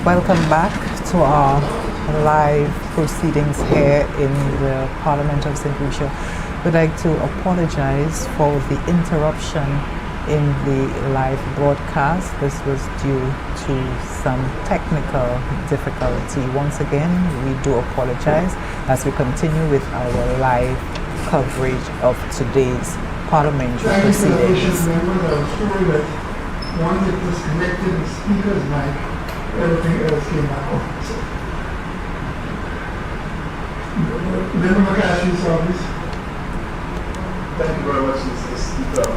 Welcome back to our live proceedings here in the Parliament of St. Lucia. We'd like to apologize for the interruption in the live broadcast. This was due to some technical difficulty. Once again, we do apologize as we continue with our live coverage of today's parliamentary proceedings. Once it was connected to the speaker's mic, everything else came back on. So, Member McCash's service. Thank you very much, Mr. Speaker.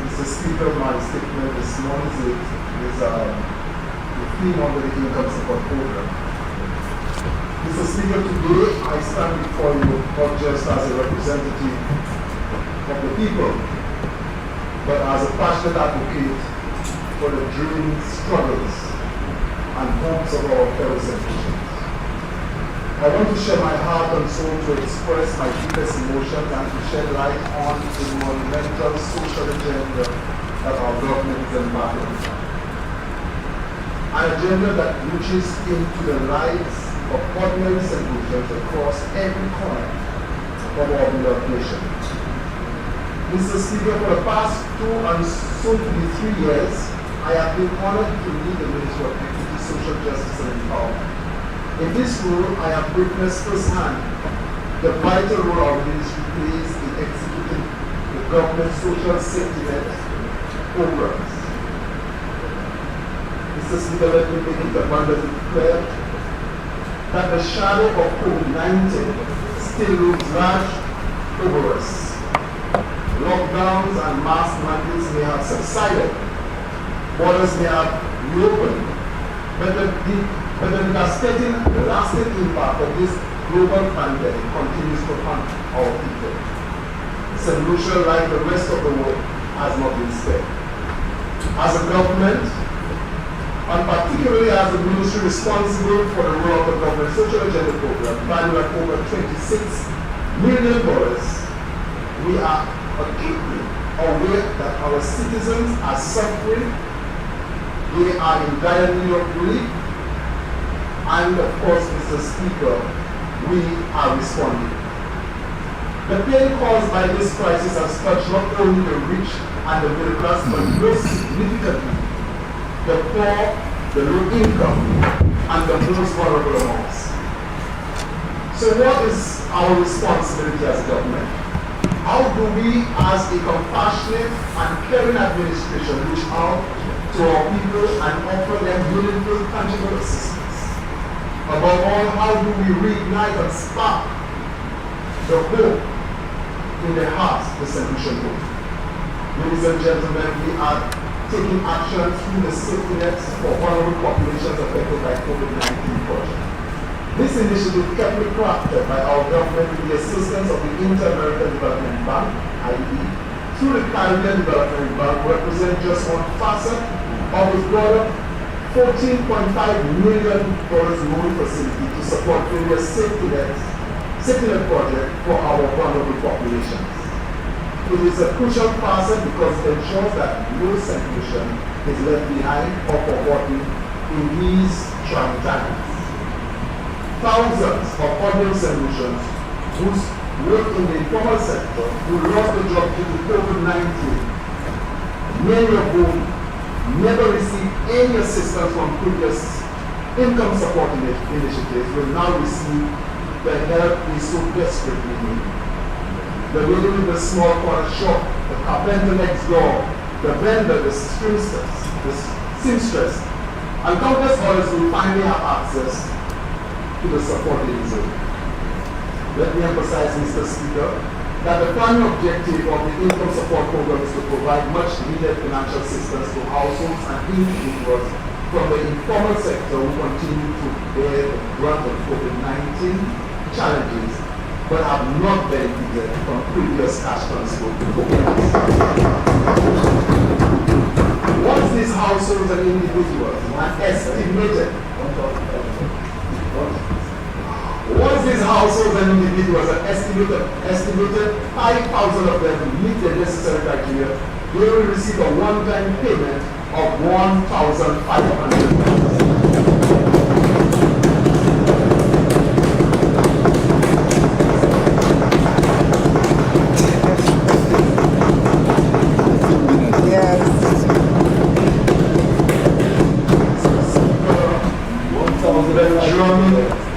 Mr. Speaker, my statement this morning is the theme under the income support program. Mr. Speaker, today I stand before you not just as a representative of the people, but as a passionate advocate for the dreams, struggles, and hopes of our fellow citizens. I want to share my heart and soul to express my deepest emotions and to shed light on the monumental social agenda that our government is embarking on. An agenda that reaches into the lives of ordinary citizens across every corner of our beloved nation. Mr. Speaker, for the past 2 and soon to be 3 years, I have been honored to lead the Ministry of Equity, Social Justice and Empowerment. In this role, I have witnessed firsthand the vital role our ministry plays in executing the government's social safety net programs. Mr. Speaker, let me make it abundantly clear that the shadow of COVID-19 still looms large over us. Lockdowns and mask mandates may have subsided, borders may have reopened, but the devastating, lasting impact of this global pandemic continues to haunt our people. St. Lucia, like the rest of the world, has not been spared. As a government, and particularly as a ministry responsible for the role of the government social agenda program, valued at over $26 million, we are acutely aware that our citizens are suffering, they are in dire need of relief, and of course, Mr. Speaker, we are responding. The pain caused by this crisis has touched not only the rich and the middle class, but most significantly, the poor, the low income, and the most vulnerable among us. So what is our responsibility as government? How do we, as a compassionate and caring administration, reach out to our people and offer them meaningful, tangible assistance? Above all, how do we reignite and spark the hope in the hearts of the St. Lucian hope? Ladies and gentlemen, we are taking action through the safety nets for vulnerable populations affected by COVID-19 project. This initiative carefully crafted by our government with the assistance of the Inter-American Development Bank, IDB, through the Caribbean Development Bank, represents just one facet of the broader $14.5 million loan facility to support various safety net projects for our vulnerable populations. It is a crucial facet because it ensures that no St. Lucian is left behind or forgotten in these trying times. Thousands of ordinary St. Lucians who work in the informal sector who lost their job due to COVID-19, many of whom never received any assistance from previous income support initiatives, will now receive the help we so desperately need. The lady with the small corner shop, the carpenter next door, the vendor, the seamstress, and countless others will finally have access to the support they deserve. Let me emphasize, Mr. Speaker, that the primary objective of the income support program is to provide much needed financial assistance to households and individuals from the informal sector who continue to bear the brunt of COVID-19 challenges but have not benefited from previous cash transfer programs. Once these households and individuals are estimated Once these households and individuals are estimated 5,000 of them meet the necessary criteria, they will receive a one-time payment of $1,500.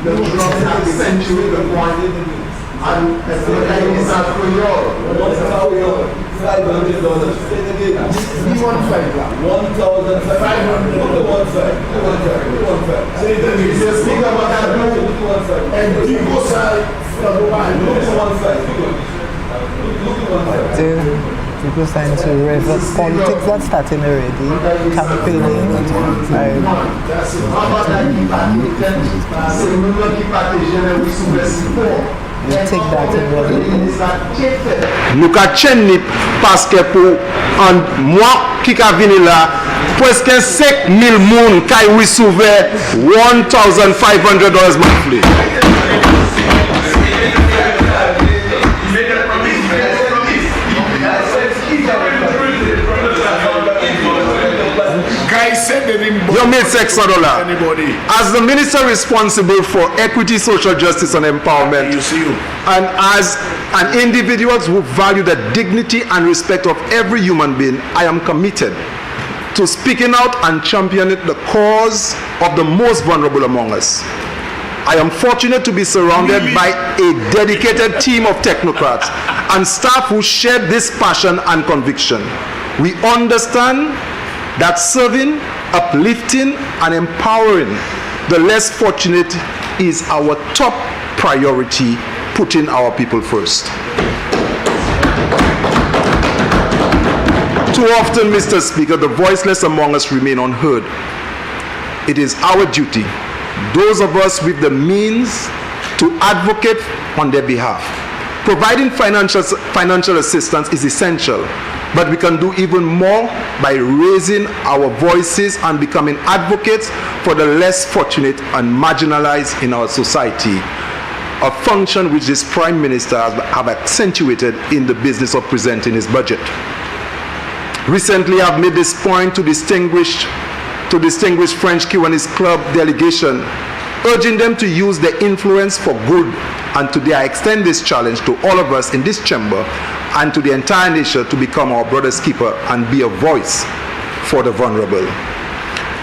The drum accentuate the point, and as the guy is at Creole. $1,500. Mr. Speaker, what I do, and people say, people starting to revert politics that's starting already, campaigning. Take that in nous ka chenni parce que pour en moi qui ka vini là presque 5,000 moun kay receive $1,500 monthly. You made $600. As the minister responsible for equity, social justice, and empowerment, and as an individual who value the dignity and respect of every human being, I am committed to speaking out and championing the cause of the most vulnerable among us. I am fortunate to be surrounded by a dedicated team of technocrats and staff who share this passion and conviction. We understand that serving, uplifting, and empowering the less fortunate is our top priority, putting our people first. Too often, Mr. Speaker, the voiceless among us remain unheard. It is our duty, those of us with the means, to advocate on their behalf. Providing financial assistance is essential, but we can do even more by raising our voices and becoming advocates for the less fortunate and marginalized in our society, a function which this Prime Minister have accentuated in the business of presenting his budget. Recently, I've made this point to distinguished French Kiwanis Club delegation, urging them to use their influence for good, and today I extend this challenge to all of us in this chamber and to the entire nation to become our brother's keeper and be a voice for the vulnerable.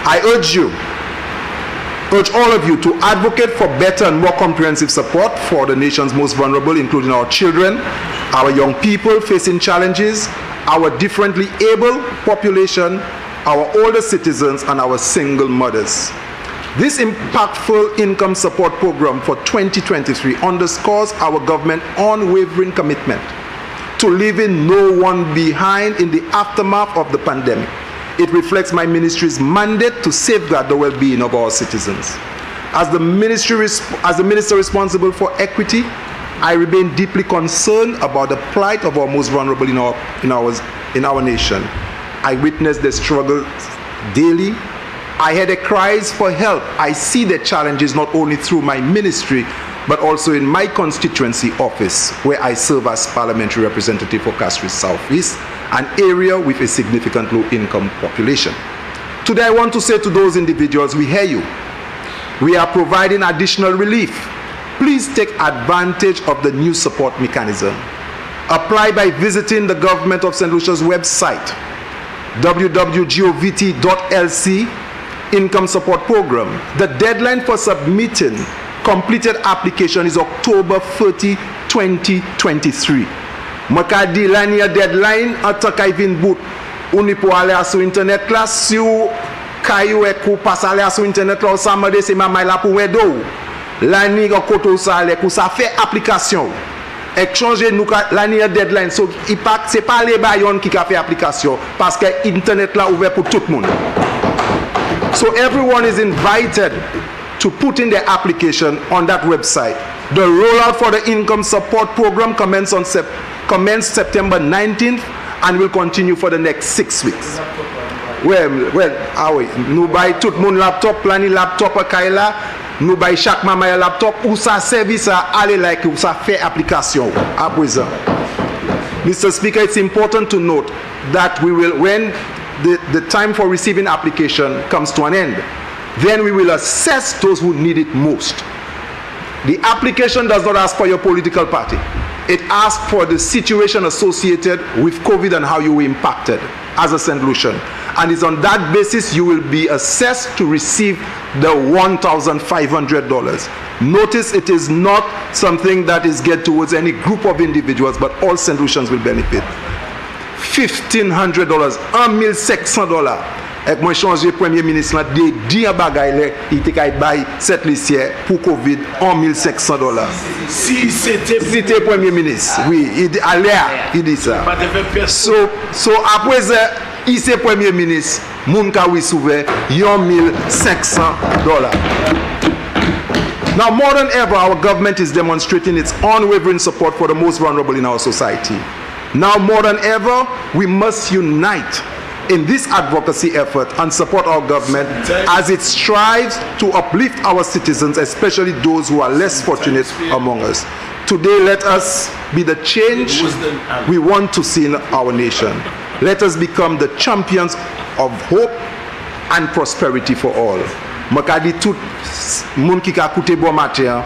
I urge all of you to advocate for better and more comprehensive support for the nation's most vulnerable, including our children, our young people facing challenges, our differently able population, our older citizens, and our single mothers. This impactful income support program for 2023 underscores our government's unwavering commitment to leaving no one behind in the aftermath of the pandemic. It reflects my ministry's mandate to safeguard the well-being of our citizens. As the minister responsible for equity, I remain deeply concerned about the plight of our most vulnerable in our nation. I witness their struggles daily. I hear the cries for help. I see the challenges not only through my ministry, but also in my constituency office, where I serve as parliamentary representative for Castries Southeast, an area with a significant low-income population. Today, I want to say to those individuals, we hear you. We are providing additional relief. Please take advantage of the new support mechanism. Apply by visiting the Government of St. Lucia's website, www.govt.lc, Income Support Program. The deadline for submitting completed application is October 30, 2023. Makadi lani deadline ataka even boot uni po ale asu internet la si ou kayo e ko pasale asu internet la ou samade se mamay la pou wedo lani ga koto sa ale ko sa fait application exchange nou ka lani deadline so impact c'est pas les bayon qui ka fait application parce que internet la ouvert pour tout le monde. So everyone is invited to put in their application on that website. The rollout for the income support program commenced September 19th and will continue for the next 6 weeks. Well, how we? Nou buy tout moun laptop, plani laptop a kaila, nous bay chaque maman un laptop ou ça service à aller like ou ça fait application à présent. Mr. Speaker, it's important to note that we will, when the time for receiving application comes to an end, then we will assess those who need it most. The application does not ask for your political party. It asks for the situation associated with COVID and how you were impacted as a St. Lucian. And it's on that basis you will be assessed to receive the $1,500. Notice it is not something that is geared towards any group of individuals, but all St. Lucians will benefit. $1,500, $1,600. Et moi changer premier ministre là de dire bagaille il te kay bay cette lissière pour Covid $1,500. Si c'était premier ministre, oui, il dit ça. So après ça, il c'est premier ministre, moun ka oui souver $1,500. Now more than ever our government is demonstrating its unwavering support for the most vulnerable in our society. Now more than ever we must unite in this advocacy effort and support our government as it strives to uplift our citizens, especially those who are less fortunate among us. Today, let us be the change we want to see in our nation. Let us become the champions of hope and prosperity for all. Makadi tout moun ki ka koute bon matin,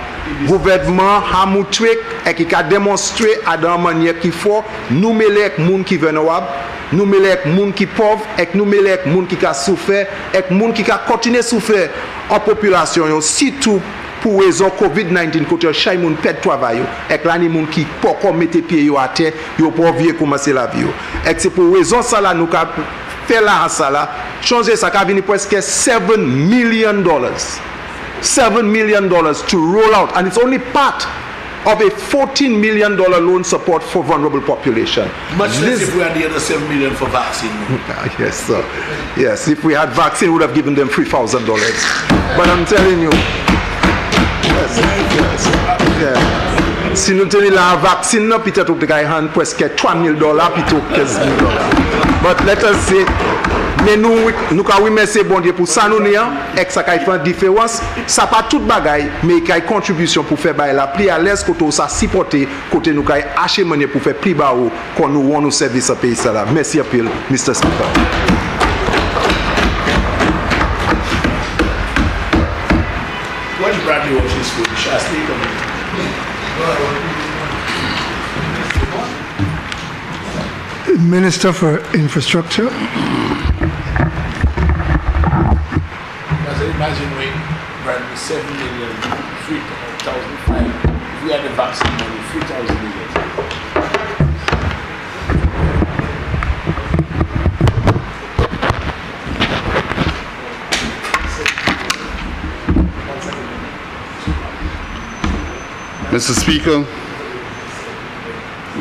gouvernement ha moutwek et ki ka démontrer à dans manière qu'il faut nous mêler avec moun qui vulnérable, nous mêler avec moun qui pauvre et nous mêler avec moun qui ka souffert et moun qui ka continuer souffrir en population yo, surtout pour raison COVID-19 côté chay moun perd travail et là ni moun qui pas comme mettre pied yo à terre, yo pas vieux commencer la vie. Et c'est pour raison ça là nous ka fait là ça là changer ça ka vini presque $7 million. $7 million to roll out, and it's only part of a $14 million loan support for vulnerable population. Much less if we had the other $7 million for vaccine. Yes, sir. Yes, if we had vaccine, we would have given them $3,000. But I'm telling you, yes, yeah. Si nous tenons la vaccine, peut-être que nous avons presque $3,000 plutôt que $15,000. But let us say, mais nous avons remercié bon Dieu pour ça nous et ça fait une différence. Ça pas toute bagaille, mais il y a une contribution pour faire la plus à l'aise côté ça supporter côté nous avons acheté monnaie pour faire plus bas quand nous voulons nous servir ce pays ça là. Merci à Mr. Speaker. When Bradley was in school, shall I speak of it? Minister for Infrastructure. Imagine we ran $7 million, 3,500. If we had the vaccine money, 3,000 million. Mr. Speaker,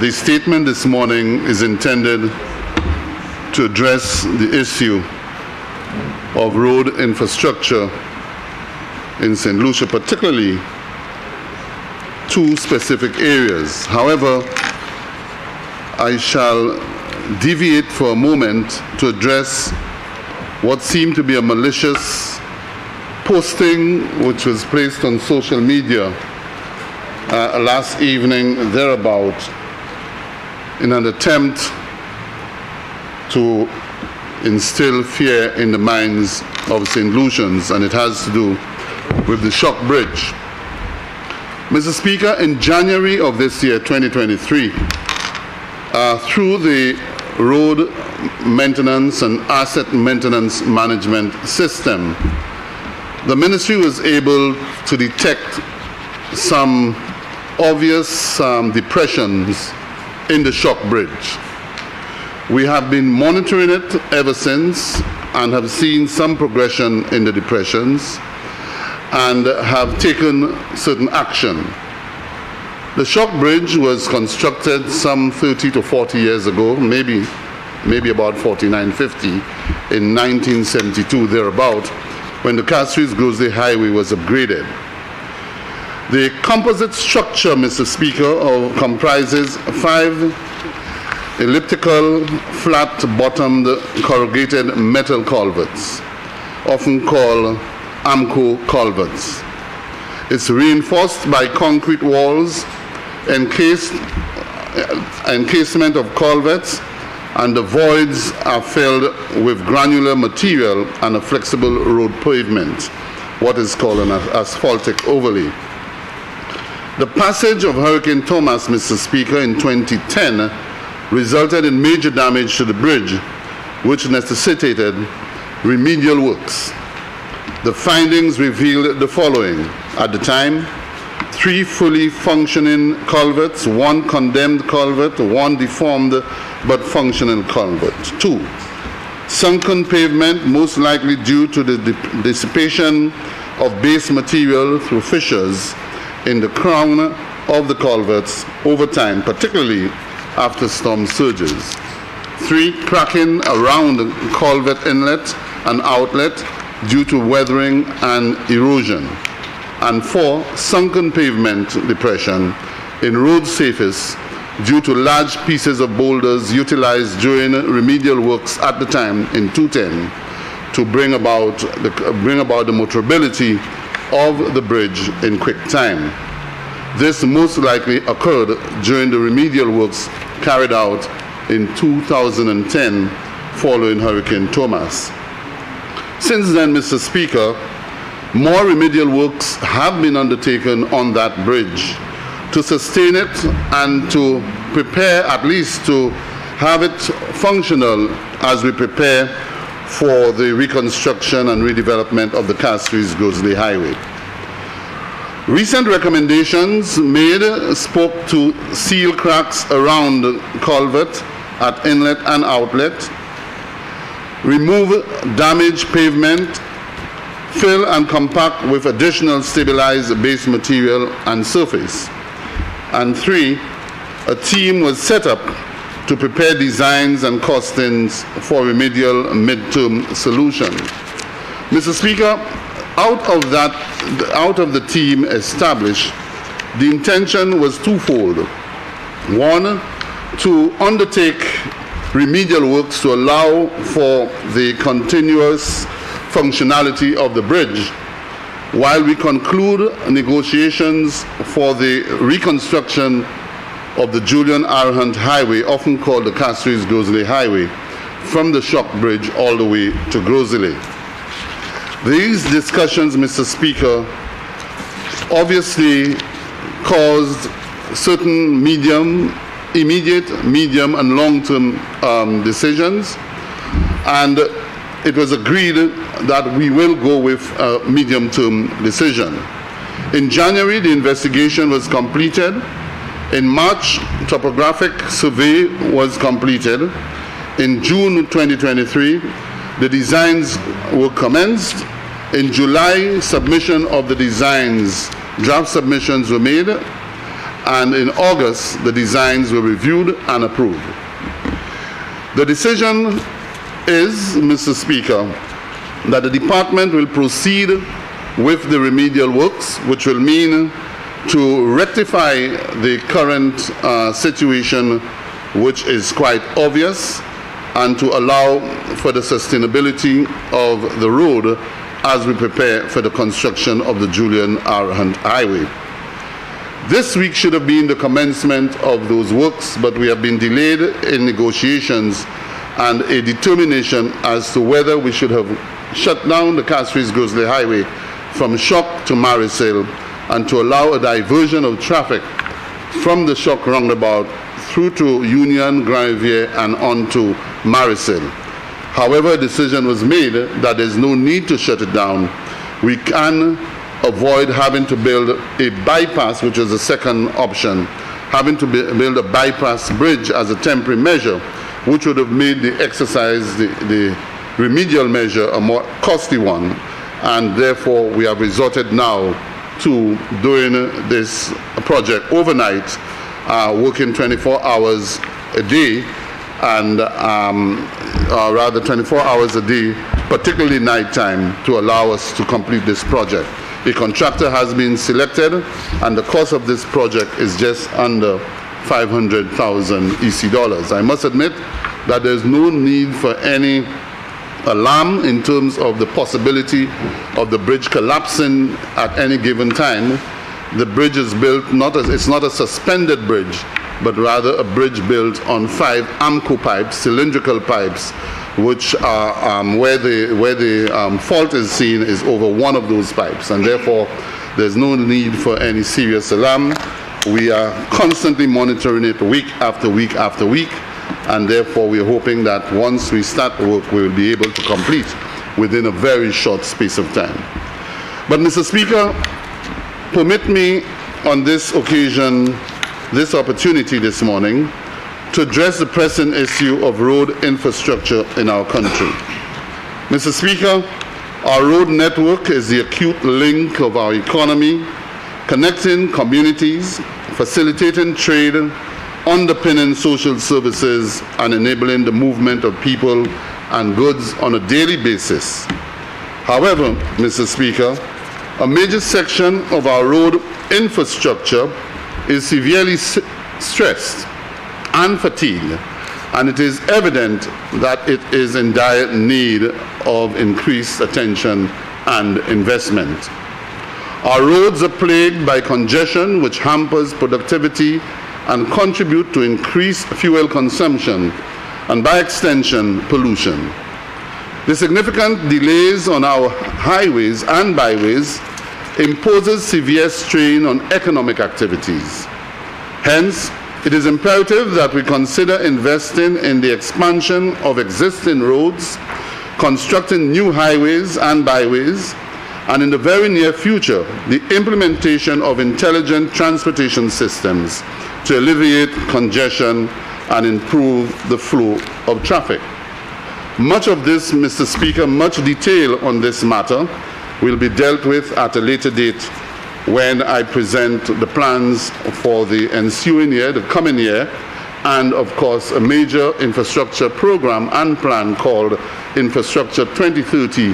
the statement this morning is intended to address the issue of road infrastructure in St. Lucia, particularly two specific areas. However, I shall deviate for a moment to address what seemed to be a malicious posting which was placed on social media last evening thereabout in an attempt to instill fear in the minds of St. Lucians, and it has to do with the Shock Bridge. Mr. Speaker, in January of this year, 2023, through the Road Maintenance and Asset Maintenance Management System, the ministry was able to detect some obvious depressions in the Shock Bridge. We have been monitoring it ever since and have seen some progression in the depressions and have taken certain action. The Shock Bridge was constructed some 30 to 40 years ago, maybe about 49, 50, in 1972 thereabout, when the Castries-Grosley Highway was upgraded. The composite structure, Mr. Speaker, comprises 5 elliptical, flat-bottomed, corrugated metal culverts, often called AMCO culverts. It's reinforced by concrete walls, encasement of culverts, and the voids are filled with granular material and a flexible road pavement, what is called an asphaltic overlay. The passage of Hurricane Thomas, Mr. Speaker, in 2010 resulted in major damage to the bridge, which necessitated remedial works. The findings revealed the following. At the time, 3 fully functioning culverts, 1 condemned culvert, 1 deformed but functional culvert. 2, sunken pavement, most likely due to the dissipation of base material through fissures in the crown of the culverts over time, particularly after storm surges. 3, cracking around the culvert inlet and outlet due to weathering and erosion. And 4, sunken pavement depression in road surface due to large pieces of boulders utilized during remedial works at the time in 2010 to bring about the motorability of the bridge in quick time. This most likely occurred during the remedial works carried out in 2010 following Hurricane Thomas. Since then, Mr. Speaker, more remedial works have been undertaken on that bridge to sustain it and to prepare, at least to have it functional as we prepare for the reconstruction and redevelopment of the Castries-Grosley Highway. Recent recommendations made spoke to seal cracks around the culvert at inlet and outlet, remove damaged pavement, fill and compact with additional stabilized base material and surface. And 3, a team was set up to prepare designs and costings for remedial midterm solution. Mr. Speaker, out of the team established, the intention was twofold. 1, to undertake remedial works to allow for the continuous functionality of the bridge while we conclude negotiations for the reconstruction of the Julian R. Hunt Highway, often called the Castries-Grosley Highway, from the Shock Bridge all the way to Grosley. These discussions, Mr. Speaker, obviously caused certain immediate, medium, and long-term decisions, and it was agreed that we will go with a medium-term decision. In January, the investigation was completed. In March, topographic survey was completed. In June 2023, the designs were commenced. In July, submission of the designs, draft submissions were made, and in August, the designs were reviewed and approved. The decision is, Mr. Speaker, that the department will proceed with the remedial works, which will mean to rectify the current situation, which is quite obvious, and to allow for the sustainability of the road as we prepare for the construction of the Julian R. Hunt Highway. This week should have been the commencement of those works, but we have been delayed in negotiations and a determination as to whether we should have shut down the Castries-Grosley Highway from Shock to Marisyle and to allow a diversion of traffic from the Shock roundabout through to Union, Grand Riviere, and on to Marisyle. However, a decision was made that there's no need to shut it down. We can avoid having to build a bypass, which is the second option, having to build a bypass bridge as a temporary measure, which would have made the exercise, the remedial measure, a more costly one. And therefore, we have resorted now to doing this project overnight, working 24 hours a day, and rather 24 hours a day, particularly nighttime, to allow us to complete this project. A contractor has been selected, and the cost of this project is just under 500,000 EC dollars. I must admit that there's no need for any alarm in terms of the possibility of the bridge collapsing at any given time. The bridge is built it's not a suspended bridge, but rather a bridge built on 5 AMCO pipes, cylindrical pipes, which are where the fault is seen is over one of those pipes, and therefore there's no need for any serious alarm. We are constantly monitoring it week after week after week, and therefore we're hoping that once we start work, we will be able to complete within a very short space of time. But Mr. Speaker, permit me on this occasion, this opportunity this morning, to address the pressing issue of road infrastructure in our country. Mr. Speaker, our road network is the acute link of our economy, connecting communities, facilitating trade, underpinning social services, and enabling the movement of people and goods on a daily basis. However, Mr. Speaker, a major section of our road infrastructure is severely stressed and fatigued, and it is evident that it is in dire need of increased attention and investment. Our roads are plagued by congestion, which hampers productivity and contribute to increased fuel consumption and, by extension, pollution. The significant delays on our highways and byways imposes severe strain on economic activities. Hence, it is imperative that we consider investing in the expansion of existing roads, constructing new highways and byways, and in the very near future, the implementation of intelligent transportation systems to alleviate congestion and improve the flow of traffic. Much of this, Mr. Speaker, much detail on this matter will be dealt with at a later date when I present the plans for the ensuing year, the coming year, and of course a major infrastructure program and plan called Infrastructure 2030,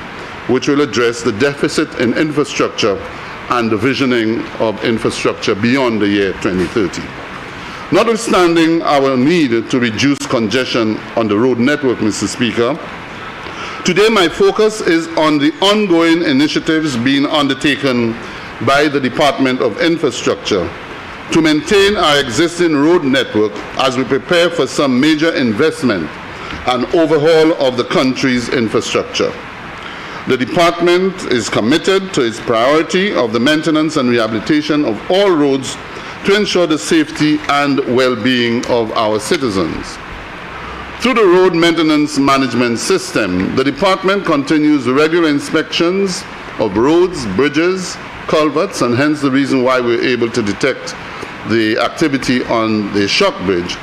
which will address the deficit in infrastructure and the visioning of infrastructure beyond the year 2030. Notwithstanding our need to reduce congestion on the road network, Mr. Speaker, today my focus is on the ongoing initiatives being undertaken by the Department of Infrastructure to maintain our existing road network as we prepare for some major investment and overhaul of the country's infrastructure. The department is committed to its priority of the maintenance and rehabilitation of all roads to ensure the safety and well-being of our citizens. Through the Road Maintenance Management System, the department continues regular inspections of roads, bridges, culverts, and hence the reason why we're able to detect the activity on the Shock Bridge,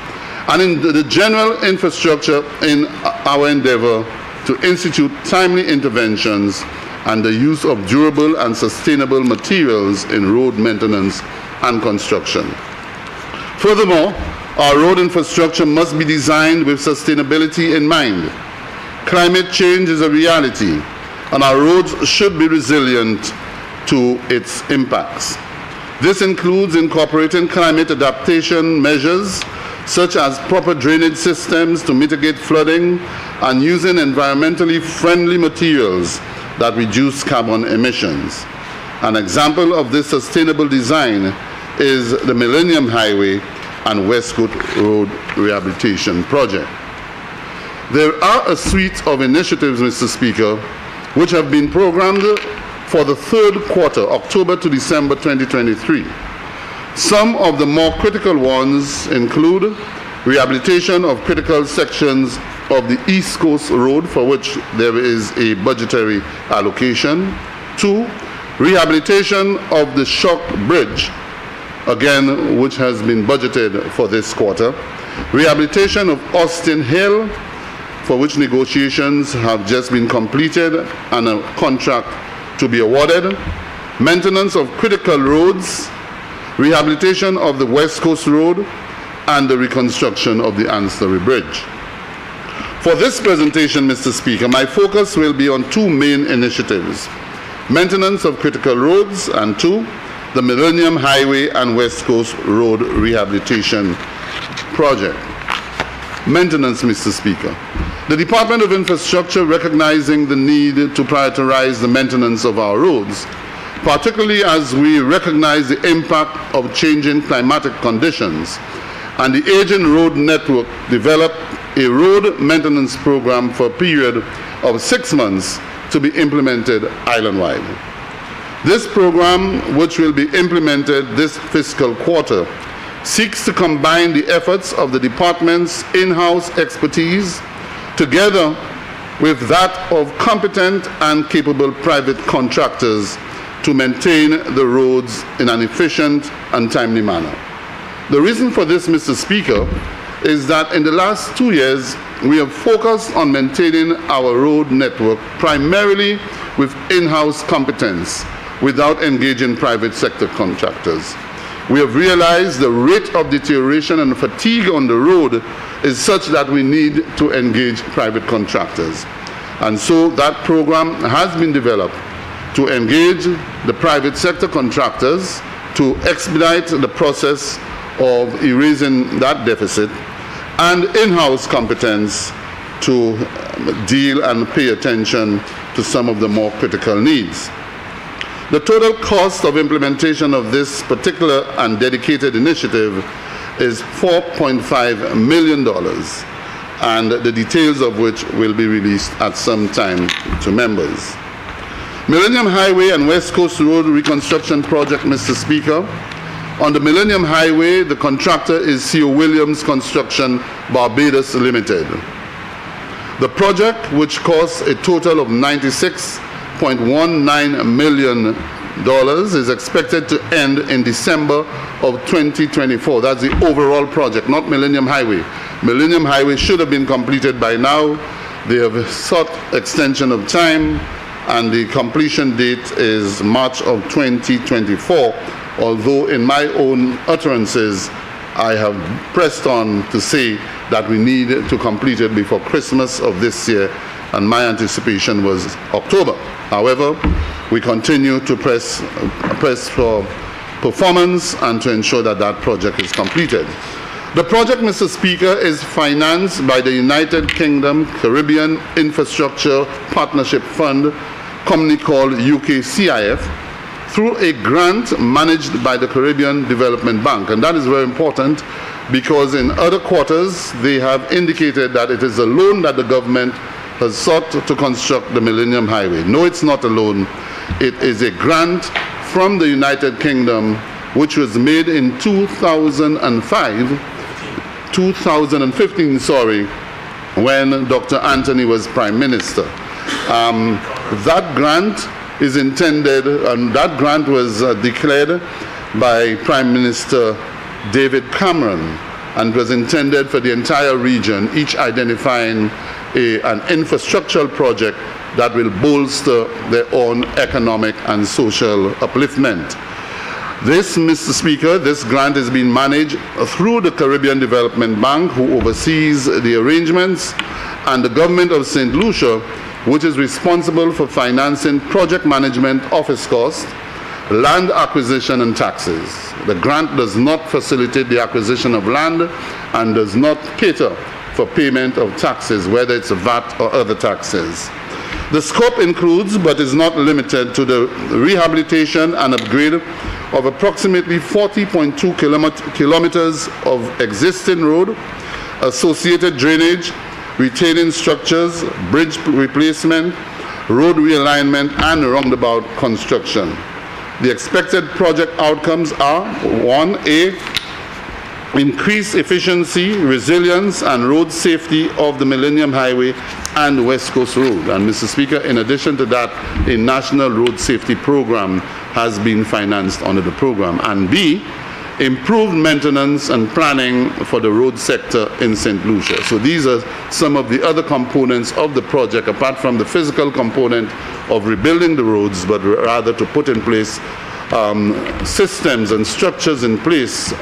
and in the general infrastructure in our endeavor to institute timely interventions and the use of durable and sustainable materials in road maintenance and construction. Furthermore, our road infrastructure must be designed with sustainability in mind. Climate change is a reality, and our roads should be resilient to its impacts. This includes incorporating climate adaptation measures such as proper drainage systems to mitigate flooding and using environmentally friendly materials that reduce carbon emissions. An example of this sustainable design is the Millennium Highway and West Coast Road Rehabilitation Project. There are a suite of initiatives, Mr. Speaker, which have been programmed for the third quarter, October to December 2023. Some of the more critical ones include rehabilitation of critical sections of the East Coast Road, for which there is a budgetary allocation. 2, rehabilitation of the Shock Bridge, again, which has been budgeted for this quarter. Rehabilitation of Austin Hill, for which negotiations have just been completed and a contract to be awarded. Maintenance of critical roads, rehabilitation of the West Coast Road, and the reconstruction of the Ancillary Bridge. For this presentation, Mr. Speaker, my focus will be on 2 main initiatives: maintenance of critical roads, and 2, the Millennium Highway and West Coast Road Rehabilitation Project. Maintenance, Mr. Speaker. The Department of Infrastructure, recognizing the need to prioritize the maintenance of our roads, particularly as we recognize the impact of changing climatic conditions and the aging road network, developed a road maintenance program for a period of 6 months to be implemented island-wide. This program, which will be implemented this fiscal quarter, seeks to combine the efforts of the department's in-house expertise together with that of competent and capable private contractors to maintain the roads in an efficient and timely manner. The reason for this, Mr. Speaker, is that in the last 2 years, we have focused on maintaining our road network primarily with in-house competence without engaging private sector contractors. We have realized the rate of deterioration and fatigue on the road is such that we need to engage private contractors. And so that program has been developed to engage the private sector contractors to expedite the process of erasing that deficit, and in-house competence to deal and pay attention to some of the more critical needs. The total cost of implementation of this particular and dedicated initiative is $4.5 million, and the details of which will be released at some time to members. Millennium Highway and West Coast Road Reconstruction Project, Mr. Speaker. On the Millennium Highway, the contractor is C.O. Williams Construction Barbados Limited. The project, which costs a total of $96.19 million, is expected to end in December of 2024. That's the overall project, not Millennium Highway. Millennium Highway should have been completed by now. They have sought extension of time, and the completion date is March of 2024, although in my own utterances, I have pressed on to say that we need to complete it before Christmas of this year, and my anticipation was October. However, we continue to press for performance and to ensure that that project is completed. The project, Mr. Speaker, is financed by the United Kingdom Caribbean Infrastructure Partnership Fund, commonly called UKCIF, through a grant managed by the Caribbean Development Bank. And that is very important because in other quarters, they have indicated that it is a loan that the government has sought to construct the Millennium Highway. No, it's not a loan. It is a grant from the United Kingdom, which was made in 2015, when Dr. Anthony was Prime Minister. That grant is intended, and that grant was declared by Prime Minister David Cameron, and was intended for the entire region, each identifying an infrastructural project that will bolster their own economic and social upliftment. This, Mr. Speaker, this grant is being managed through the Caribbean Development Bank, who oversees the arrangements, and the government of St. Lucia, which is responsible for financing project management, office costs, land acquisition, and taxes. The grant does not facilitate the acquisition of land and does not cater for payment of taxes, whether it's VAT or other taxes. The scope includes, but is not limited to, the rehabilitation and upgrade of approximately 40.2 kilometers of existing road, associated drainage, retaining structures, bridge replacement, road realignment, and roundabout construction. The expected project outcomes are: 1A, increase efficiency, resilience, and road safety of the Millennium Highway and West Coast Road. And Mr. Speaker, in addition to that, a national road safety program has been financed under the program. And B, improved maintenance and planning for the road sector in St. Lucia. So these are some of the other components of the project, apart from the physical component of rebuilding the roads, but rather to put in place systems and structures in place,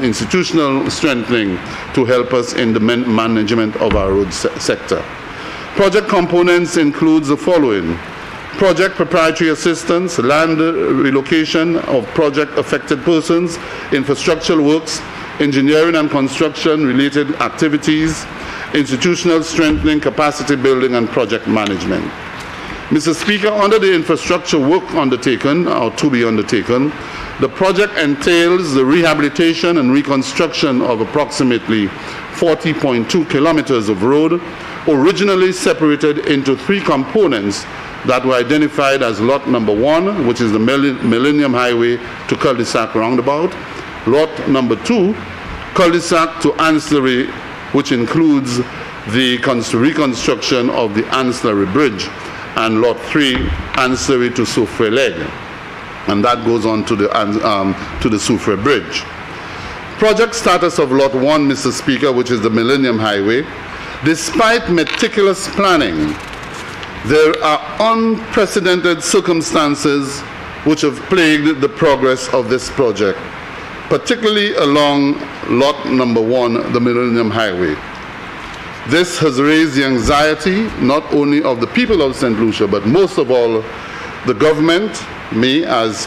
institutional strengthening to help us in the management of our road sector. Project components includes the following: project proprietary assistance, land relocation of project affected persons, infrastructural works, engineering and construction related activities, institutional strengthening, capacity building, and project management. Mr. Speaker, under the infrastructure work undertaken, or to be undertaken, the project entails the rehabilitation and reconstruction of approximately 40.2 kilometers of road, originally separated into 3 components that were identified as lot number 1, which is the Millennium Highway to Cul-de-sac roundabout, lot number 2, cul-de-sac to ancillary, which includes the reconstruction of the ancillary bridge, and lot 3, ancillary to Soufre leg, and that goes on to the Soufre bridge. Project status of lot 1, Mr. Speaker, which is the Millennium Highway. Despite meticulous planning, there are unprecedented circumstances which have plagued the progress of this project, particularly along lot number 1, the Millennium Highway. This has raised the anxiety not only of the people of St. Lucia, but most of all the government, me as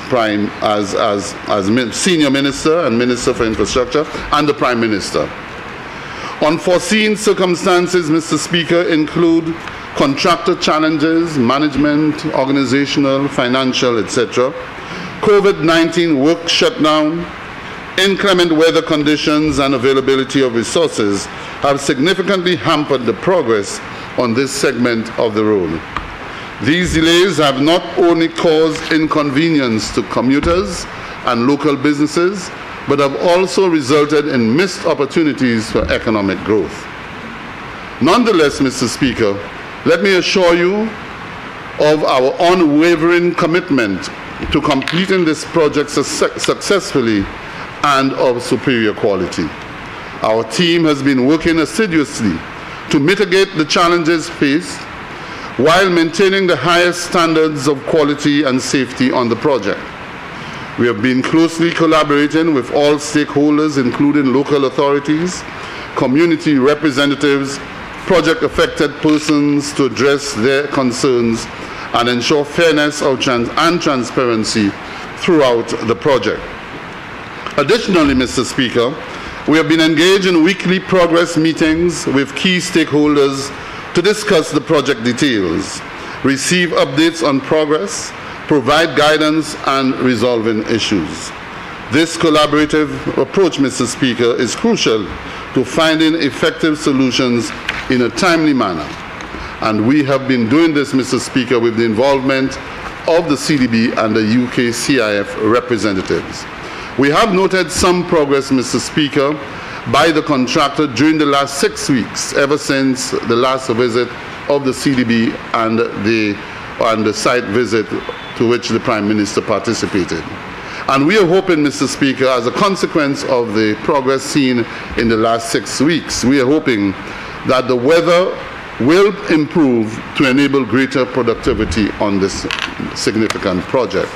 Senior Minister and Minister for Infrastructure, and the Prime Minister. Unforeseen circumstances, Mr. Speaker, include contractor challenges, management, organizational, financial, etc., COVID-19 work shutdown, inclement weather conditions, and availability of resources have significantly hampered the progress on this segment of the road. These delays have not only caused inconvenience to commuters and local businesses, but have also resulted in missed opportunities for economic growth. Nonetheless, Mr. Speaker, let me assure you of our unwavering commitment to completing this project successfully and of superior quality. Our team has been working assiduously to mitigate the challenges faced while maintaining the highest standards of quality and safety on the project. We have been closely collaborating with all stakeholders, including local authorities, community representatives, project-affected persons, to address their concerns and ensure fairness and transparency throughout the project. Additionally, Mr. Speaker, we have been engaged in weekly progress meetings with key stakeholders to discuss the project details, receive updates on progress, provide guidance, and resolving issues. This collaborative approach, Mr. Speaker, is crucial to finding effective solutions in a timely manner. And we have been doing this, Mr. Speaker, with the involvement of the CDB and the UK CIF representatives. We have noted some progress, Mr. Speaker, by the contractor during the last 6 weeks, ever since the last visit of the CDB and the site visit to which the Prime Minister participated. And we are hoping, Mr. Speaker, as a consequence of the progress seen in the last 6 weeks, we are hoping that the weather will improve to enable greater productivity on this significant project.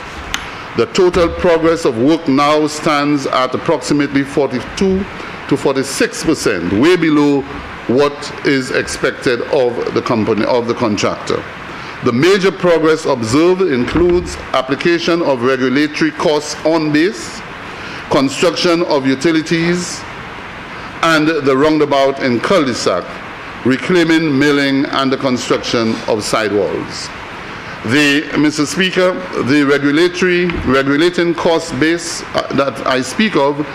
The total progress of work now stands at approximately 42 to 46%, way below what is expected of the company, of the contractor. The major progress observed includes application of regulatory costs on base, construction of utilities, and the roundabout in cul-de-sac, reclaiming, milling, and the construction of sidewalls. Mr. Speaker, the regulating cost base that I speak of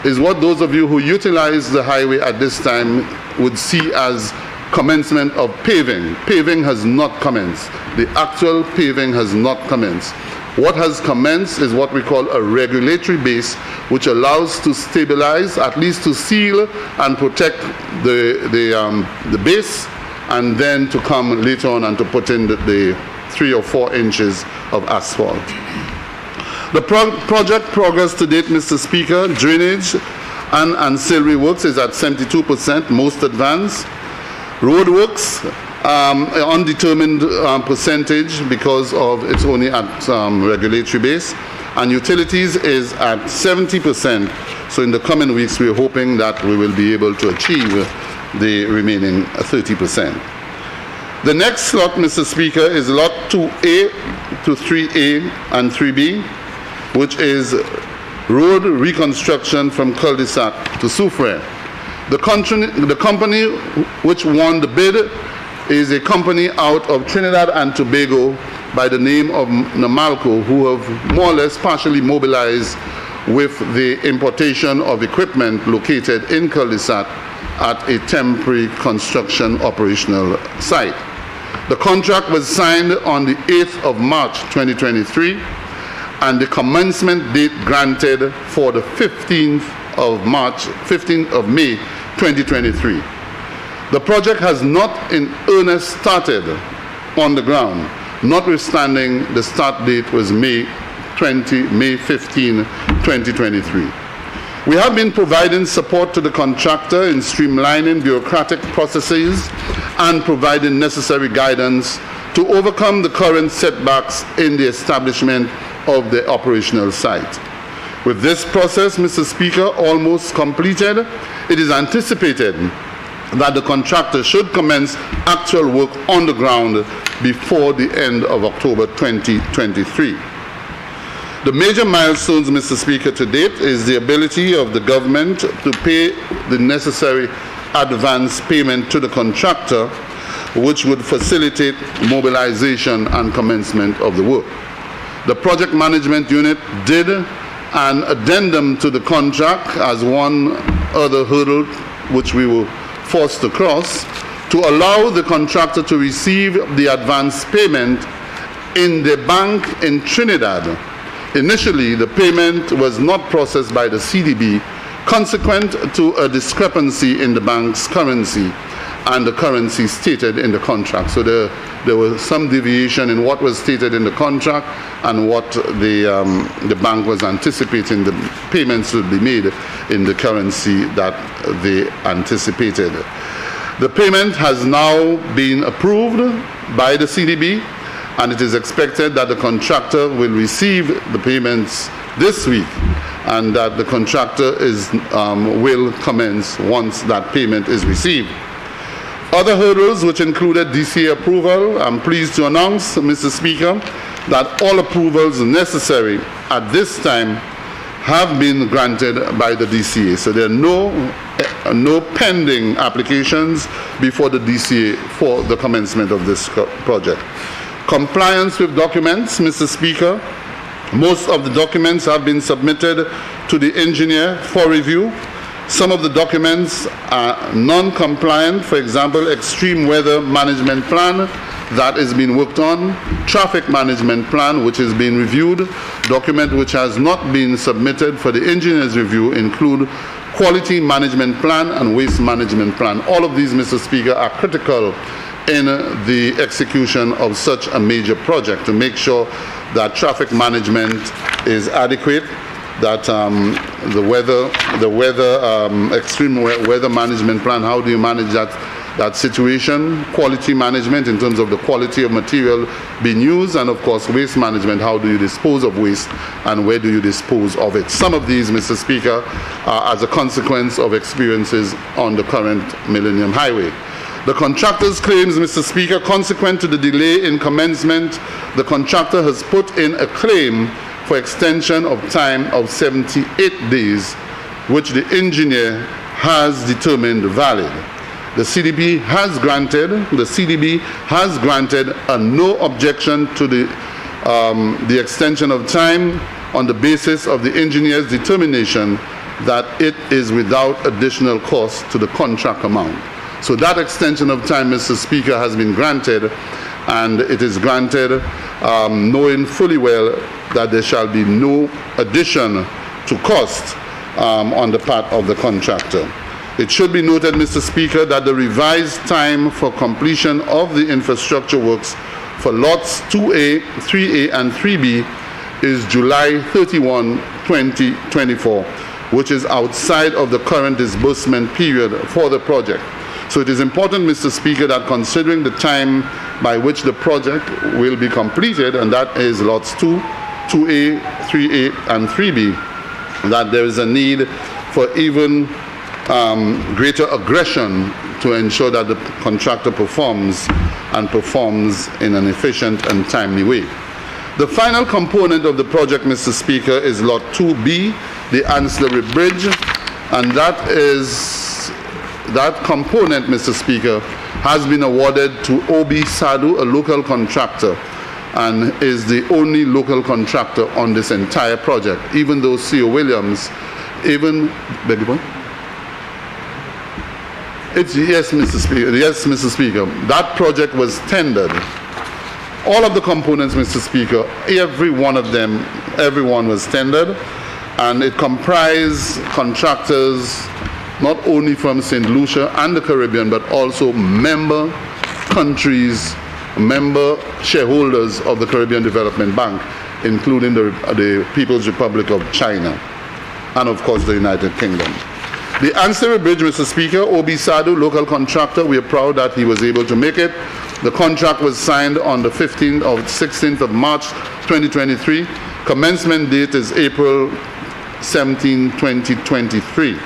is what those of you who utilize the highway at this time would see as commencement of paving. Paving has not commenced. The actual paving has not commenced. What has commenced is what we call a regulatory base, which allows to stabilize, at least to seal and protect the base, and then to come later on and to put in the 3 or 4 inches of asphalt. The project progress to date, Mr. Speaker, drainage and ancillary works is at 72%, most advanced. Road works, undetermined percentage because of it's only at regulatory base. And utilities is at 70%. So in the coming weeks, we're hoping that we will be able to achieve the remaining 30%. The next slot, Mr. Speaker, is lot 2A to 3A and 3B, which is road reconstruction from cul-de-sac to Soufre. The company which won the bid is a company out of Trinidad and Tobago by the name of Namalco, who have more or less partially mobilized with the importation of equipment located in Cul-de-sac at a temporary construction operational site. The contract was signed on the 8th of March 2023, and the commencement date granted for the 15th of May 2023. The project has not in earnest started on the ground, notwithstanding the start date was May 15, 2023. We have been providing support to the contractor in streamlining bureaucratic processes and providing necessary guidance to overcome the current setbacks in the establishment of the operational site. With this process, Mr. Speaker, almost completed, it is anticipated that the contractor should commence actual work on the ground before the end of October 2023. The major milestones, Mr. Speaker, to date is the ability of the government to pay the necessary advance payment to the contractor, which would facilitate mobilization and commencement of the work. The project management unit did an addendum to the contract as one other hurdle which we were forced to cross, to allow the contractor to receive the advance payment in the bank in Trinidad. Initially, the payment was not processed by the CDB, consequent to a discrepancy in the bank's currency and the currency stated in the contract. So there was some deviation in what was stated in the contract and what the bank was anticipating the payments would be made in the currency that they anticipated. The payment has now been approved by the CDB, and it is expected that the contractor will receive the payments this week, and that the contractor will commence once that payment is received. Other hurdles, which included DCA approval, I'm pleased to announce, Mr. Speaker, that all approvals necessary at this time have been granted by the DCA. So there are no pending applications before the DCA for the commencement of this project. Compliance with documents, Mr. Speaker. Most of the documents have been submitted to the engineer for review. Some of the documents are non-compliant, for example, extreme weather management plan that is being worked on, traffic management plan which is being reviewed, document which has not been submitted for the engineer's review include quality management plan and waste management plan. All of these, Mr. Speaker, are critical in the execution of such a major project to make sure that traffic management is adequate, that extreme weather management plan, how do you manage that situation, quality management in terms of the quality of material being used, and of course waste management, how do you dispose of waste and where do you dispose of it. Some of these, Mr. Speaker, are as a consequence of experiences on the current Millennium Highway. The contractor's claims, Mr. Speaker, consequent to the delay in commencement, the contractor has put in a claim for extension of time of 78 days, which the engineer has determined valid. The CDB has granted a no objection to the extension of time on the basis of the engineer's determination that it is without additional cost to the contract amount. So that extension of time, Mr. Speaker, has been granted, and it is granted knowing fully well that there shall be no addition to cost on the part of the contractor. It should be noted, Mr. Speaker, that the revised time for completion of the infrastructure works for lots 2A, 3A, and 3B is July 31, 2024, which is outside of the current disbursement period for the project. So it is important, Mr. Speaker, that considering the time by which the project will be completed, and that is lots 2, 2A, 3A, and 3B, that there is a need for even greater aggression to ensure that the contractor performs in an efficient and timely way. The final component of the project, Mr. Speaker, is Lot 2B, the ancillary bridge, and that is that component, Mr. Speaker, has been awarded to OB Sadu, a local contractor, and is the only local contractor on this entire project, even though C.O. Williams, beg your pardon? Yes, Mr. Speaker. Yes, Mr. Speaker. That project was tendered. All of the components, Mr. Speaker, everyone was tendered, and it comprised contractors not only from St. Lucia and the Caribbean, but also member countries, member shareholders of the Caribbean Development Bank, including the People's Republic of China, and of course the United Kingdom. The Ancillary Bridge, Mr. Speaker, OB Sadu, local contractor, we are proud that he was able to make it. The contract was signed on the 16th of March 2023. Commencement date is April 17, 2023.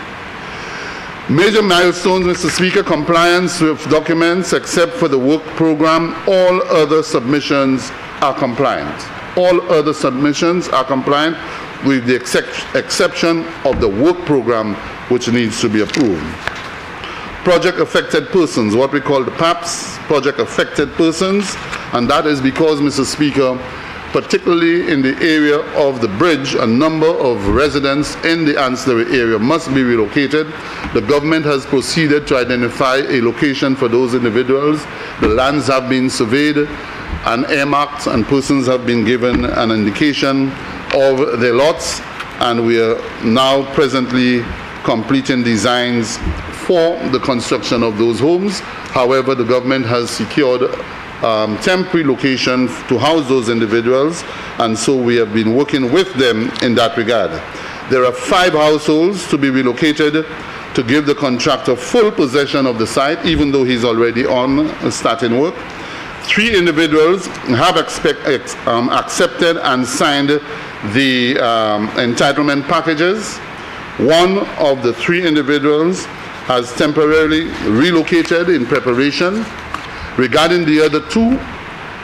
Major milestones, Mr. Speaker: compliance with documents except for the work program. All other submissions are compliant. All other submissions are compliant with the exception of the work program, which needs to be approved. Project affected persons, what we call the PAPs, project affected persons, and that is because, Mr. Speaker, particularly in the area of the bridge, a number of residents in the ancillary area must be relocated. The government has proceeded to identify a location for those individuals. The lands have been surveyed and earmarked, and persons have been given an indication of their lots, and we are now presently completing designs for the construction of those homes. However, the government has secured temporary location to house those individuals, and so we have been working with them in that regard. There are 5 households to be relocated to give the contractor full possession of the site, even though he's already on starting work. 3 individuals have accepted and signed the entitlement packages. 1 of the 3 individuals has temporarily relocated in preparation. Regarding the other 2,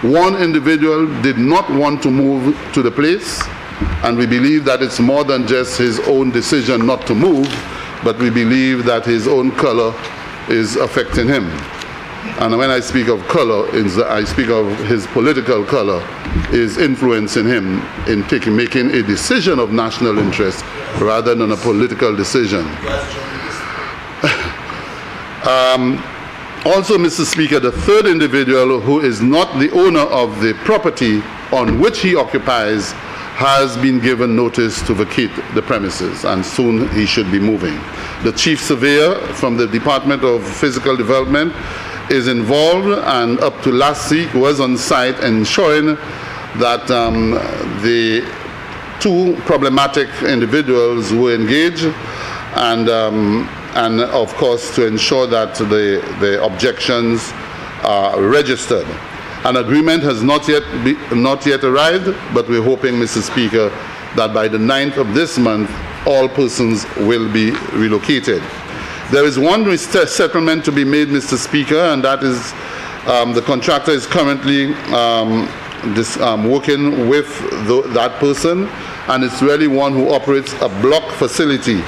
1 individual did not want to move to the place, and we believe that it's more than just his own decision not to move, but we believe that his own color is affecting him. And when I speak of color, I speak of his political color is influencing him in making a decision of national interest rather than a political decision. Also, Mr. Speaker, the 3rd individual, who is not the owner of the property on which he occupies, has been given notice to vacate the premises, and soon he should be moving. The chief surveyor from the Department of Physical Development is involved, and up to last week was on site ensuring that the 2 problematic individuals were engaged, and of course to ensure that the objections are registered. An agreement has not yet arrived, but we're hoping, Mr. Speaker, that by the 9th of this month, all persons will be relocated. There is one settlement to be made, Mr. Speaker, and that is the contractor is currently working with that person, and it's really one who operates a block facility.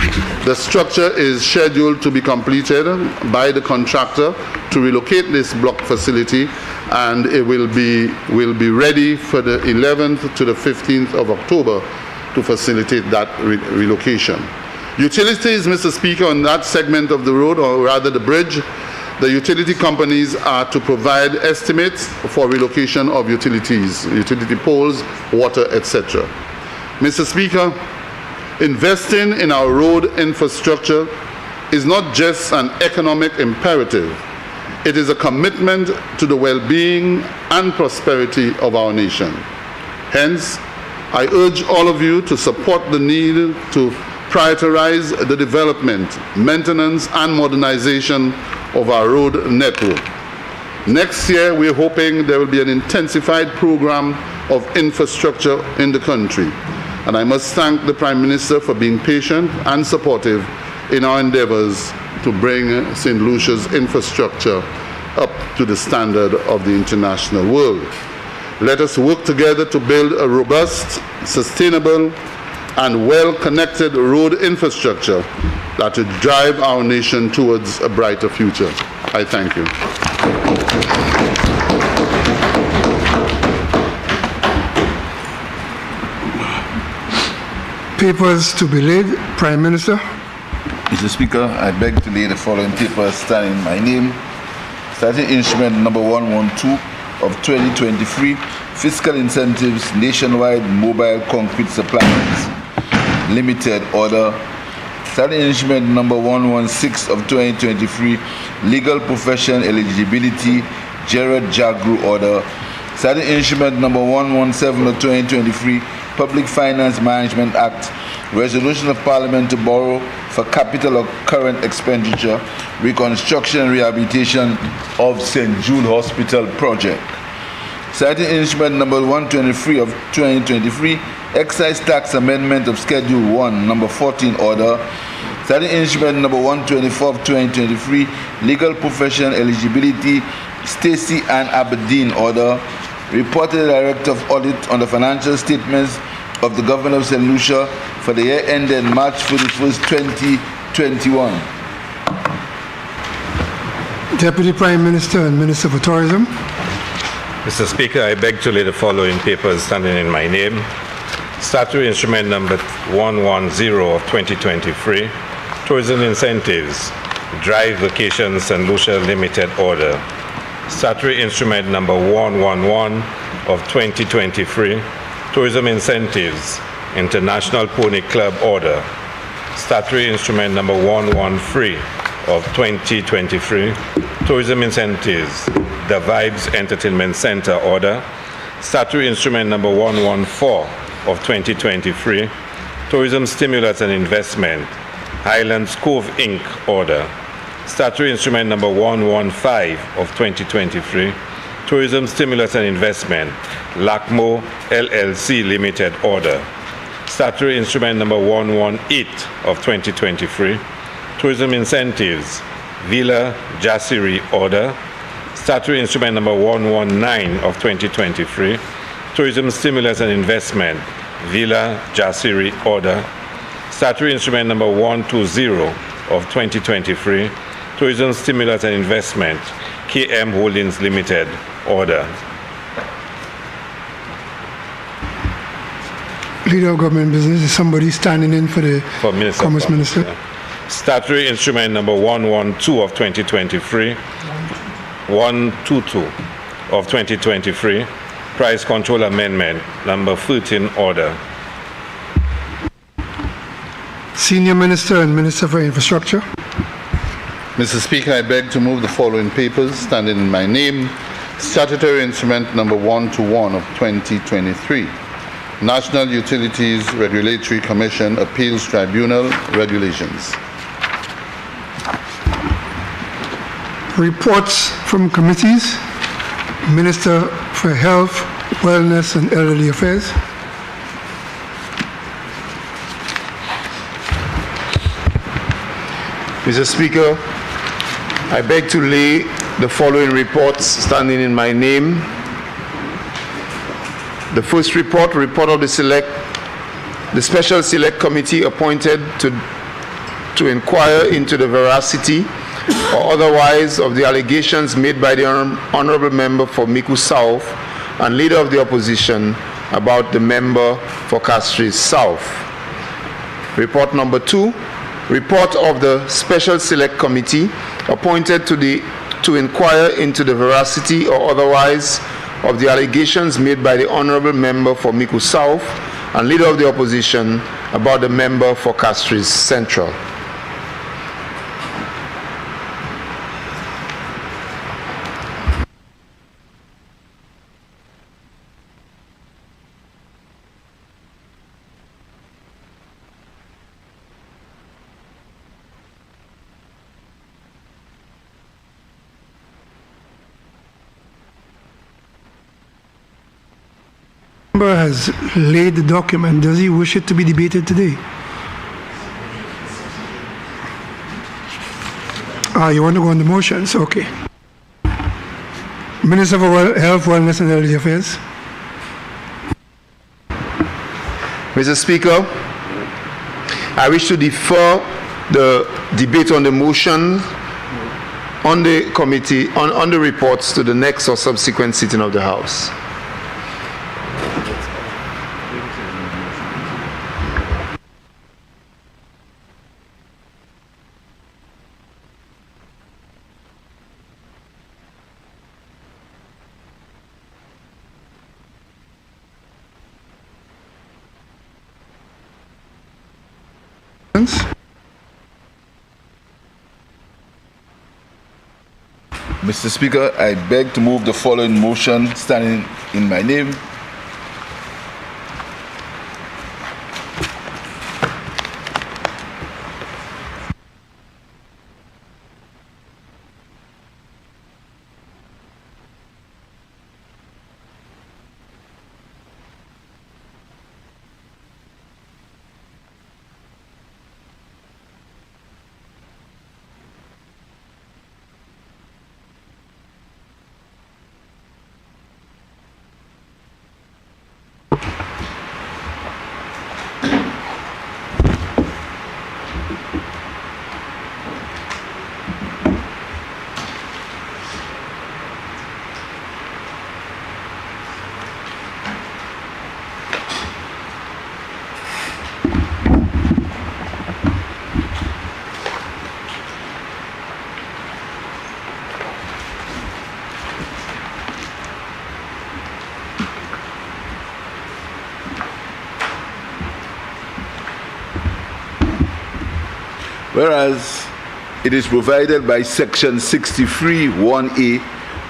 The structure is scheduled to be completed by the contractor to relocate this block facility, and it will be ready for the 11th to the 15th of October to facilitate that relocation. Utilities, Mr. Speaker, on that segment of the road, or rather the bridge, the utility companies are to provide estimates for relocation of utilities, utility poles, water, etc. Mr. Speaker, investing in our road infrastructure is not just an economic imperative. It is a commitment to the well-being and prosperity of our nation. Hence, I urge all of you to support the need to prioritize the development, maintenance, and modernization of our road network. Next year, we're hoping there will be an intensified program of infrastructure in the country. And I must thank the Prime Minister for being patient and supportive in our endeavors to bring St. Lucia's infrastructure up to the standard of the international world. Let us work together to build a robust, sustainable, and well-connected road infrastructure that will drive our nation towards a brighter future. I thank you. Papers to be laid. Prime Minister. Mr. Speaker, I beg to lay the following papers standing in my name. Starting instrument number 112 of 2023, fiscal incentives, nationwide mobile concrete suppliers, limited order. Starting instrument number 116 of 2023, legal profession eligibility, Gerard Jagru order. Starting instrument number 117 of 2023, Public Finance Management Act, resolution of Parliament to borrow for capital or current expenditure, reconstruction and rehabilitation of St. Jude Hospital project. Citing instrument number 123 of 2023, excise tax amendment of Schedule 1, number 14 order. Citing instrument number 124 of 2023, legal profession eligibility, Stacey Ann Aberdeen order. Reported the Director of Audit on the financial statements of the Government of St. Lucia for the year ended March 31st, 2021. Deputy Prime Minister and Minister for Tourism. Mr. Speaker, I beg to lay the following papers standing in my name. Statutory instrument number 110 of 2023, tourism incentives, Drive Vacations St. Lucia Limited order. Statutory instrument number 111 of 2023, tourism incentives, International Pony Club order. Statutory instrument number 113 of 2023, tourism incentives, The Vibes Entertainment Center order. Statutory instrument number 114 of 2023, tourism stimulus and investment, Highlands Cove Inc. order. Statutory instrument number 115 of 2023, tourism stimulus and investment, LACMO LLC Limited order. Statutory instrument number 118 of 2023, tourism incentives, Villa Jasiri order. Statutory instrument number 119 of 2023, tourism stimulus and investment, Villa Jasiri order. Statutory instrument number 120 of 2023, tourism stimulus and investment, KM Holdings Limited order. Leader of Government Business, is somebody standing in for the Commerce Minister? Yeah. Statutory instrument number 112 of 2023, 122 of 2023, price control amendment number 13 order. Senior Minister and Minister for Infrastructure. Mr. Speaker, I beg to move the following papers standing in my name. Statutory instrument number 121 of 2023, National Utilities Regulatory Commission Appeals Tribunal Regulations. Reports from committees. Minister for Health, Wellness and Elderly Affairs. Mr. Speaker, I beg to lay the following reports standing in my name. The first report of the Special Select Committee appointed to inquire into the veracity or otherwise of the allegations made by the Honorable Member for Miku South and Leader of the Opposition about the member for Castries South. Report number 2, report of the Special Select Committee appointed to inquire into the veracity or otherwise of the allegations made by the Honorable Member for Miku South and Leader of the Opposition about the member for Castries Central. Member has laid the document. Does he wish it to be debated today? You want to go on the motions? Okay. Minister for Health, Wellness and Elderly Affairs. Mr. Speaker, I wish to defer the debate on the motion on the committee, on the reports to the next or subsequent sitting of the House. Mr. Speaker, I beg to move the following motion standing in my name. Whereas it is provided by Section 63(1)(a)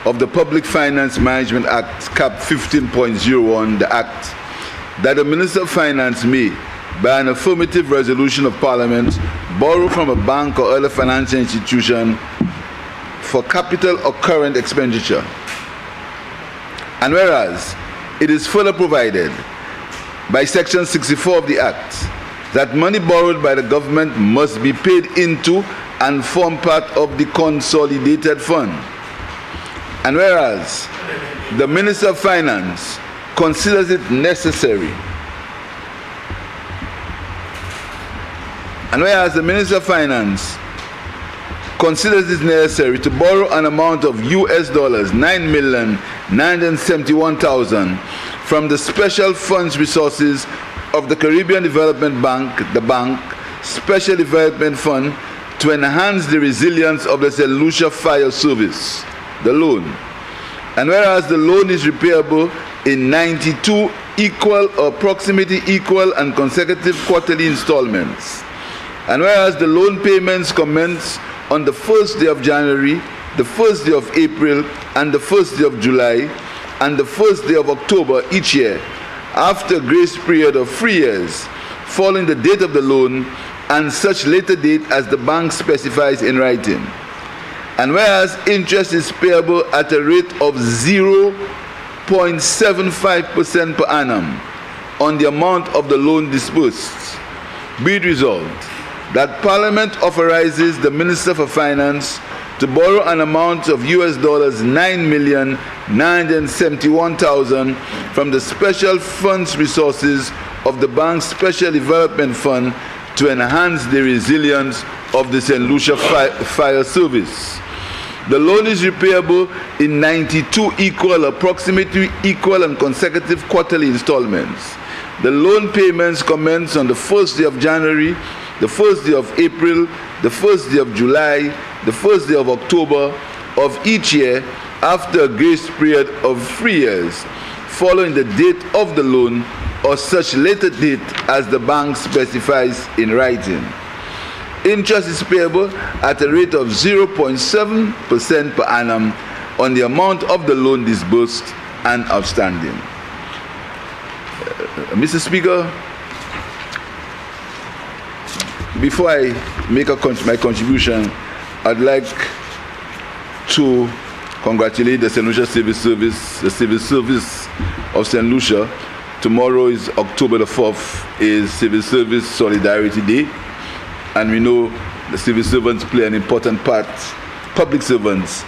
of the Public Finance Management Act, Cap 15.01, the Act, that the Minister of Finance may, by an affirmative resolution of Parliament, borrow from a bank or other financial institution for capital or current expenditure. And whereas it is further provided by Section 64 of the Act that money borrowed by the government must be paid into and form part of the consolidated fund. And whereas the Minister of Finance considers it necessary, and whereas the Minister of Finance considers it necessary to borrow an amount of US dollars 9,971,000 from the special funds resources of the Caribbean Development Bank, the bank, Special Development Fund, to enhance the resilience of the St. Lucia Fire Service, the loan. And whereas the loan is repayable in 92 equal or approximately equal and consecutive quarterly installments. And whereas the loan payments commence on the first day of January, the first day of April, and the first day of July, and the first day of October each year, after a grace period of 3 years, following the date of the loan, and such later date as the bank specifies in writing. And whereas interest is payable at a rate of 0.75% per annum on the amount of the loan disbursed, be it resolved that Parliament authorizes the Minister for Finance to borrow an amount of US dollars 9,971,000 from the special funds resources of the bank's Special Development Fund to enhance the resilience of the St. Lucia Fire Service. The loan is repayable in 92 equal, approximately equal and consecutive quarterly installments. The loan payments commence on the first day of January, the first day of April, the first day of July, the first day of October of each year after a grace period of 3 years, following the date of the loan or such later date as the bank specifies in writing. Interest is payable at a rate of 0.7% per annum on the amount of the loan disbursed and outstanding. Mr. Speaker, before I make my contribution, I'd like to congratulate the St. Lucia Civil Service, the Civil Service of St. Lucia. Tomorrow is October the 4th, is Civil Service Solidarity Day, and we know the civil servants play an important part, public servants,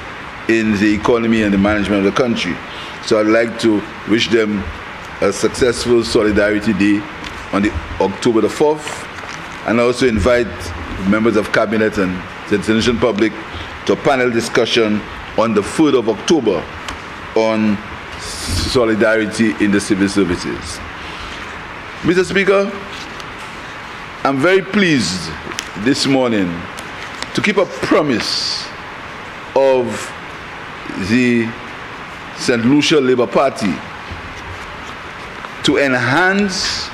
in the economy and the management of the country. So I'd like to wish them a successful Solidarity Day on the October the 4th, and also invite members of cabinet and the St. Lucian public to a panel discussion on the 3rd of October on solidarity in the civil services. Mr. Speaker, I'm very pleased this morning to keep a promise of the St. Lucia Labour Party to enhance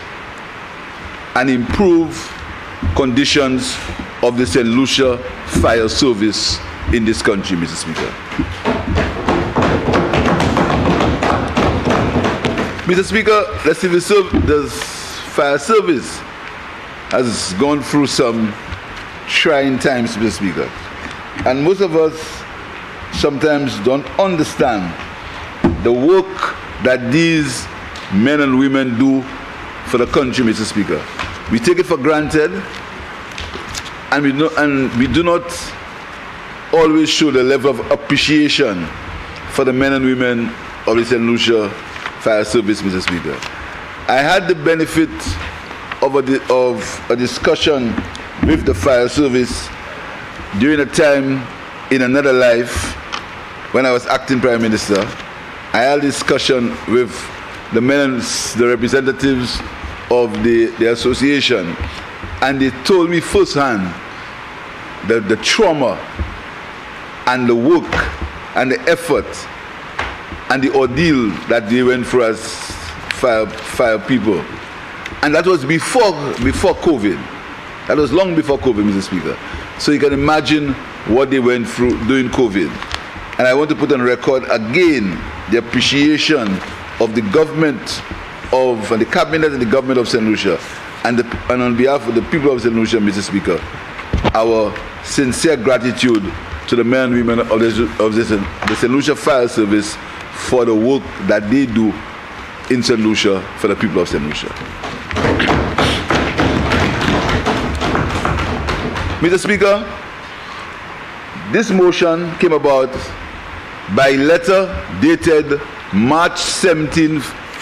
and improve conditions of the St. Lucia fire service in this country, Mr. Speaker. Mr. Speaker, the fire service has gone through some trying times, Mr. Speaker. And most of us sometimes don't understand the work that these men and women do for the country, Mr. Speaker. We take it for granted, and we do not always show the level of appreciation for the men and women of the St. Lucia Fire Service, Mr. Speaker. I had the benefit of a discussion with the fire service during a time in another life when I was acting Prime Minister. I had a discussion with the representatives of the association, and they told me firsthand that the trauma and the work and the effort and the ordeal that they went through as fire people. And that was before COVID. That was long before COVID, Mr. Speaker. So you can imagine what they went through during COVID. And I want to put on record again the appreciation of the government and the cabinet and the government of St. Lucia, and on behalf of the people of St. Lucia, Mr. Speaker, our sincere gratitude to the men and women of the St. Lucia Fire Service for the work that they do in St. Lucia for the people of St. Lucia. Mr. Speaker, this motion came about by letter dated March 17,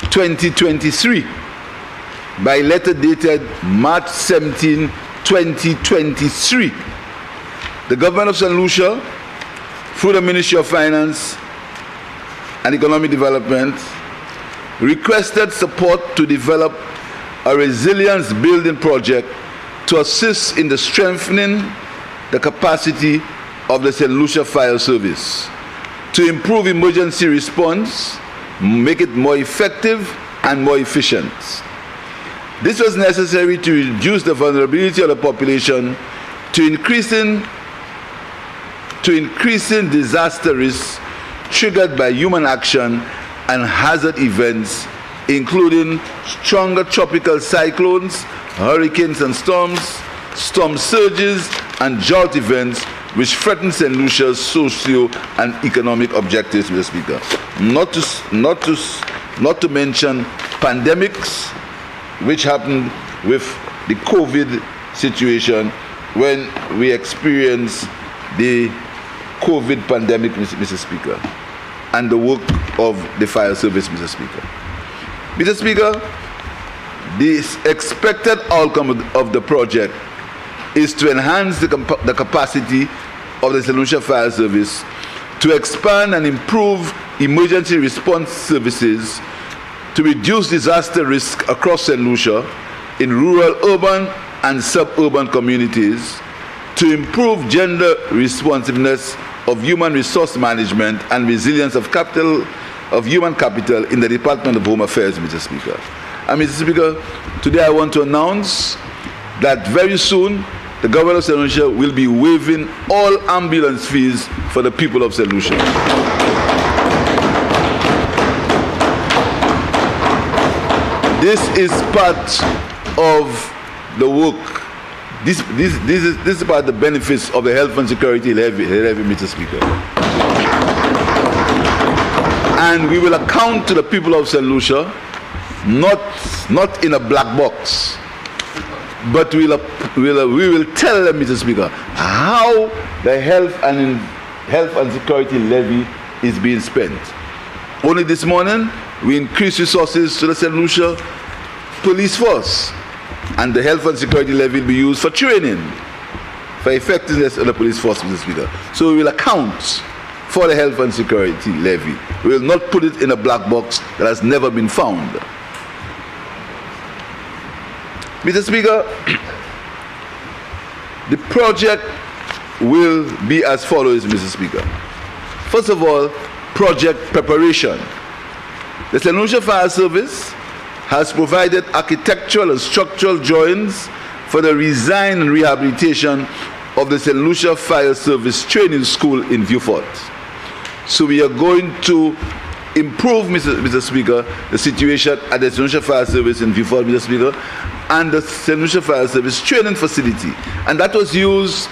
2023. By letter dated March 17, 2023. The government of St. Lucia, through the Ministry of Finance and Economic Development, requested support to develop a resilience building project to assist in the strengthening the capacity of the St. Lucia Fire Service, to improve emergency response, make it more effective and more efficient. This was necessary to reduce the vulnerability of the population to increasing disaster risks triggered by human action and hazard events, including stronger tropical cyclones, hurricanes and storms, storm surges, and drought events which threaten St. Lucia's socio and economic objectives, Mr. Speaker. Not to mention pandemics, which happened with the COVID situation when we experienced the COVID pandemic, Mr. Speaker, and the work of the fire service, Mr. Speaker. Mr. Speaker, the expected outcome of the project is to enhance the capacity of the St. Lucia Fire Service, to expand and improve emergency response services, to reduce disaster risk across St. Lucia in rural, urban, and suburban communities, to improve gender responsiveness of human resource management and resilience of human capital in the Department of Home Affairs, Mr. Speaker. And Mr. Speaker, today I want to announce that very soon the government of St. Lucia will be waiving all ambulance fees for the people of St. Lucia. This is part of the work. This is about the benefits of the health and security levy, Mr. Speaker. And we will account to the people of St. Lucia, not in a black box, but we will tell them, Mr. Speaker, how the health and security levy is being spent. Only this morning, we increased resources to the St. Lucia police force, and the health and security levy will be used for training. for effectiveness of the police force, Mr. Speaker. So we will account for the health and security levy. We will not put it in a black box that has never been found. Mr. Speaker, the project will be as follows, Mr. Speaker. First of all, project preparation. The St. Lucia Fire Service has provided architectural and structural drawings for the design and rehabilitation of the St. Lucia Fire Service Training School in Vieux-Fort. So we are going to improve, Mr. Speaker, the situation at the St. Lucia Fire Service in Vieux-Fort, Mr. Speaker, and the St. Lucia Fire Service training facility. And that was used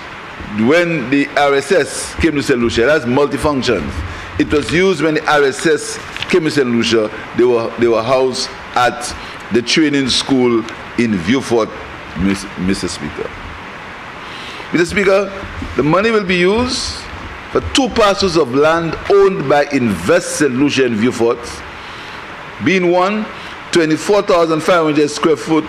when the RSS came to St. Lucia. That's multifunctions. It was used when the RSS came to St. Lucia. They were housed at the training school in Vieux-Fort, Mr. Speaker. Mr. Speaker, the money will be used for 2 parcels of land owned by Invest St. Lucia in Vieux-Fort, being one 24,500 square foot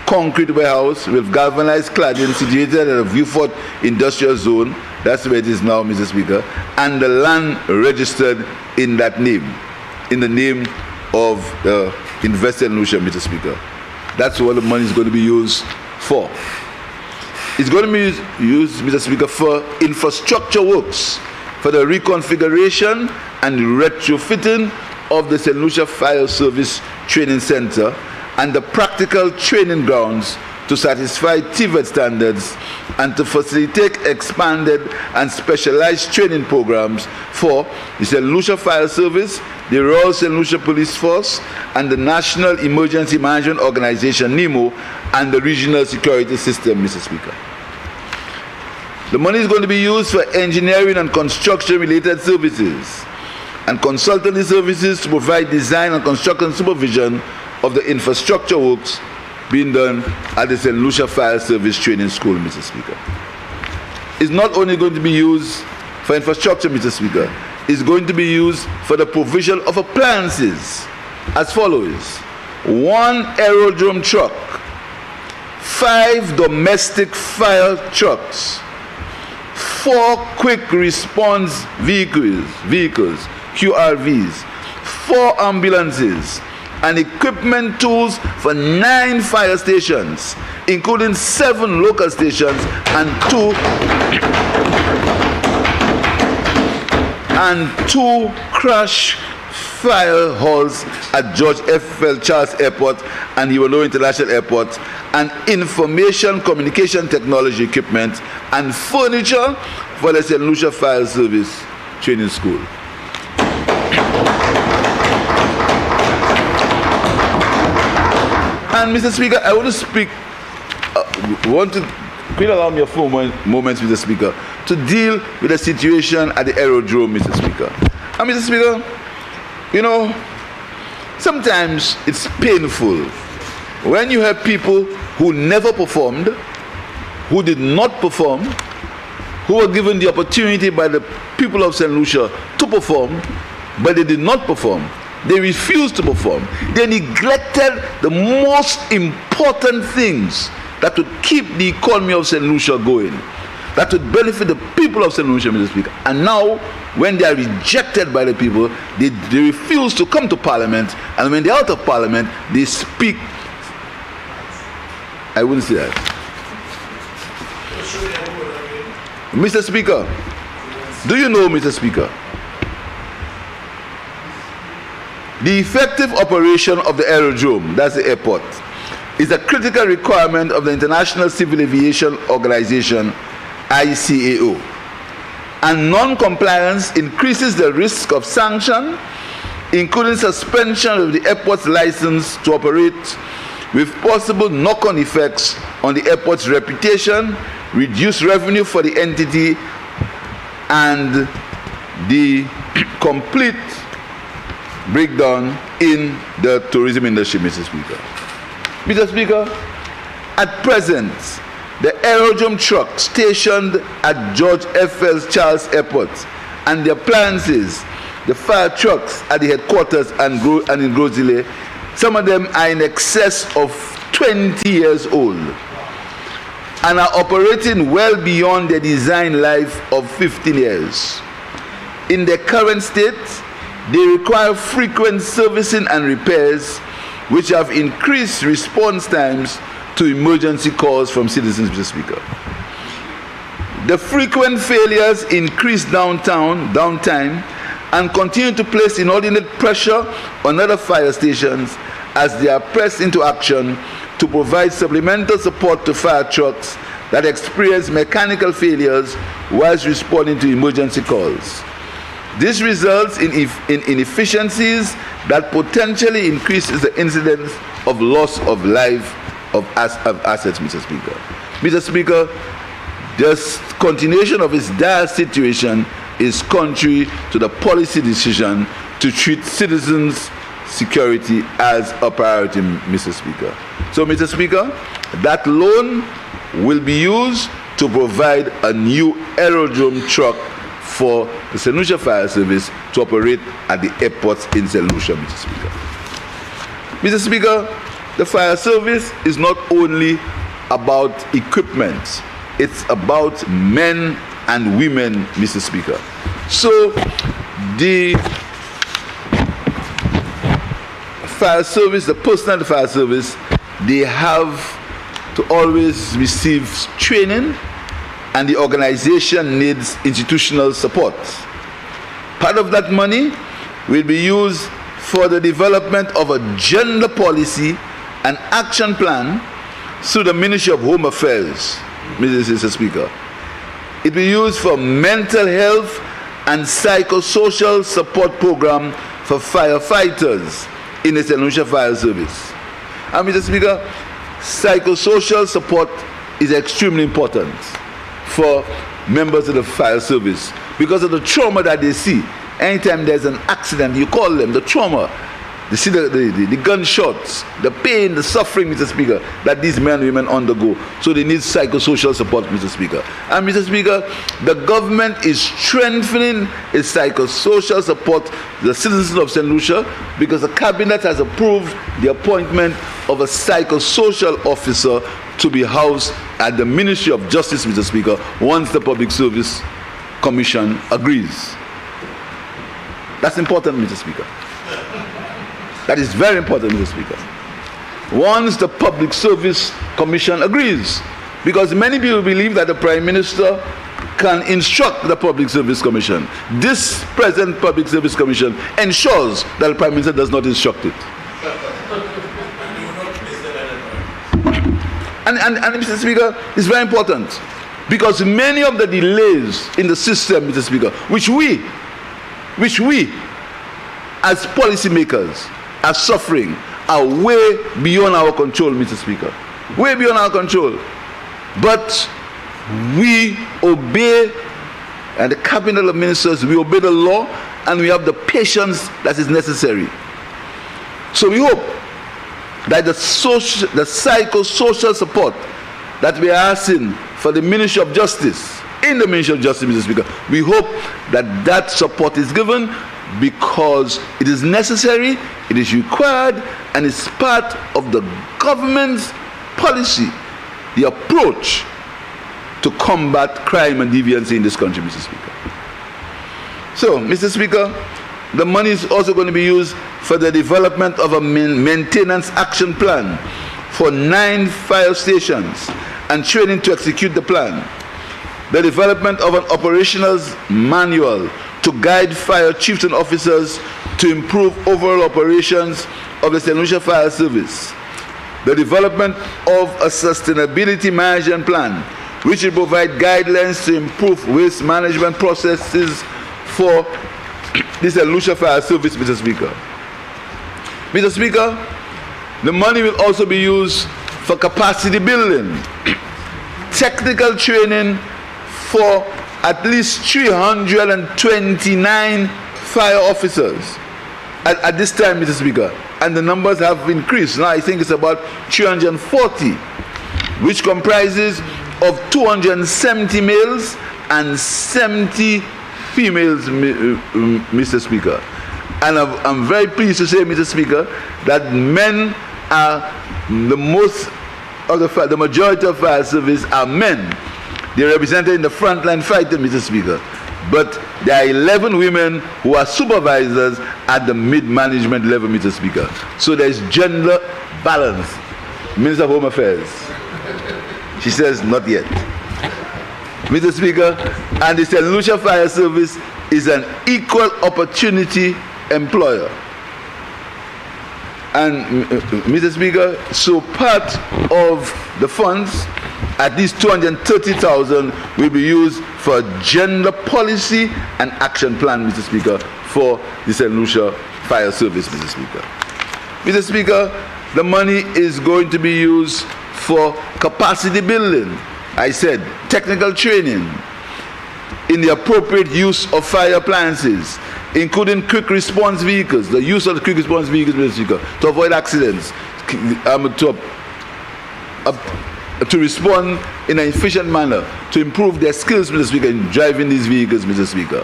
concrete warehouse with galvanized cladding situated at the Vieux-Fort Industrial Zone. That's where it is now, Mr. Speaker, and the land registered in that name, in the name of Invest St. Lucia, Mr. Speaker. That's what the money is going to be used for. It's going to be used, Mr. Speaker, for infrastructure works, for the reconfiguration and retrofitting of the St. Lucia Fire Service Training Center and the practical training grounds to satisfy TVET standards and to facilitate expanded and specialized training programs for the St. Lucia Fire Service, the Royal St. Lucia Police Force, and the National Emergency Management Organization, NEMO, and the Regional Security System, Mr. Speaker. The money is going to be used for engineering and construction-related services and consultancy services to provide design and construction supervision of the infrastructure works being done at the St. Lucia Fire Service Training School, Mr. Speaker. It's not only going to be used for infrastructure, Mr. Speaker, it's going to be used for the provision of appliances as follows: 1 aerodrome truck, 5 domestic fire trucks, 4 quick response vehicles, QRVs, 4 ambulances, and equipment tools for 9 fire stations, including 7 local stations and 2 crash fire halls at George F.L. Charles Airport and Iwano International Airport, and information communication technology equipment and furniture for the St. Lucia Fire Service Training School. And Mr. Speaker, I want to speak, please allow me a few moments, Mr. Speaker, to deal with the situation at the aerodrome, Mr. Speaker. And Mr. Speaker, you know, sometimes it's painful when you have people who never performed, who did not perform, who were given the opportunity by the people of St. Lucia to perform, but they did not perform. They refused to perform. They neglected the most important things that would keep the economy of St. Lucia going, that would benefit the people of St. Lucia, Mr. Speaker. And now, when they are rejected by the people, they refuse to come to Parliament, and when they're out of Parliament, they speak. I wouldn't say that. Mr. Speaker, do you know, Mr. Speaker, the effective operation of the aerodrome, that's the airport, is a critical requirement of the International Civil Aviation Organization, ICAO. And non-compliance increases the risk of sanction, including suspension of the airport's license to operate, with possible knock-on effects on the airport's reputation, reduced revenue for the entity, and the complete breakdown in the tourism industry, Mr. Speaker. Mr. Speaker, at present, the aerodrome truck stationed at George F.L. Charles Airport and the appliances, the fire trucks at the headquarters and in Grozile, some of them are in excess of 20 years old. and are operating well beyond their design life of 15 years. In their current state, they require frequent servicing and repairs, which have increased response times to emergency calls from citizens, Mr. Speaker. The frequent failures increase downtime and continue to place inordinate pressure on other fire stations as they are pressed into action to provide supplemental support to fire trucks that experience mechanical failures whilst responding to emergency calls. This results in inefficiencies that potentially increases the incidence of loss of life of assets, Mr. Speaker. Mr. Speaker, the continuation of this dire situation is contrary to the policy decision to treat citizens' security as a priority, Mr. Speaker. So, Mr. Speaker, that loan will be used to provide a new aerodrome truck for the St. Lucia Fire Service to operate at the airports in St. Lucia, Mr. Speaker. Mr. Speaker, the fire service is not only about equipment, it's about men and women, Mr. Speaker. So the fire service, the personnel of the fire service, they have to always receive training, and the organization needs institutional support. Part of that money will be used for the development of a gender policy and action plan through the Ministry of Home Affairs, Mr. Speaker. It will be used for mental health and psychosocial support program for firefighters in the St. Lucia Fire Service. And Mr. Speaker, psychosocial support is extremely important for members of the fire service because of the trauma that they see. Anytime there's an accident, you call them, the trauma. They see the gunshots, the pain, the suffering, Mr. Speaker, that these men and women undergo. So they need psychosocial support, Mr. Speaker. And Mr. Speaker, the government is strengthening its psychosocial support to the citizens of St. Lucia because the cabinet has approved the appointment of a psychosocial officer to be housed at the Ministry of Justice, Mr. Speaker, once the Public Service Commission agrees. That's important, Mr. Speaker. That is very important, Mr. Speaker. Once the Public Service Commission agrees, because many people believe that the Prime Minister can instruct the Public Service Commission. This present Public Service Commission ensures that the Prime Minister does not instruct it. And Mr. Speaker, it's very important because many of the delays in the system, Mr. Speaker, which we as policymakers are suffering, are way beyond our control, Mr. Speaker. Way beyond our control. But we obey, and the cabinet of ministers, we obey the law, and we have the patience that is necessary. So we hope that the psychosocial support that we are asking for the Ministry of Justice, in the Ministry of Justice, Mr. Speaker, we hope that that support is given because it is necessary, it is required, and it's part of the government's policy, the approach to combat crime and deviancy in this country, Mr. Speaker. So, Mr. Speaker, the money is also going to be used for the development of a maintenance action plan for 9 fire stations and training to execute the plan. The development of an operational manual to guide fire chiefs and officers to improve overall operations of the St. Lucia Fire Service. The development of a sustainability management plan, which will provide guidelines to improve waste management processes for the St. Lucia Fire Service, Mr. Speaker. Mr. Speaker, the money will also be used for capacity building, technical training for at least 329 fire officers at this time, Mr. Speaker, and the numbers have increased. Now I think it's about 340, which comprises of 270 males and 70 females, Mr. Speaker. And I'm very pleased to say, Mr. Speaker, that men are the most the majority of fire service are men. They're represented in the frontline fighting, Mr. Speaker. But there are 11 women who are supervisors at the mid-management level, Mr. Speaker. So there's gender balance. Minister of Home Affairs. She says, not yet. Mr. Speaker, and the St. Lucia Fire Service is an equal opportunity employer. And Mr. Speaker, so part of the funds, at least 230,000, will be used for gender policy and action plan, Mr. Speaker, for the St. Lucia Fire Service, Mr. Speaker. Mr. Speaker, the money is going to be used for capacity building. I said technical training in the appropriate use of fire appliances, including quick response vehicles, the use of the quick response vehicles, Mr. Speaker, to avoid accidents, to respond in an efficient manner, to improve their skills, Mr. Speaker, in driving these vehicles, Mr. Speaker.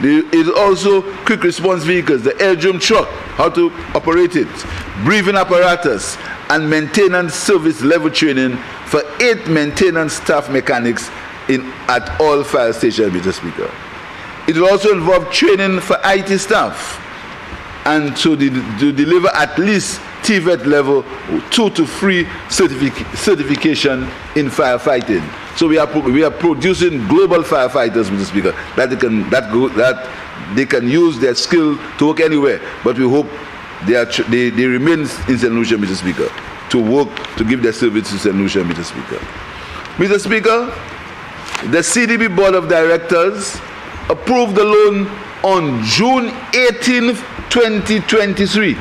There is also quick response vehicles, the air-drum truck, how to operate it, breathing apparatus, and maintenance service level training for 8 maintenance staff mechanics at all fire stations, Mr. Speaker. It will also involve training for IT staff and to deliver at least TVET level 2 to 3 certification in firefighting. So we are producing global firefighters, Mr. Speaker, that they can use their skill to work anywhere. But we hope they remain in St. Lucia, Mr. Speaker, to work to give their service to St. Lucia, Mr. Speaker. Mr. Speaker, the CDB Board of Directors approved the loan on June 18th, 2023.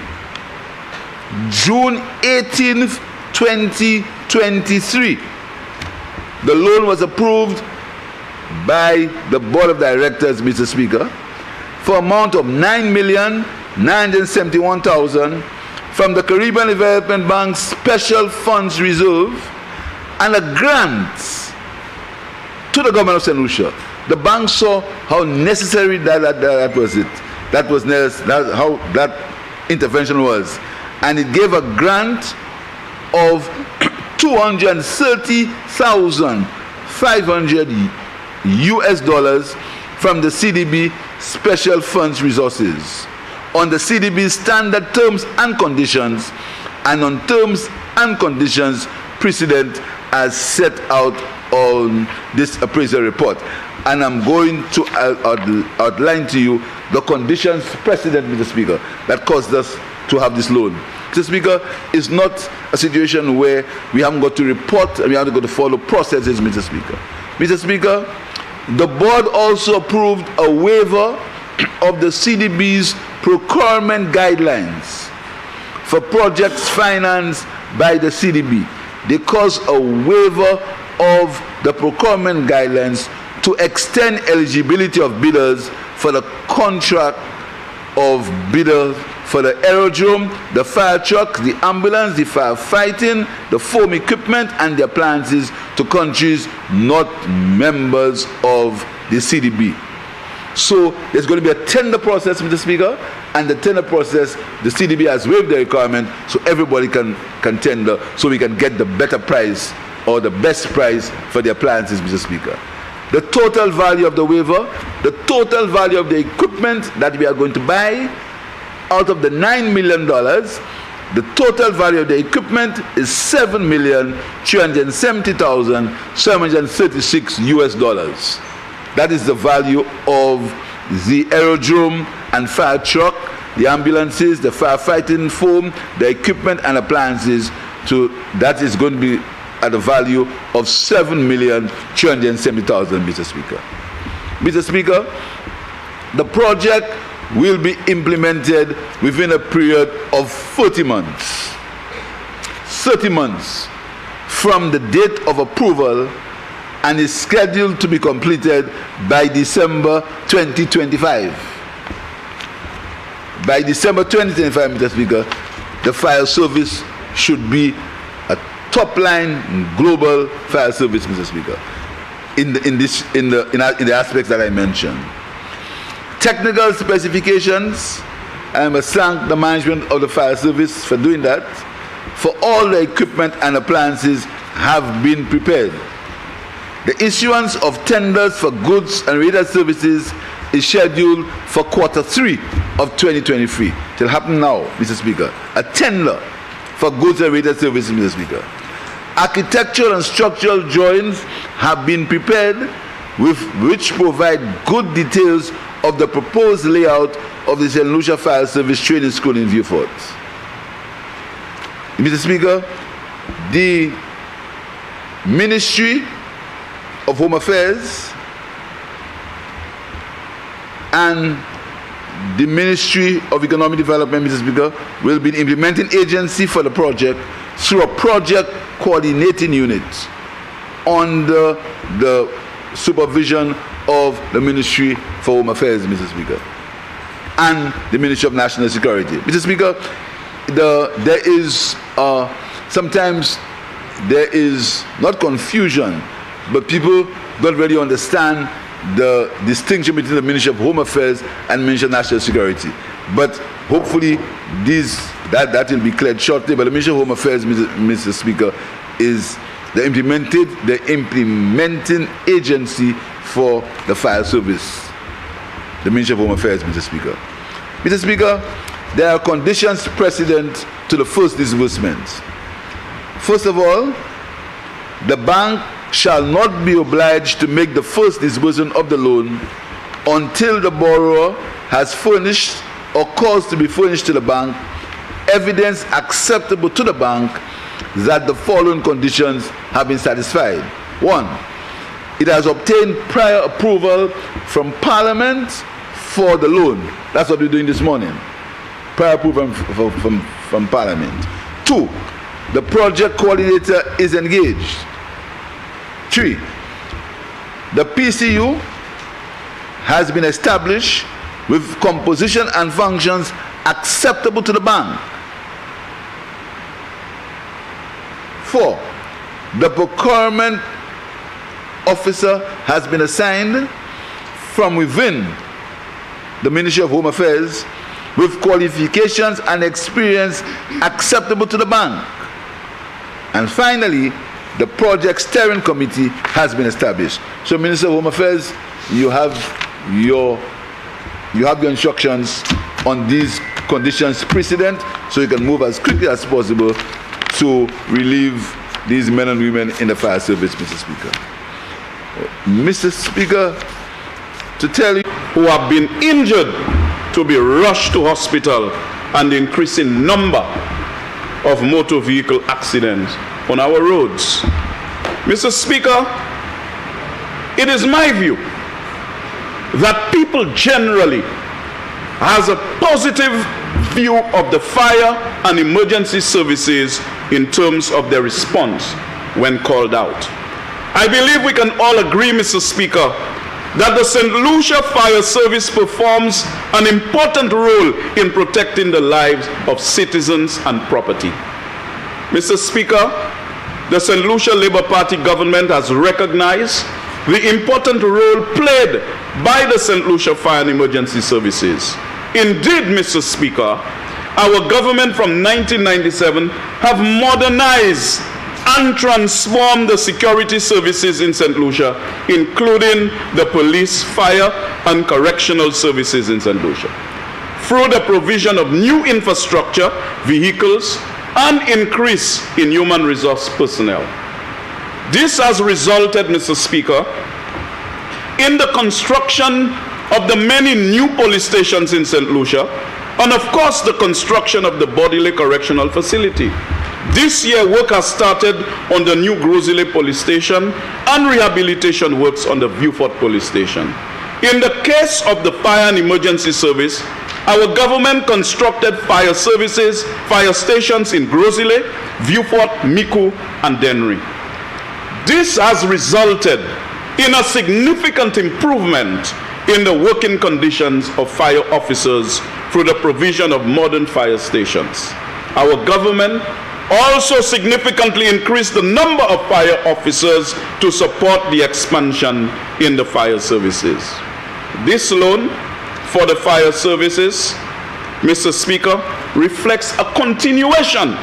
June 18th, 2023. The loan was approved by the Board of Directors, Mr. Speaker, for an amount of $9,971,000 from the Caribbean Development Bank's Special Funds Reserve and a grant to the government of St. Lucia. The bank saw how necessary that was it. How that intervention was. And it gave a grant of $230,500 US from the CDB Special Funds Resources on the CDB standard terms and conditions and on terms and conditions precedent as set out on this appraisal report. And I'm going to outline to you the conditions precedent, Mr. Speaker, that caused us to have this loan. Mr. Speaker, it's not a situation where we haven't got to report and we haven't got to follow processes, Mr. Speaker. Mr. Speaker, the board also approved a waiver of the CDB's procurement guidelines for projects financed by the CDB. They caused a waiver of the procurement guidelines to extend eligibility of bidders for the contract of bidders for the aerodrome, the fire truck, the ambulance, the firefighting, the foam equipment, and the appliances to countries not members of the CDB. So there's going to be a tender process, Mr. Speaker, and the tender process, the CDB has waived the requirement so everybody can tender, so we can get the better price or the best price for the appliances, Mr. Speaker. The total value of the waiver, the total value of the equipment that we are going to buy, out of the $9 million, the total value of the equipment is $7,370,736 US. That is the value of the aerodrome and fire truck, the ambulances, the firefighting foam, the equipment and appliances. That is going to be at a value of $7,370,000, Mr. Speaker. Mr. Speaker, the project will be implemented within a period of 30 months. 30 months from the date of approval, and is scheduled to be completed by December 2025. By December 2025, Mr. Speaker, the fire service should be a top-line global fire service, Mr. Speaker, in the aspects that I mentioned. Technical specifications, I must thank the management of the fire service for doing that. for all the equipment and appliances have been prepared. The issuance of tenders for goods and related services is scheduled for Q3 of 2023. It will happen now, Mr. Speaker. A tender for goods and related services, Mr. Speaker. Architectural and structural drawings have been prepared, with which provide good details of the proposed layout of the St. Lucia Fire Service Training School in Vieux Fort. Mr. Speaker, the Ministry of Home Affairs and the Ministry of Economic Development, Mr. Speaker, will be the implementing agency for the project through a project coordinating unit under the supervision of the Ministry for Home Affairs, Mr. Speaker, and the Ministry of National Security. Mr. Speaker, there is sometimes there is not confusion, but people don't really understand the distinction between the Ministry of Home Affairs and Ministry of National Security. But hopefully that will be cleared shortly. But the Ministry of Home Affairs, Mr. Speaker, is the implementing agency for the fire service. The Ministry of Home Affairs, Mr. Speaker. Mr. Speaker, there are conditions precedent to the first disbursement. First of all, the bank shall not be obliged to make the first disbursement of the loan until the borrower has furnished or caused to be furnished to the bank evidence acceptable to the bank that the following conditions have been satisfied. 1. It has obtained prior approval from Parliament for the loan. That's what we're doing this morning. Prior approval from Parliament. 2. The project coordinator is engaged. 3. The PCU has been established with composition and functions acceptable to the bank. 4. The procurement officer has been assigned from within the Ministry of Home Affairs with qualifications and experience acceptable to the bank. And finally, the project steering committee has been established. So, Minister of Home Affairs, you have your instructions on these conditions precedent, so you can move as quickly as possible to relieve these men and women in the fire service, Mr. Speaker. Mr. Speaker, to tell you who have been injured to be rushed to hospital, and the increasing number of motor vehicle accidents on our roads. Mr. Speaker, it is my view that people generally has a positive view of the fire and emergency services in terms of their response when called out. I believe we can all agree, Mr. Speaker, that the St. Lucia Fire Service performs an important role in protecting the lives of citizens and property. Mr. Speaker, the St. Lucia Labour Party government has recognized the important role played by the St. Lucia Fire and Emergency Services. Indeed, Mr. Speaker, our government from 1997 have modernized and transformed the security services in St. Lucia, including the police, fire, and correctional services in St. Lucia, through the provision of new infrastructure, vehicles, and increase in human resource personnel. This has resulted, Mr. Speaker, in the construction of the many new police stations in St. Lucia, and of course the construction of the Bodily Correctional Facility. This year, work has started on the new Grosile Police Station and rehabilitation works on the Vieux Fort Police Station. In the case of the Fire and Emergency Service, our government constructed fire stations in Grosile, Vieux Fort, Micoud, and Dennery. This has resulted in a significant improvement in the working conditions of fire officers through the provision of modern fire stations. Our government also significantly increased the number of fire officers to support the expansion in the fire services. This loan for the fire services, Mr. Speaker, reflects a continuation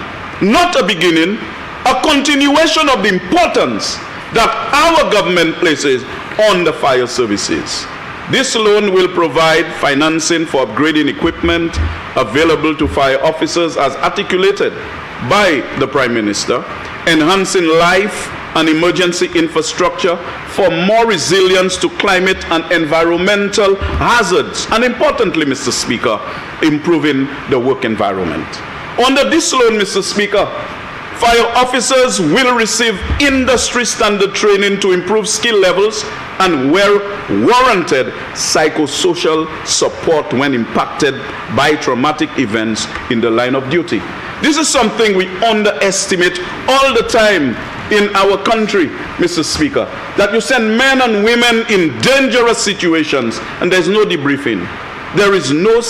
not a beginning, a continuation of the importance that our government places on the fire services. This loan will provide financing for upgrading equipment available to fire officers as articulated by the Prime Minister, enhancing life and emergency infrastructure for more resilience to climate and environmental hazards, and importantly, Mr. Speaker, improving the work environment. Under this loan, Mr. Speaker, fire officers will receive industry standard training to improve skill levels and, where warranted, psychosocial support when impacted by traumatic events in the line of duty. This is something we underestimate all the time in our country, Mr. Speaker, that you send men and women in dangerous situations and there's no debriefing. There is no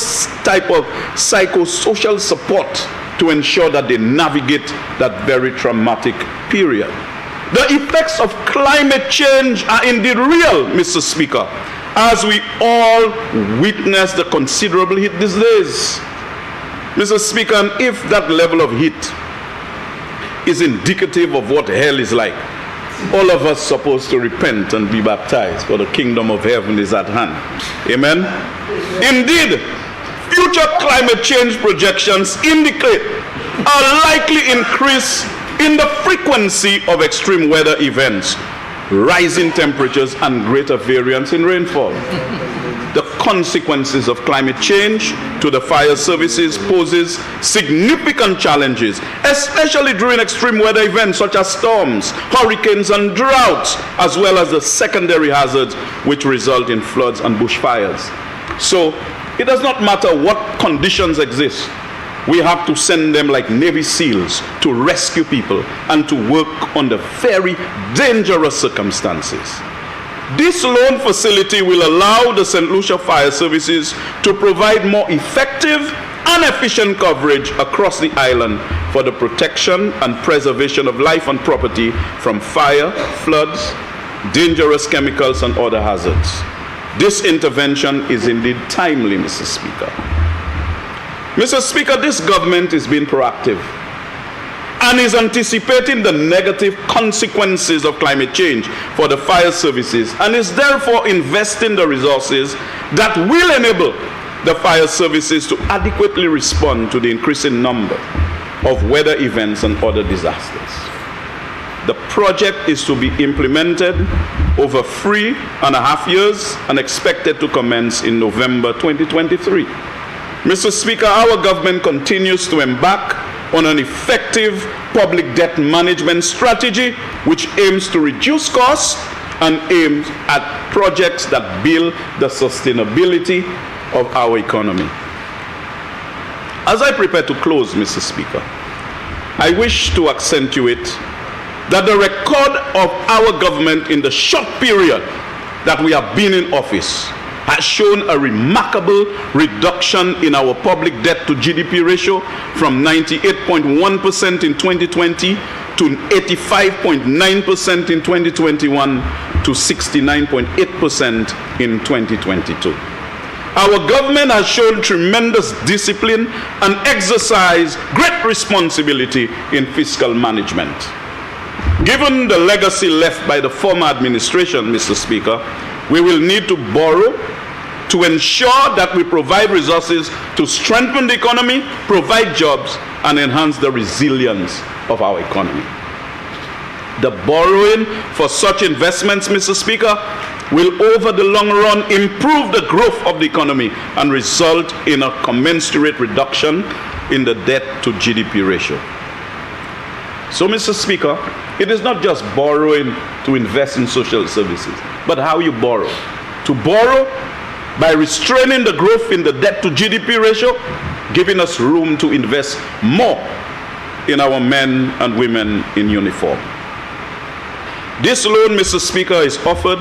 type of psychosocial support to ensure that they navigate that very traumatic period. The effects of climate change are indeed real, Mr. Speaker, as we all witness the considerable heat these days. Mr. Speaker, and if that level of heat is indicative of what hell is like, all of us supposed to repent and be baptized, for the kingdom of heaven is at hand. Amen? Indeed, future climate change projections indicate a likely increase in the frequency of extreme weather events, rising temperatures, and greater variance in rainfall. The consequences of climate change to the fire services poses significant challenges, especially during extreme weather events such as storms, hurricanes, and droughts, as well as the secondary hazards which result in floods and bushfires. So it does not matter what conditions exist. We have to send them like Navy SEALs to rescue people and to work under very dangerous circumstances. This loan facility will allow the St. Lucia Fire Services to provide more effective and efficient coverage across the island for the protection and preservation of life and property from fire, floods, dangerous chemicals, and other hazards. This intervention is indeed timely, Mr. Speaker. Mr. Speaker, this government is being proactive and is anticipating the negative consequences of climate change for the fire services, and is therefore investing the resources that will enable the fire services to adequately respond to the increasing number of weather events and other disasters. The project is to be implemented over 3.5 years and expected to commence in November 2023. Mr. Speaker, our government continues to embark on an effective public debt management strategy which aims to reduce costs and aims at projects that build the sustainability of our economy. As I prepare to close, Mr. Speaker, I wish to accentuate that the record of our government in the short period that we have been in office has shown a remarkable reduction in our public debt to GDP ratio from 98.1% in 2020 to 85.9% in 2021 to 69.8% in 2022. Our government has shown tremendous discipline and exercised great responsibility in fiscal management. Given the legacy left by the former administration, Mr. Speaker, we will need to borrow to ensure that we provide resources to strengthen the economy, provide jobs, and enhance the resilience of our economy. The borrowing for such investments, Mr. Speaker, will over the long run improve the growth of the economy and result in a commensurate reduction in the debt to GDP ratio. So, Mr. Speaker, it is not just borrowing to invest in social services, but how you borrow. To borrow by restraining the growth in the debt to GDP ratio, giving us room to invest more in our men and women in uniform. This loan, Mr. Speaker, is offered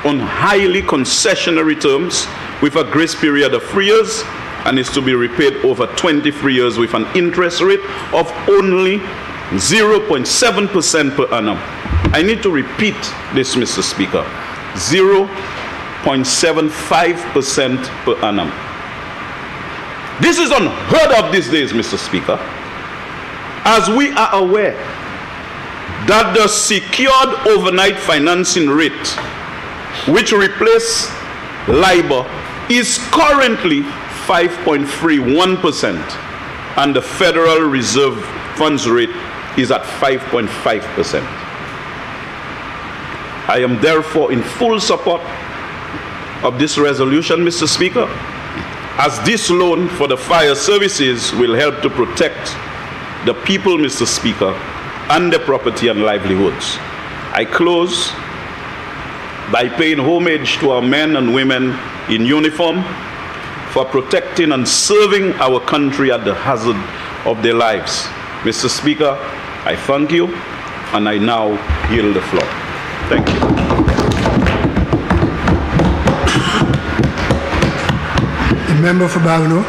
on highly concessionary terms with a grace period of 3 years and is to be repaid over 23 years with an interest rate of only 0.7% per annum. I need to repeat this, Mr. Speaker. 0.75% per annum. This is unheard of these days, Mr. Speaker. As we are aware that the secured overnight financing rate, which replaces LIBOR, is currently 5.31%, and the Federal Reserve funds rate is at 5.5%. I am therefore in full support of this resolution, Mr. Speaker, as this loan for the fire services will help to protect the people, Mr. Speaker, and their property and livelihoods. I close by paying homage to our men and women in uniform for protecting and serving our country at the hazard of their lives. Mr. Speaker, I thank you, and I now yield the floor. Thank you. The member for Bavano.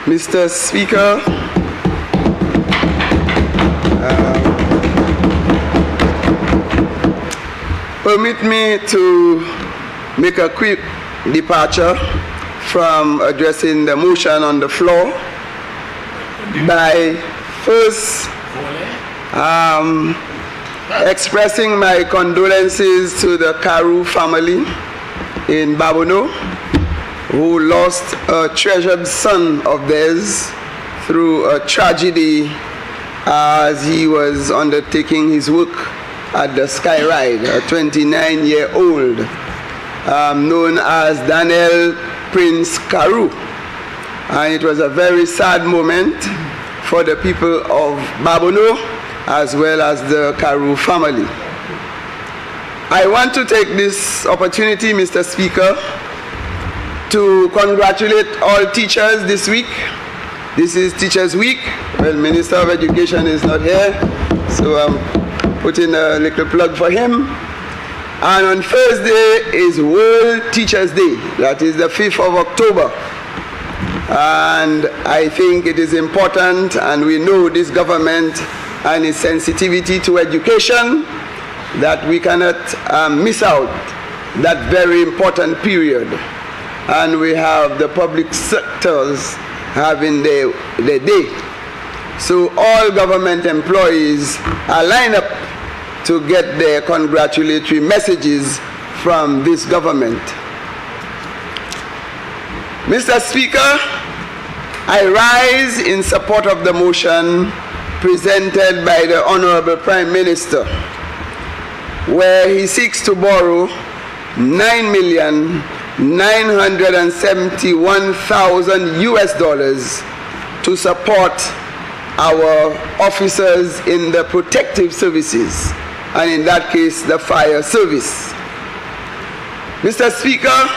Mr. Speaker, permit me to make a quick departure from addressing the motion on the floor by first expressing my condolences to the Carew family in Babono, who lost a treasured son of theirs through a tragedy as he was undertaking his work at the Skyride, a 29-year-old known as Daniel Prince Carew. And it was a very sad moment for the people of Babono as well as the Carew family. I want to take this opportunity, Mr. Speaker, to congratulate all teachers this week. This is Teachers Week. Well, Minister of Education is not here, so I'm putting a little plug for him. And on Thursday is World Teachers Day. That is the 5th of October. And I think it is important, and we know this government and its sensitivity to education, that we cannot miss out that very important period. And we have the public sectors having their day. So all government employees are lined up to get their congratulatory messages from this government. Mr. Speaker, I rise in support of the motion presented by the Honorable Prime Minister, where he seeks to borrow $9,971,000 US to support our officers in the protective services, and in that case, the fire service. Mr. Speaker,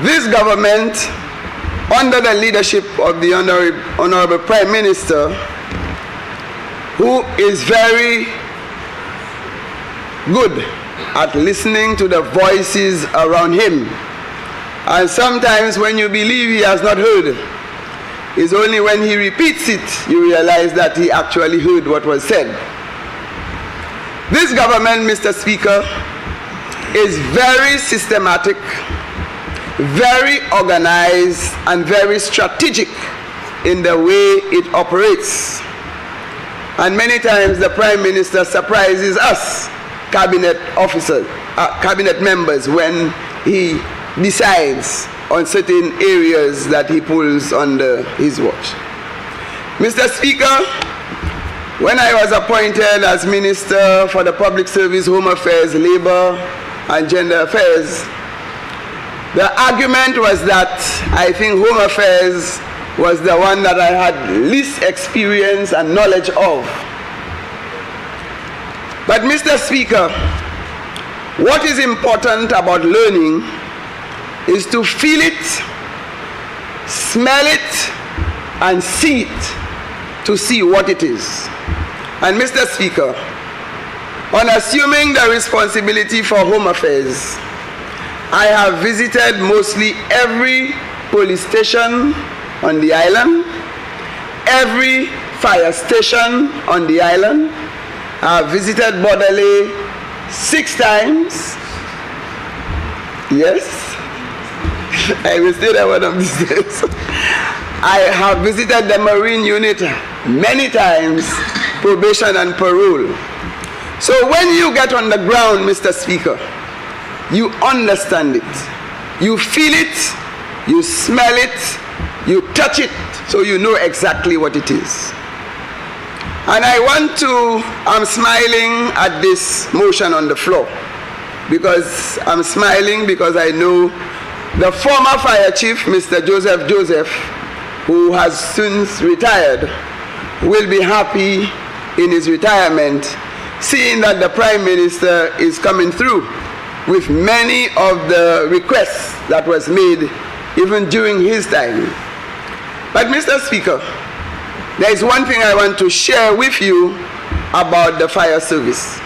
this government, under the leadership of the Honorable Prime Minister, who is very good at listening to the voices around him. And sometimes when you believe he has not heard, it's only when he repeats it you realize that he actually heard what was said. This government, Mr. Speaker, is very systematic, very organized, and very strategic in the way it operates. And many times the Prime Minister surprises us, cabinet officers, cabinet members, when he decides on certain areas that he pulls under his watch. Mr. Speaker, when I was appointed as Minister for the Public Service, Home Affairs, Labor and Gender Affairs, the argument was that I think Home Affairs was the one that I had least experience and knowledge of. But Mr. Speaker, what is important about learning is to feel it, smell it, and see it, to see what it is. And Mr. Speaker, on assuming the responsibility for home affairs, I have visited mostly every police station on the island, every fire station on the island. I have visited Bordelais 6 times. Yes, I will stay there one of these days. I have visited the Marine unit many times, probation and parole. So when you get on the ground, Mr. Speaker, you understand it, you feel it, you smell it, you touch it, so you know exactly what it is. And I'm smiling at this motion on the floor, because I'm smiling because I know the former fire chief, Mr. Joseph, who has since retired, will be happy in his retirement, seeing that the Prime Minister is coming through with many of the requests that was made even during his time. But Mr. Speaker, there is one thing I want to share with you about the fire service,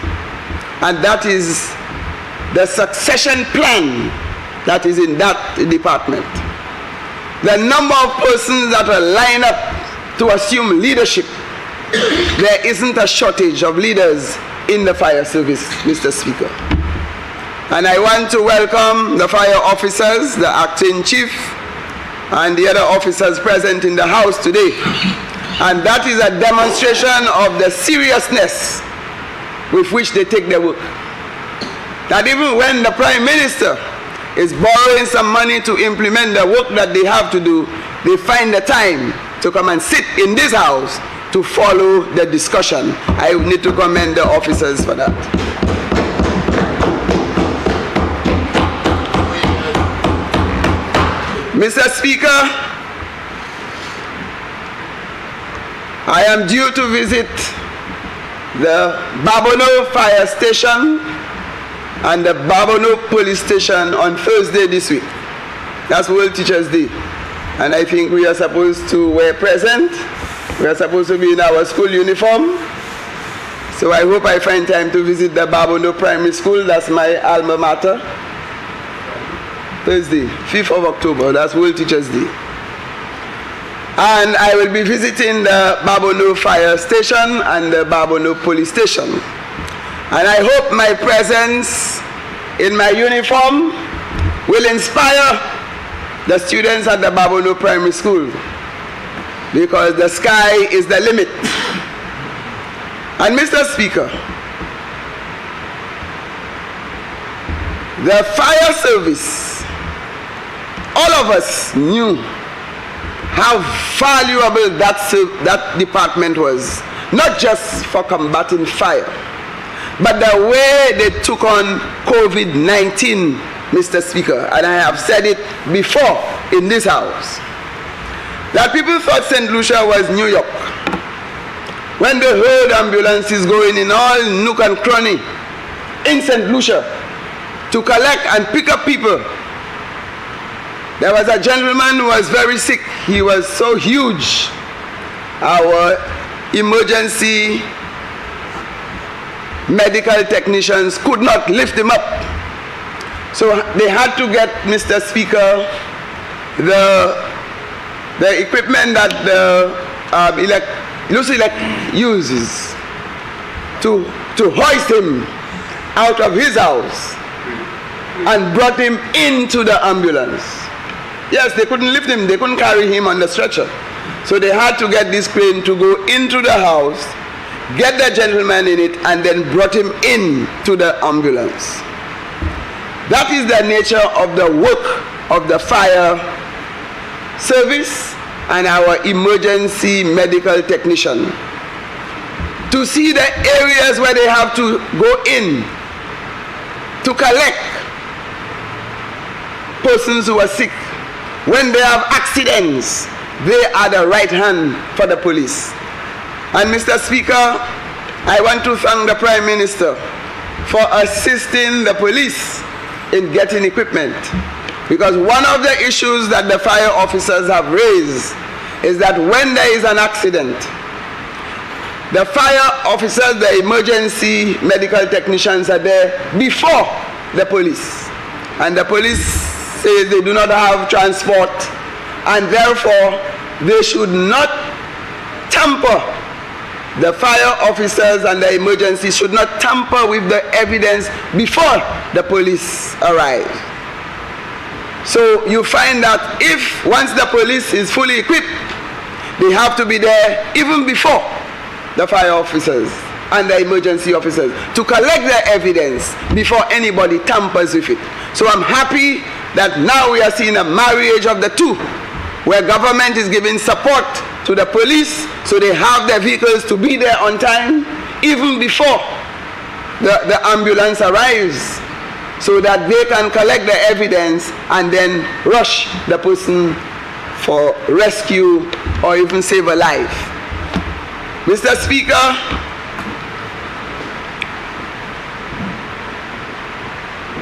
and that is the succession plan that is in that department. The number of persons that are lined up to assume leadership, there isn't a shortage of leaders in the fire service, Mr. Speaker. And I want to welcome the fire officers, the acting chief, and the other officers present in the house today. And that is a demonstration of the seriousness with which they take their work. That even when the Prime Minister is borrowing some money to implement the work that they have to do, they find the time to come and sit in this house to follow the discussion. I need to commend the officers for that. Mr. Speaker, I am due to visit the Babono Fire Station and the Babono Police Station on Thursday this week. That's World Teachers' Day. And I think we are supposed to wear present. We are supposed to be in our school uniform. So I hope I find time to visit the Babono Primary School. That's my alma mater. Thursday, 5th of October. That's World Teachers' Day. And I will be visiting the Babono Fire Station and the Babono Police Station. And I hope my presence in my uniform will inspire the students at the Babono Primary School, because the sky is the limit. And Mr. Speaker, the fire service, all of us knew how valuable that department was, not just for combating fire, but the way they took on COVID-19, Mr. Speaker, and I have said it before in this house, that people thought St. Lucia was New York. When they heard ambulances going in all nook and cranny in St. Lucia to collect and pick up people, there was a gentleman who was very sick. He was so huge. Our emergency medical technicians could not lift him up. So they had to get, Mr. Speaker, the equipment that the Lucia uses to hoist him out of his house and brought him into the ambulance. Yes, they couldn't lift him, they couldn't carry him on the stretcher. So they had to get this crane to go into the house, get the gentleman in it, and then brought him into the ambulance. That is the nature of the work of the fire service and our emergency medical technician. To see the areas where they have to go in to collect persons who are sick. When they have accidents, they are the right hand for the police. And Mr. Speaker, I want to thank the Prime Minister for assisting the police in getting equipment. Because one of the issues that the fire officers have raised is that when there is an accident, the fire officers, the emergency medical technicians are there before the police. And the police say they do not have transport, and therefore they should not tamper. The fire officers and the emergency should not tamper with the evidence before the police arrive. So you find that if once the police is fully equipped, they have to be there even before the fire officers and the emergency officers to collect their evidence before anybody tampers with it. So I'm happy that now we are seeing a marriage of the two, where government is giving support to the police so they have their vehicles to be there on time even before the ambulance arrives, so that they can collect the evidence and then rush the person for rescue or even save a life. Mr. Speaker,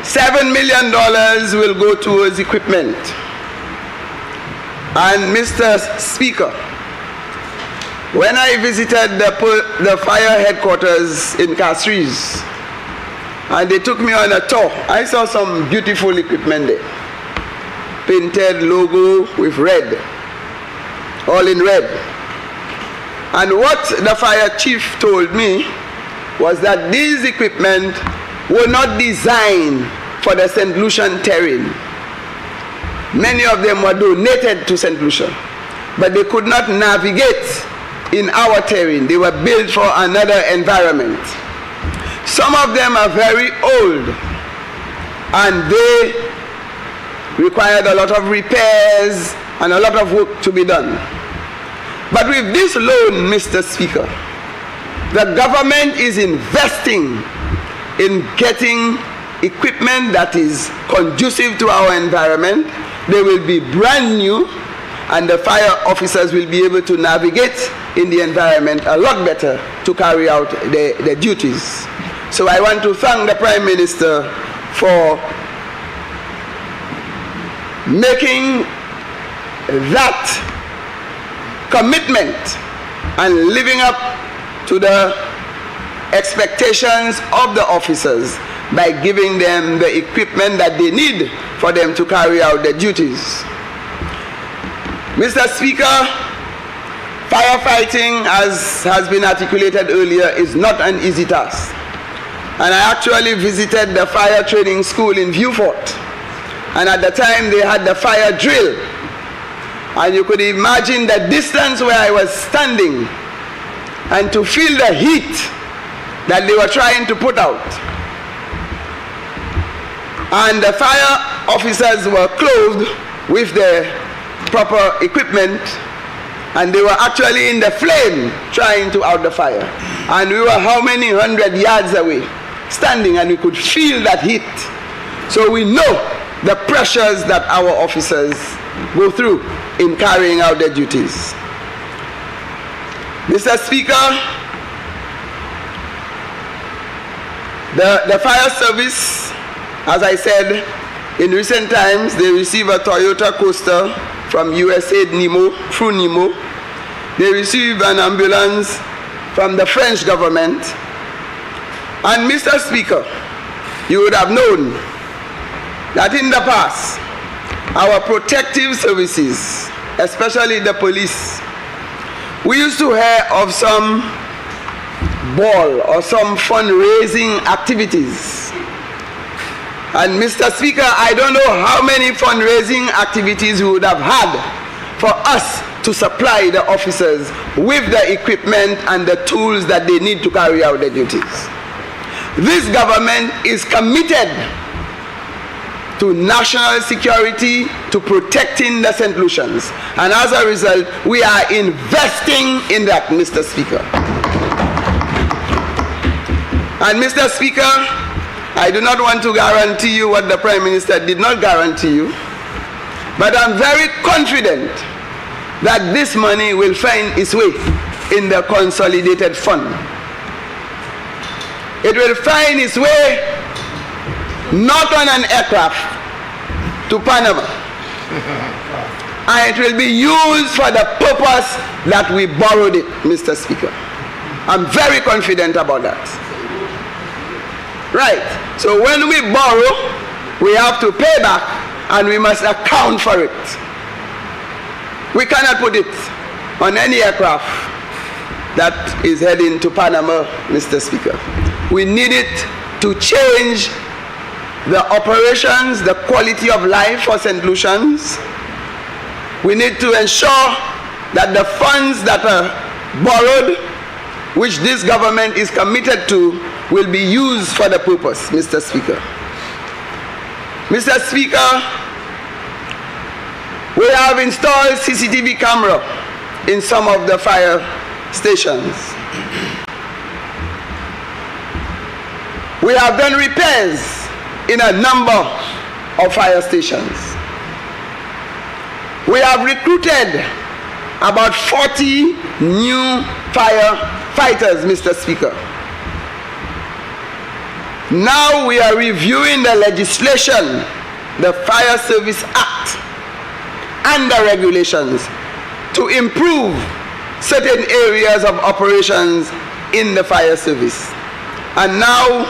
$7 million will go towards equipment. And Mr. Speaker, when I visited the fire headquarters in Castries, and they took me on a tour, I saw some beautiful equipment there. Painted logo with red, all in red. And what the fire chief told me was that these equipment were not designed for the St. Lucian terrain. Many of them were donated to St. Lucia, but they could not navigate in our terrain. They were built for another environment. Some of them are very old, and they required a lot of repairs and a lot of work to be done. But with this loan, Mr. Speaker, the government is investing in getting equipment that is conducive to our environment. They will be brand new, and the fire officers will be able to navigate in the environment a lot better to carry out their duties. So I want to thank the Prime Minister for making that commitment and living up to the expectations of the officers by giving them the equipment that they need for them to carry out their duties. Mr. Speaker, firefighting, as has been articulated earlier, is not an easy task. And I actually visited the fire training school in Viewfort, and at the time they had the fire drill, and you could imagine the distance where I was standing and to feel the heat that they were trying to put out. And the fire officers were clothed with the proper equipment, and they were actually in the flame trying to out the fire. And we were how many 100 yards away, standing, and we could feel that heat. So we know the pressures that our officers go through in carrying out their duties. Mr. Speaker, the fire service, as I said, in recent times they receive a Toyota Coaster from USAID Nemo, through Nemo. They receive an ambulance from the French government. And Mr. Speaker, you would have known that in the past, our protective services, especially the police, we used to hear of some ball or some fundraising activities. And Mr. Speaker, I don't know how many fundraising activities we would have had for us to supply the officers with the equipment and the tools that they need to carry out their duties. This government is committed to national security, to protecting the St. Lucians. And as a result, we are investing in that, Mr. Speaker. And Mr. Speaker, I do not want to guarantee you what the Prime Minister did not guarantee you, but I'm very confident that this money will find its way in the consolidated fund. It will find its way not on an aircraft, to Panama. And it will be used for the purpose that we borrowed it, Mr. Speaker. I'm very confident about that. Right. So when we borrow, we have to pay back and we must account for it. We cannot put it on any aircraft that is heading to Panama, Mr. Speaker. We need it to change the operations, the quality of life for St. Lucians. We need to ensure that the funds that are borrowed, which this government is committed to, will be used for the purpose, Mr. Speaker. Mr. Speaker, we have installed CCTV camera in some of the fire stations. We have done repairs in a number of fire stations. We have recruited about 40 new firefighters, Mr. Speaker. Now we are reviewing the legislation, the Fire Service Act, and the regulations to improve certain areas of operations in the fire service. And now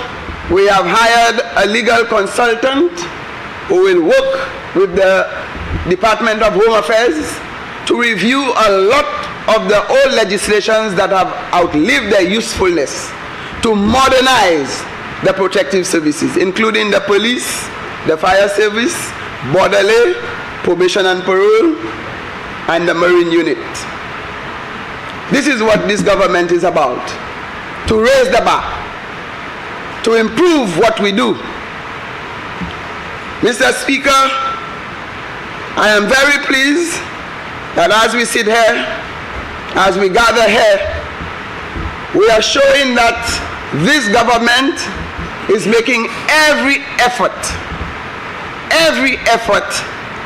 we have hired a legal consultant who will work with the Department of Home Affairs to review a lot of the old legislations that have outlived their usefulness, to modernize the protective services, including the police, the fire service, borderlay, probation and parole, and the marine unit. This is what this government is about: to raise the bar, to improve what we do. Mr. Speaker, I am very pleased that as we sit here, as we gather here, we are showing that this government is making every effort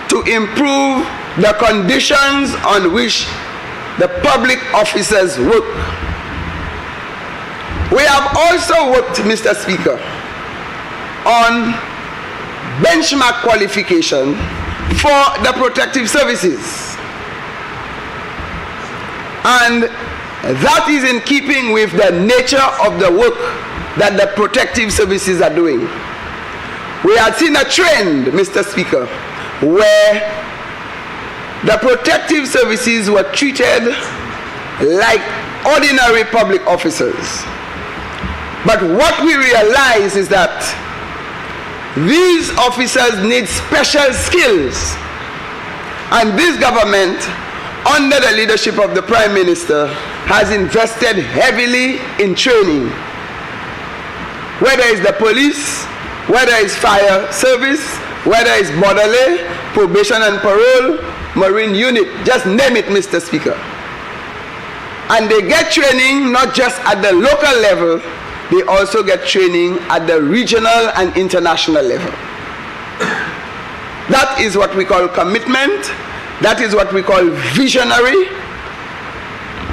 to improve the conditions on which the public officers work. We have also worked, Mr. Speaker, on benchmark qualification for the protective services. And that is in keeping with the nature of the work that the protective services are doing. We have seen a trend, Mr. Speaker, where the protective services were treated like ordinary public officers. But what we realize is that these officers need special skills, and this government, under the leadership of the Prime Minister, has invested heavily in training. Whether it's the police, whether it's fire service, whether it's borderlay, probation and parole, marine unit, just name it, Mr. Speaker. And they get training not just at the local level, they also get training at the regional and international level. That is what we call commitment. That is what we call visionary.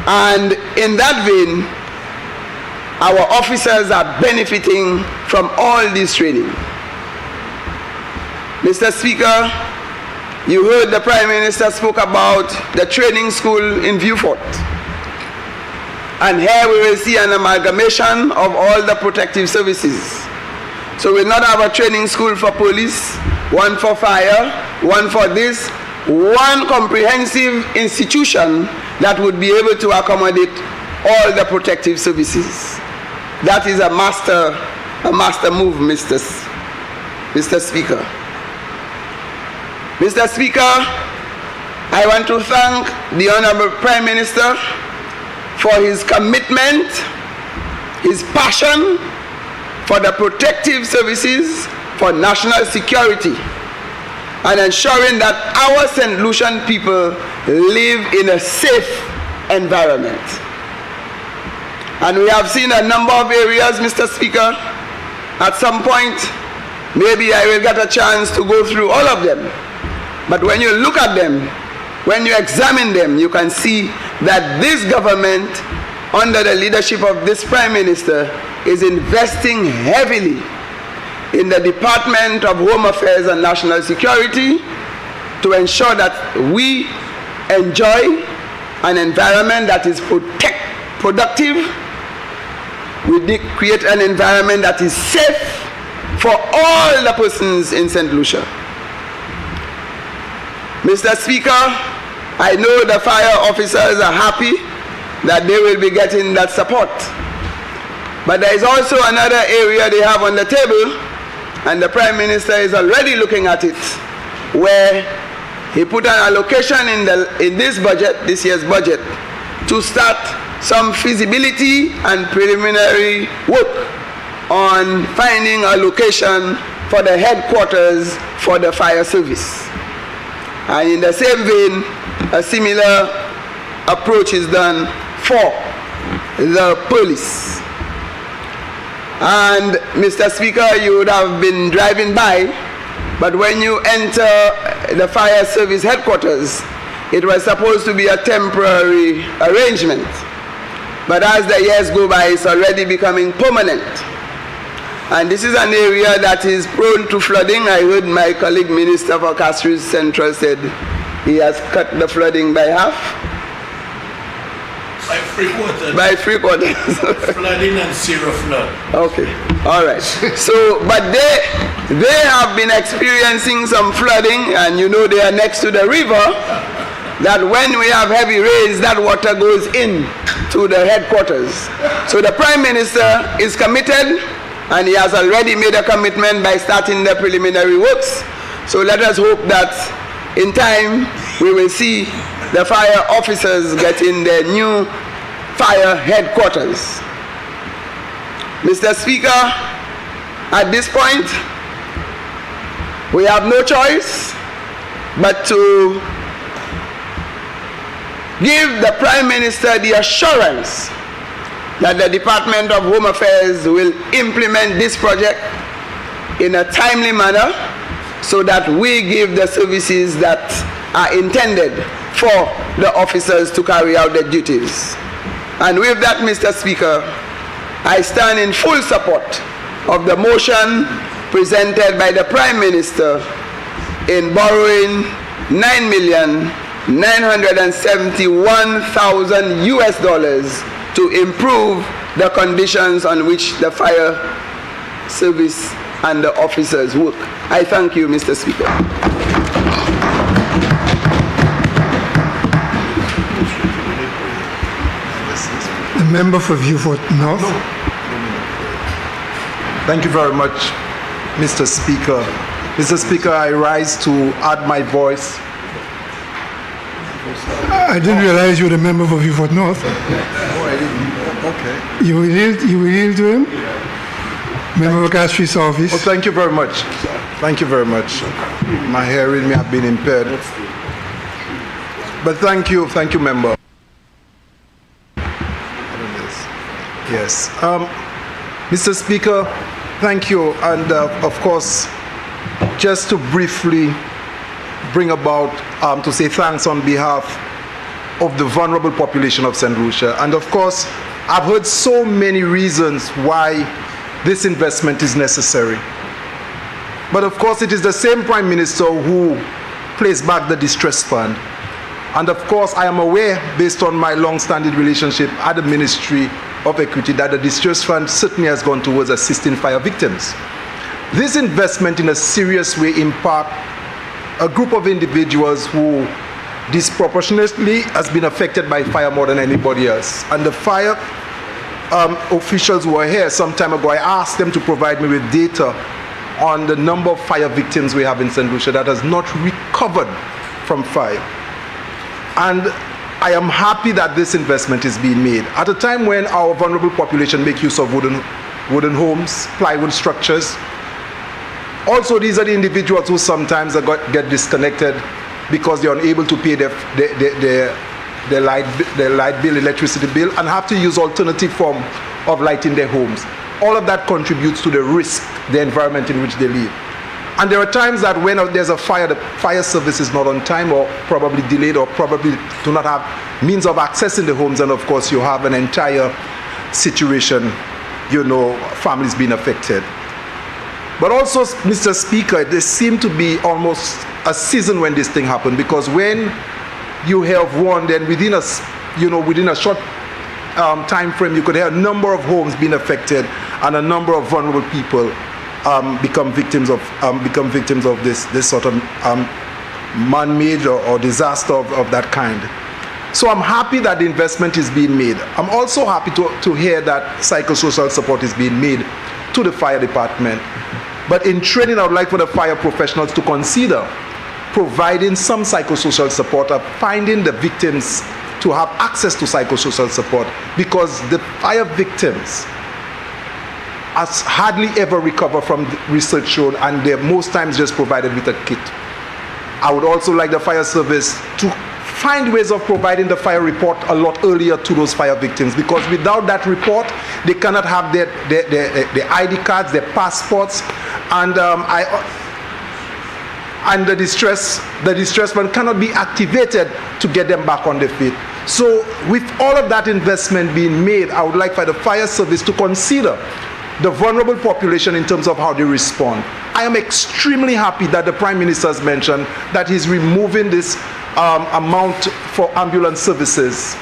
And in that vein, our officers are benefiting from all this training. Mr. Speaker, you heard the Prime Minister spoke about the training school in Viewfort. And here we will see an amalgamation of all the protective services. So we'll not have a training school for police, one for fire, one for this, one comprehensive institution that would be able to accommodate all the protective services. That is a master move, Mr. Speaker. Mr. Speaker, I want to thank the Honorable Prime Minister for his commitment, his passion for the protective services, for national security, and ensuring that our St. Lucian people live in a safe environment. And we have seen a number of areas, Mr. Speaker. At some point, maybe I will get a chance to go through all of them. But when you look at them, when you examine them, you can see that this government, under the leadership of this Prime Minister, is investing heavily in the Department of Home Affairs and National Security to ensure that we enjoy an environment that is productive. We create an environment that is safe for all the persons in St. Lucia. Mr. Speaker, I know the fire officers are happy that they will be getting that support. But there is also another area they have on the table, and the Prime Minister is already looking at it, where he put an allocation in this budget, this year's budget, to start some feasibility and preliminary work on finding a location for the headquarters for the fire service. And in the same vein, a similar approach is done for the police. And Mr. Speaker, you would have been driving by, but when you enter the fire service headquarters, it was supposed to be a temporary arrangement. But as the years go by, it's already becoming permanent. And this is an area that is prone to flooding. I heard my colleague Minister for Castries Central said he has cut the flooding by half. By 3/4. By 3/4. Flooding and zero flood. Okay, all right. So, but they have been experiencing some flooding, and you know they are next to the river, that when we have heavy rains, that water goes in to the headquarters. So the Prime Minister is committed, and he has already made a commitment by starting the preliminary works. So let us hope that in time we will see the fire officers getting their new fire headquarters. Mr. Speaker, at this point, we have no choice but to give the Prime Minister the assurance that the Department of Home Affairs will implement this project in a timely manner so that we give the services that are intended for the officers to carry out their duties. And with that, Mr. Speaker, I stand in full support of the motion presented by the Prime Minister in borrowing $9,971,000 US to improve the conditions on which the fire service and the officers work. I thank you, Mr. Speaker. The member for Beaufort North. Thank you very much, Mr. Speaker. Mr. Speaker, I rise to add my voice. I didn't realize you were the member for Beaufort North. Oh, I didn't. Okay. You will yield to him? Member of Castries office. Oh, thank you very much. Thank you very much. My hearing may have been impaired. But thank you, member. Yes. Mr. Speaker, thank you. And of course, just to briefly bring about, to say thanks on behalf of the vulnerable population of St. Lucia. And of course, I've heard so many reasons why this investment is necessary. But of course, it is the same Prime Minister who placed back the distress fund. And of course, I am aware, based on my long-standing relationship at the Ministry of Equity, that the distress fund certainly has gone towards assisting fire victims. This investment in a serious way impacts a group of individuals who disproportionately has been affected by fire more than anybody else. And the fire officials who were here some time ago, I asked them to provide me with data on the number of fire victims we have in St. Lucia that has not recovered from fire. And I am happy that this investment is being made at a time when our vulnerable population make use of wooden homes, plywood structures. Also, these are the individuals who sometimes get disconnected because they're unable to pay their light bill, electricity bill, and have to use alternative form of lighting their homes. All of that contributes to the risk, the environment in which they live. And there are times that when there's a fire, the fire service is not on time, or probably delayed, or probably do not have means of accessing the homes, and of course you have an entire situation, families being affected. But also, Mr. Speaker, there seemed to be almost a season when this thing happened, because when you have one, then within a short time frame, you could have a number of homes being affected and a number of vulnerable people become victims of this sort of man-made or disaster of that kind. So I'm happy that the investment is being made. I'm also happy to hear that psychosocial support is being made to the fire department. But in training, I would like for the fire professionals to consider providing some psychosocial support, or finding the victims to have access to psychosocial support, because the fire victims has hardly ever recover from research shown, and they're most times just provided with a kit. I would also like the fire service to find ways of providing the fire report a lot earlier to those fire victims, because without that report, they cannot have their ID cards, their passports, and the distress fund cannot be activated to get them back on their feet. So with all of that investment being made, I would like for the fire service to consider the vulnerable population in terms of how they respond. I am extremely happy that the Prime Minister has mentioned that he's removing this amount for ambulance services.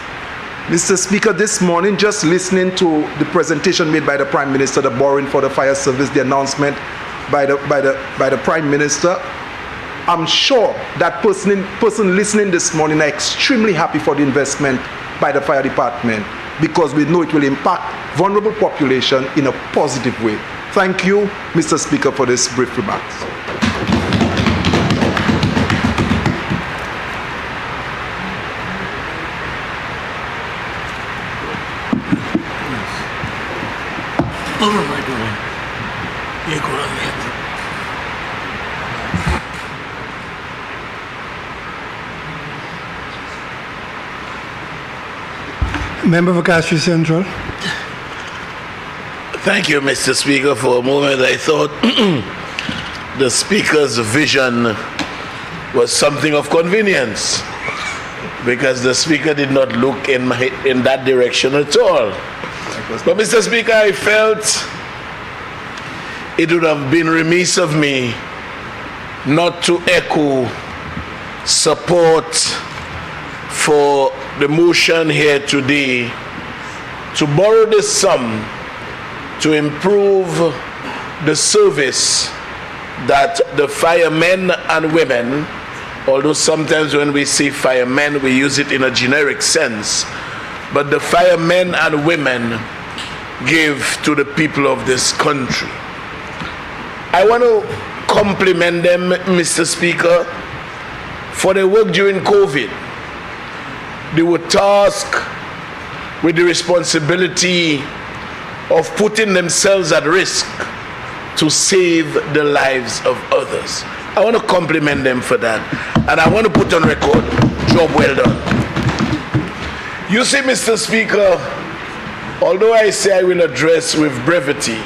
Mr. Speaker, this morning, just listening to the presentation made by the Prime Minister, the borrowing for the fire service, the announcement by the Prime Minister, I'm sure that person listening this morning are extremely happy for the investment by the fire department, because we know it will impact vulnerable population in a positive way. Thank you, Mr. Speaker, for this brief remarks. What am I doing? You go on there. Member for Castro Central. Thank you, Mr. Speaker. For a moment, I thought the Speaker's vision was something of convenience, because the Speaker did not look in that direction at all. But, Mr. Speaker, I felt it would have been remiss of me not to echo support for the motion here today to borrow this sum to improve the service that the firemen and women, although sometimes when we say firemen we use it in a generic sense, but the firemen and women give to the people of this country. I want to compliment them, Mr. Speaker, for their work during COVID. They were tasked with the responsibility of putting themselves at risk to save the lives of others. I want to compliment them for that. And I want to put on record, job well done. You see, Mr. Speaker, although I say I will address with brevity,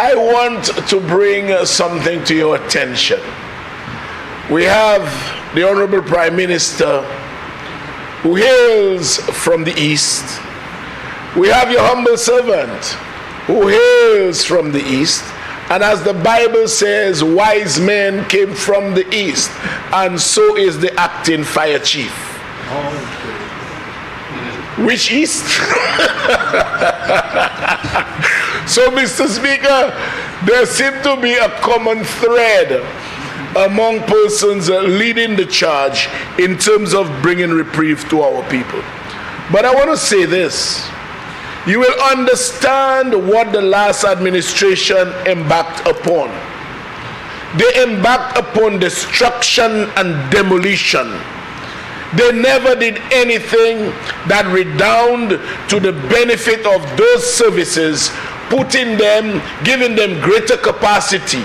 I want to bring something to your attention. We have the Honorable Prime Minister, who hails from the East. We have your humble servant, who hails from the East. And as the Bible says, wise men came from the East, and so is the acting fire chief. Which East? So, Mr. Speaker, there seems to be a common thread among persons leading the charge in terms of bringing reprieve to our people. But I want to say this. You will understand what the last administration embarked upon. They embarked upon destruction and demolition. They never did anything that redound to the benefit of those services, putting them, giving them greater capacity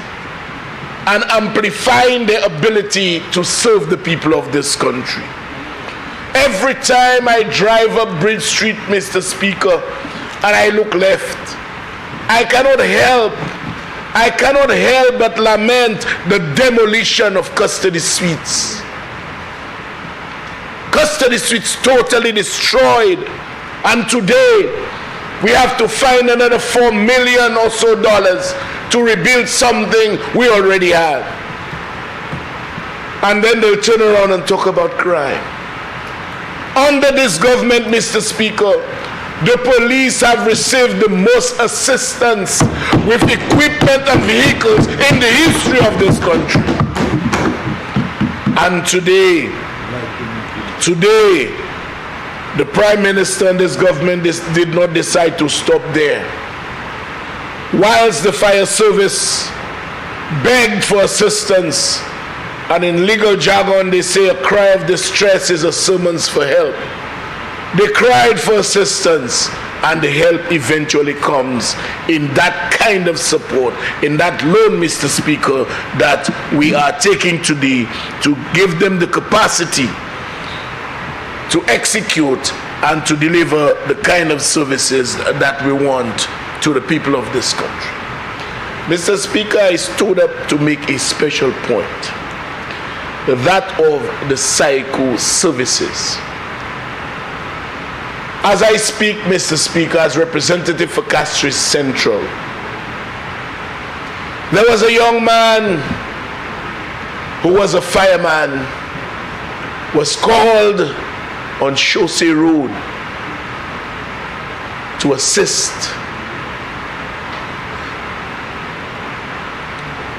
and amplifying their ability to serve the people of this country. Every time I drive up Bridge Street, Mr. Speaker, and I look left, I cannot help but lament the demolition of custody suites. Custody suites totally destroyed, and today we have to find another $4 million or so to rebuild something we already had. And then they'll turn around and talk about crime. Under this government, Mr. Speaker, the police have received the most assistance with equipment and vehicles in the history of this country. And today, the Prime Minister and this government did not decide to stop there. Whilst the fire service begged for assistance, and in legal jargon they say a cry of distress is a summons for help. They cried for assistance, and the help eventually comes in that kind of support, in that loan, Mr. Speaker, that we are taking today to give them the capacity to execute and to deliver the kind of services that we want to the people of this country. Mr. Speaker, I stood up to make a special point, that of the psycho services. As I speak, Mr. Speaker, as representative for Castries Central, there was a young man who was a fireman, was called on Chaussee Road to assist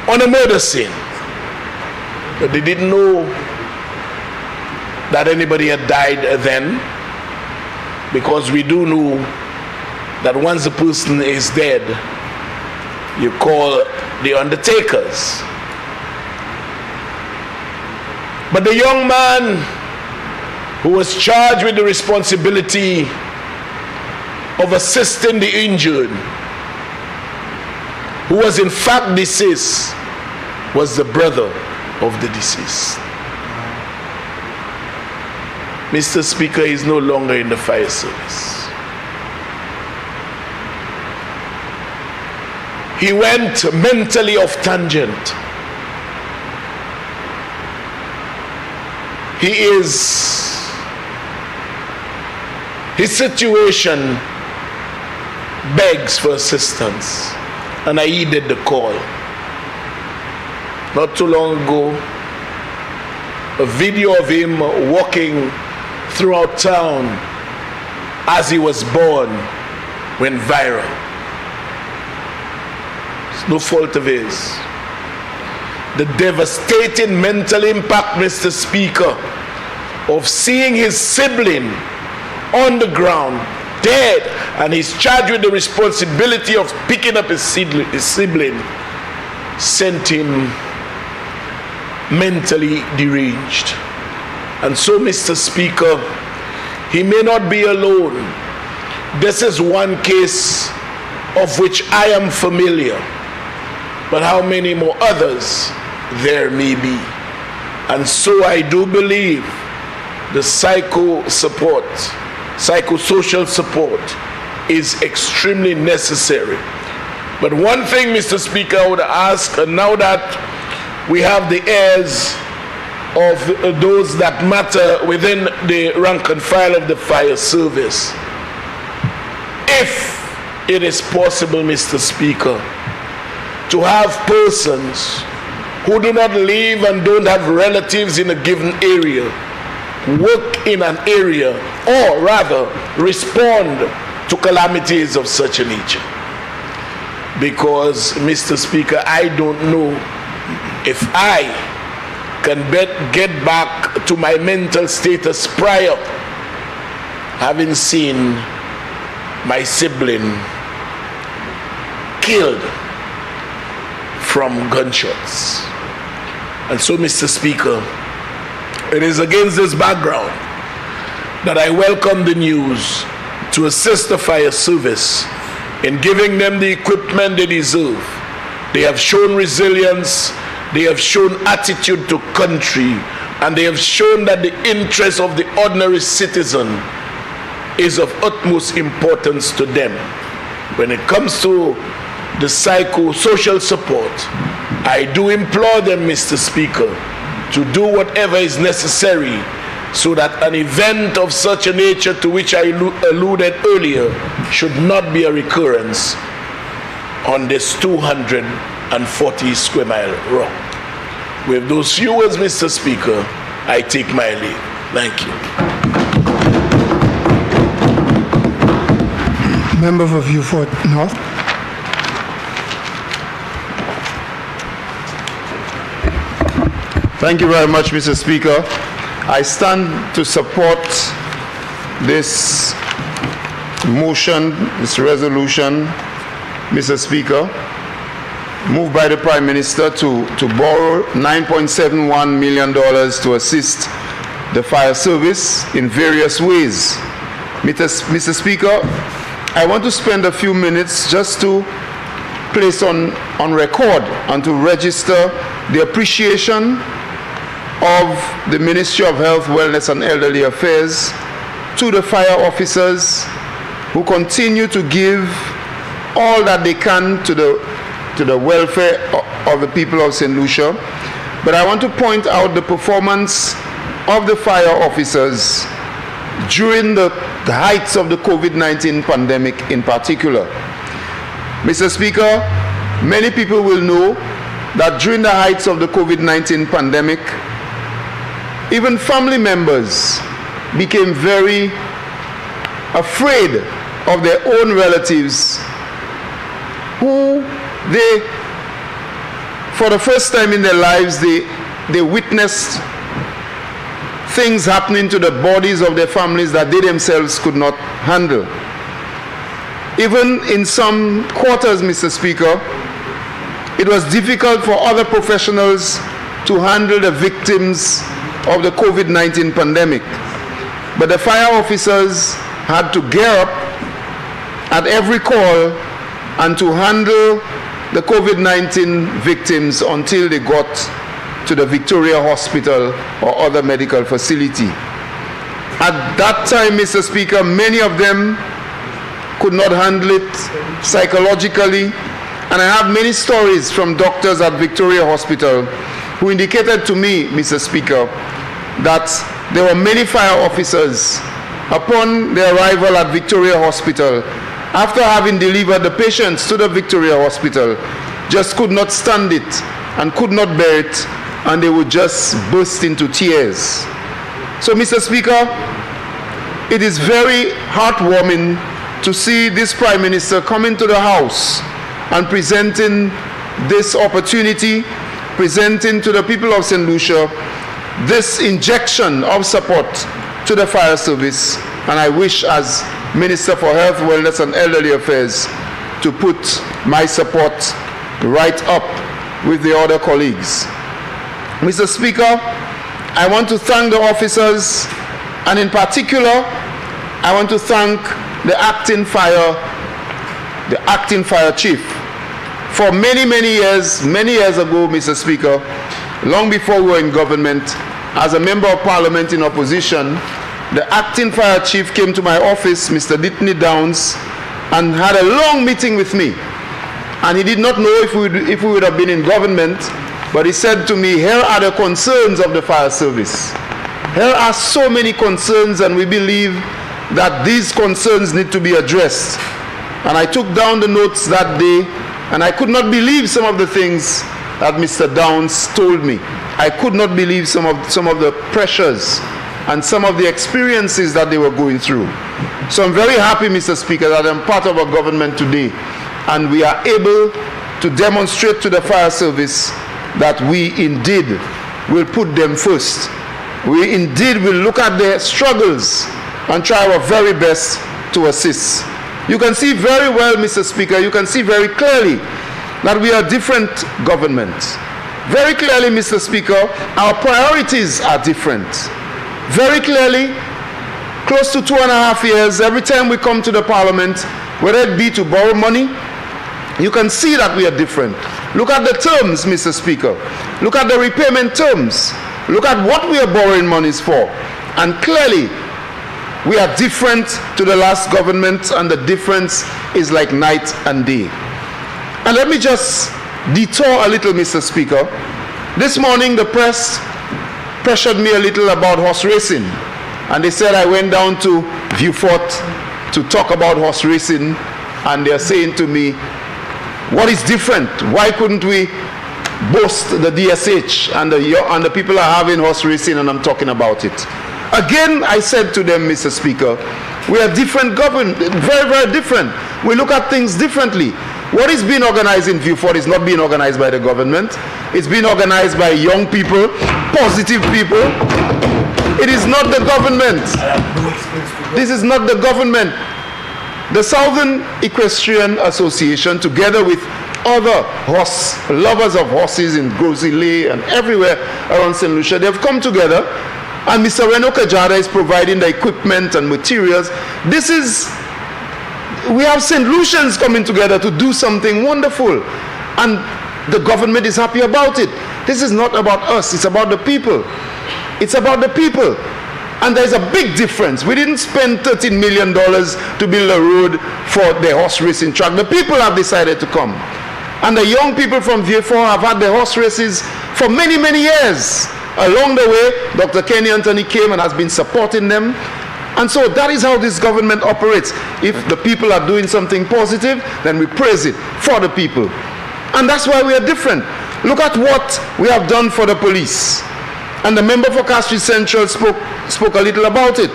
on a murder scene. But they didn't know that anybody had died then, because we do know that once a person is dead, you call the undertakers. But the young man who was charged with the responsibility of assisting the injured, who was in fact deceased, was the brother of the deceased. Mr. Speaker, is no longer in the fire service. He went mentally off tangent. His situation begs for assistance, and I heeded the call. Not too long ago, a video of him walking throughout town as he was born went viral. It's no fault of his. The devastating mental impact, Mr. Speaker, of seeing his sibling on the ground, dead, and he's charged with the responsibility of picking up his sibling, sent him mentally deranged. And so, Mr. Speaker, he may not be alone. This is one case of which I am familiar, but how many more others there may be. And so I do believe the psychosocial support is extremely necessary. But one thing, Mr. Speaker, I would ask, now that we have the heirs of those that matter within the rank and file of the fire service, if it is possible, Mr. Speaker, to have persons who do not live and don't have relatives in a given area work in an area, or rather respond to calamities of such a nature. Because, Mr. Speaker, I don't know if I can get back to my mental status prior having seen my sibling killed from gunshots. And so, Mr. Speaker, it is against this background that I welcome the news to assist the fire service in giving them the equipment they deserve. They have shown resilience, they have shown attitude to country, and they have shown that the interest of the ordinary citizen is of utmost importance to them. When it comes to the psychosocial support, I do implore them, Mr. Speaker, to do whatever is necessary so that an event of such a nature to which I alluded earlier should not be a recurrence on this 240 square mile rock. With those few words, Mr. Speaker, I take my leave. Thank you. Member for Beaufort North. Thank you very much, Mr. Speaker. I stand to support this motion, this resolution, Mr. Speaker, moved by the Prime Minister to borrow $9.71 million to assist the fire service in various ways. Mr. Speaker, I want to spend a few minutes just to place on record and to register the appreciation of the Ministry of Health, Wellness and Elderly Affairs to the fire officers who continue to give all that they can to the welfare of the people of St. Lucia. But I want to point out the performance of the fire officers during the heights of the COVID-19 pandemic in particular. Mr. Speaker, many people will know that during the heights of the COVID-19 pandemic, even family members became very afraid of their own relatives who for the first time in their lives, they witnessed things happening to the bodies of their families that they themselves could not handle. Even in some quarters, Mr. Speaker, it was difficult for other professionals to handle the victims of the COVID-19 pandemic. But the fire officers had to gear up at every call and to handle the COVID-19 victims until they got to the Victoria Hospital or other medical facility. At that time, Mr. Speaker, many of them could not handle it psychologically, and I have many stories from doctors at Victoria Hospital who indicated to me, Mr. Speaker, that there were many fire officers upon their arrival at Victoria Hospital, after having delivered the patients to the Victoria Hospital, just could not stand it and could not bear it, and they would just burst into tears. So, Mr. Speaker, it is very heartwarming to see this Prime Minister coming to the House and presenting this opportunity, presenting to the people of St. Lucia this injection of support to the fire service, and I wish, as Minister for Health, Wellness and Elderly Affairs, to put my support right up with the other colleagues. Mr. Speaker, I want to thank the officers, and in particular, I want to thank the acting fire chief. For many years ago, Mr. Speaker, long before we were in government, as a member of parliament in opposition, the acting fire chief came to my office, Mr. Ditney Downs, and had a long meeting with me. And he did not know if we would have been in government, but he said to me, here are the concerns of the fire service. Here are so many concerns, and we believe that these concerns need to be addressed. And I took down the notes that day, and I could not believe some of the things that Mr. Downs told me. I could not believe some of the pressures and some of the experiences that they were going through. So I'm very happy, Mr. Speaker, that I'm part of a government today, and we are able to demonstrate to the fire service that we indeed will put them first. We indeed will look at their struggles and try our very best to assist. You can see very well, Mr. Speaker, you can see very clearly that we are different governments. Very clearly, Mr. Speaker, our priorities are different. Very clearly, close to 2.5 years, every time we come to the parliament, whether it be to borrow money, you can see that we are different. Look at the terms, Mr. Speaker. Look at the repayment terms. Look at what we are borrowing monies for. And clearly, we are different to the last government, and the difference is like night and day. And let me just detour a little, Mr. Speaker. This morning, the press pressured me a little about horse racing, and they said I went down to Beaufort to talk about horse racing, and they're saying to me, What is different? Why couldn't we boast the DSH and the people are having horse racing and I'm talking about it? Again, I said to them, Mr. Speaker, we are different government, very, very different. We look at things differently. What is being organized in Vieux-Fort is not being organized by the government. It's being organized by young people, positive people. It is not the government. This is not the government. The Southern Equestrian Association, together with other horse lovers of horses in Grosile and everywhere around St. Lucia, they have come together, and Mr. Reno Kajada is providing the equipment and materials. We have St. Lucians coming together to do something wonderful, and the government is happy about it. This is not about us, it's about the people. It's about the people. And there's a big difference. We didn't spend $13 million to build a road for the horse racing track. The people have decided to come. And the young people from Vieux-Fort have had the horse races for many, many years. Along the way, Dr. Kenny Anthony came and has been supporting them. And so that is how this government operates. If the people are doing something positive, then we praise it for the people. And that's why we are different. Look at what we have done for the police. And the member for Castries Central spoke a little about it.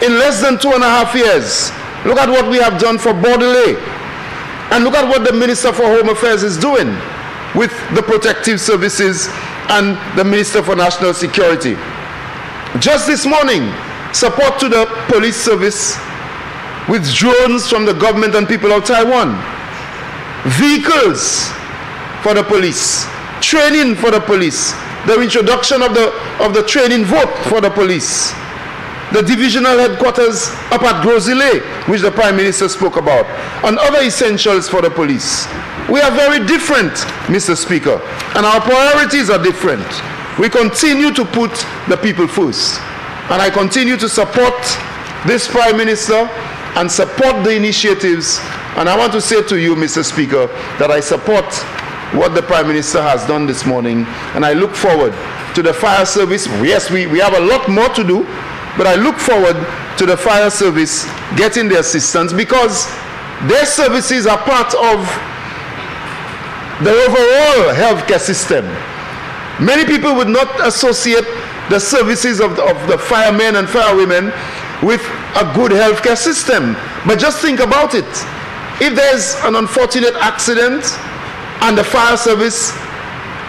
In less than 2.5 years, look at what we have done for Bordelais. And look at what the Minister for Home Affairs is doing with the protective services and the Minister for National Security. Just this morning, support to the police service with drones from the government and people of Taiwan. Vehicles for the police. Training for the police. The introduction of the training vote for the police. The divisional headquarters up at Grosile, which the Prime Minister spoke about, and other essentials for the police. We are very different, Mr. Speaker, and our priorities are different. We continue to put the people first, and I continue to support this Prime Minister and support the initiatives, and I want to say to you, Mr. Speaker, that I support what the Prime Minister has done this morning, and I look forward to the fire service. Yes, we have a lot more to do, but I look forward to the fire service getting the assistance, because their services are part of the overall healthcare system. Many people would not associate the services of the firemen and firewomen with a good healthcare system. But just think about it. If there's an unfortunate accident and the fire service,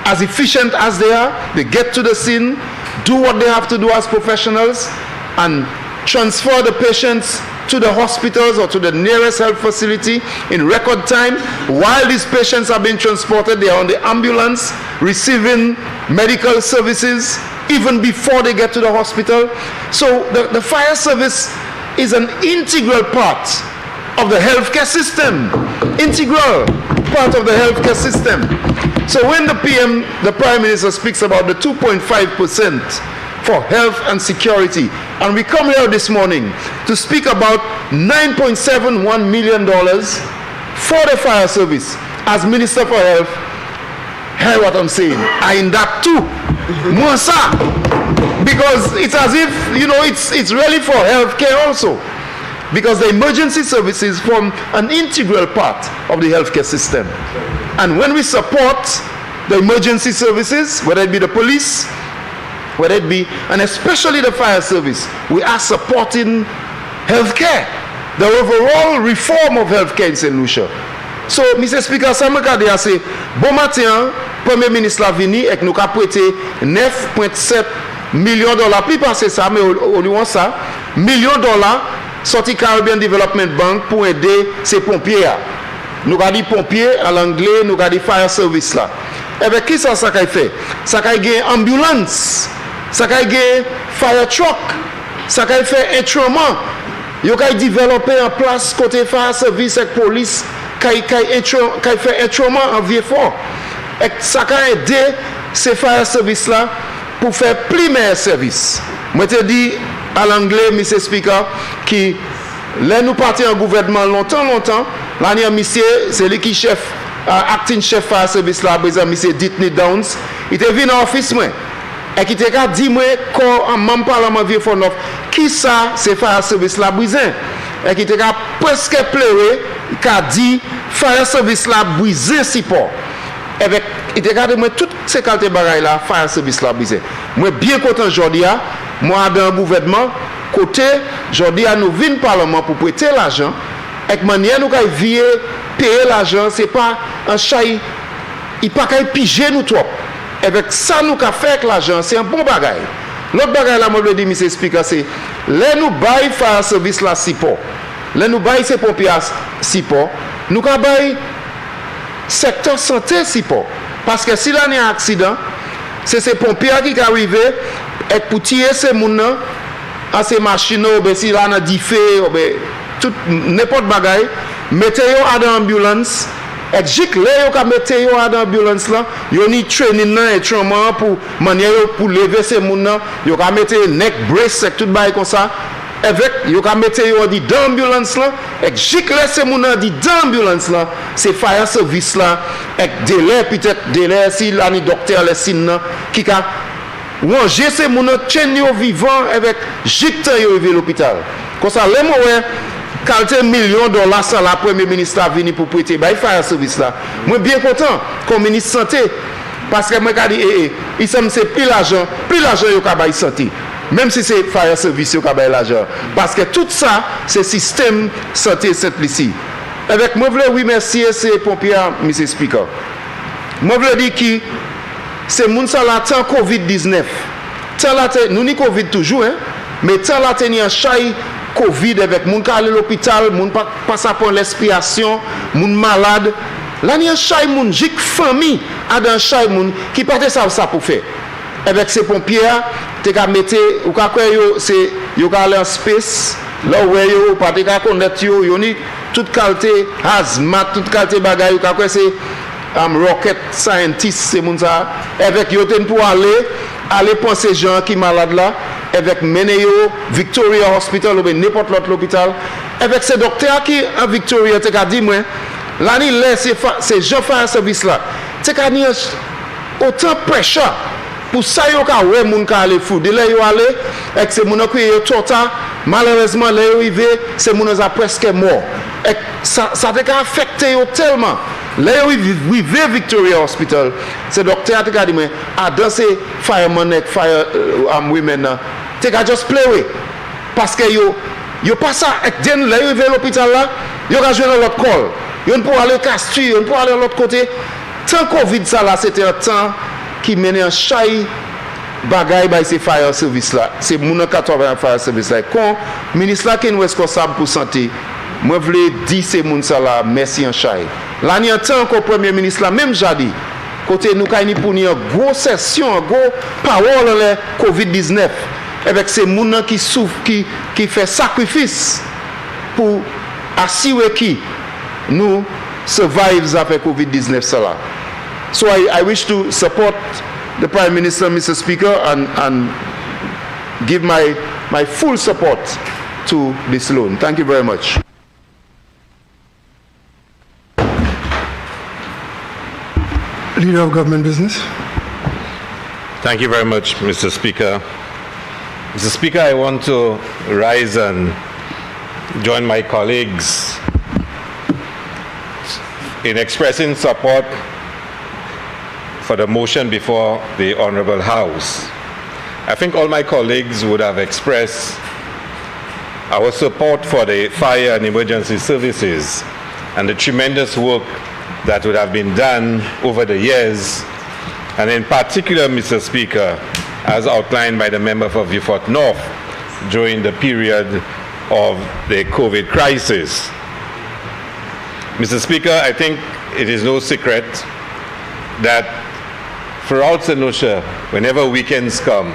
as efficient as they are, they get to the scene, do what they have to do as professionals, and transfer the patients to the hospitals or to the nearest health facility in record time. While these patients are being transported, they are on the ambulance receiving medical services even before they get to the hospital. So the fire service is an integral part of the healthcare system. Integral part of the healthcare system. So when the Prime Minister speaks about the 2.5% for health and security, and we come here this morning to speak about $9.71 million for the fire service, as Minister for Health, hear what I'm saying? I in that too. Mwasa. Because it's as if, it's really for healthcare also. Because the emergency services form an integral part of the healthcare system. And when we support the emergency services, whether it be the police, whether it be, and especially the fire service, we are supporting healthcare, the overall reform of healthcare in St. Lucia. So, Mr. Speaker, Samaka de a se, bon matin, Premier Ministre la vini, ek nou ka prete $9.7 million, pli pase sa, mais ou li wan sa, $1 million, sorti Caribbean Development Bank pour aider ces pompiers. Nous ka di pompiers, à l'anglais, nous ka di fire service là. Ebe, ki sa kay fait? Sa kay gen ambulance, sa kay gen fire truck, sa kay fait instrument. Yo kay développer en place côté fire service avec police, kay fait instrument en Vieux-Fort. Et ça kay aider ces fire service là pour faire plus meilleur service. Moi te dit à l'anglais, Mr. Speaker, qui là nous parti en gouvernement longtemps, l'année monsieur, c'est lui qui chef acting chef fire service là, président monsieur Ditney Downs, il était venu en office moi. Et qui te ka dit moi quand en membre parlement Vieux-Fort Nord, qui ça c'est fire service là brisé. Et qui te ka presque pleurer ka di fire service la brisé support. Avec et regardez moi toutes ces qualités bagaille là fire service la brisé. Moi bien content aujourd'hui moi dans le gouvernement côté aujourd'hui nous vinn parlement pour prêter l'argent avec manière nous kay vier payer l'argent c'est pas un chay il pas kay piger nous trop. Avec ça nous ka faire avec l'argent c'est un bon bagaille. L'autre bagaille là moi veux dire monsieur speaker c'est les nous bail fire service la support. Les nous bail ces pompiers support. Nous ka bail secteur santé support parce que si là il y a un accident c'est ces pompiers qui arrivent et pour tirer ces moun à ces machines ben si là a dit fait ben tout n'importe bagaille mettez yo à l'ambulance et jic là yo ka mettez yo à l'ambulance là yo ni training là et trauma pour manière pour lever ces moun là yo ka mettez neck brace tout bail comme ça avec yo ka mettez yo di d'ambulance là et jic là ces moun là di d'ambulance là c'est fire service là et délai peut-être délai si là ni docteur les signes qui ka ranger ces moun chaîne yo vivant avec jic yo arrivé l'hôpital comme ça les moi qualité millions de dollars ça la premier ministre a venu pour prêter bah il fire service là moi bien content comme ministre santé parce que moi ka dit il semble c'est plus l'argent yo ka bail santé même si c'est fire service yo ka bail l'argent parce que tout ça c'est système santé Saint-Lucie avec moi voulais oui merci c'est pompier monsieur speaker moi voulais dire qui c'est moun ça la temps Covid-19 tant la nous ni Covid toujours hein mais tant la tenir en chay Covid avec moun ka aller l'hôpital moun pas ça pour l'expiration moun malade là ni en chay moun jik famille a dans chay moun qui pas ça pour faire avec ces pompiers te ka mettre ou ka quoi yo c'est yo ka aller en space là où yo pas te ka connaître yo ni toute qualité hazmat toute qualité bagay ou ka quoi c'est rocket scientist c'est moun ça avec yo ten pour aller penser gens qui malade là avec mener yo Victoria Hospital ou n'importe l'autre hôpital avec ces docteurs qui en Victoria te ka dit moi là ni laisse ces gens faire service là te ka ni autant pressure pour ça yo ka ouais moun ka aller fou de là yo aller avec ces moun qui yo tota malheureusement là yo arrivé ces moun a presque mort et ça te ka affecté yo tellement là yo arrivé Victoria Hospital ces docteurs te ka dit moi a dans ces firemen et fire women te ka just play with parce que yo pas ça et den là yo arrivé l'hôpital là yo ka jouer l'autre call yo pour aller Castries yo pour aller l'autre côté tant Covid ça là c'était un temps qui menait un chay bagay by ces fire service là c'est moun 80 fire service là quand ministre là qui est responsable pour santé moi voulais dire c'est moun ça là merci en chay là ni en temps que premier ministre là même jadi côté nous kay ni pour une grosse session gros parole le Covid-19 avec ces moun qui souffrent qui fait sacrifice pour assurer qui nous survive avec Covid-19 ça là. So I wish to support the Prime Minister, Mr. Speaker, and give my full support to this loan. Thank you very much. Leader of Government Business. Thank you very much, Mr. Speaker. Mr. Speaker, I want to rise and join my colleagues in expressing support for the motion before the Honorable House. I think all my colleagues would have expressed our support for the fire and emergency services and the tremendous work that would have been done over the years, and in particular, Mr. Speaker, as outlined by the member for Beaufort North during the period of the COVID crisis. Mr. Speaker, I think it is no secret that throughout St. Lucia, whenever weekends come,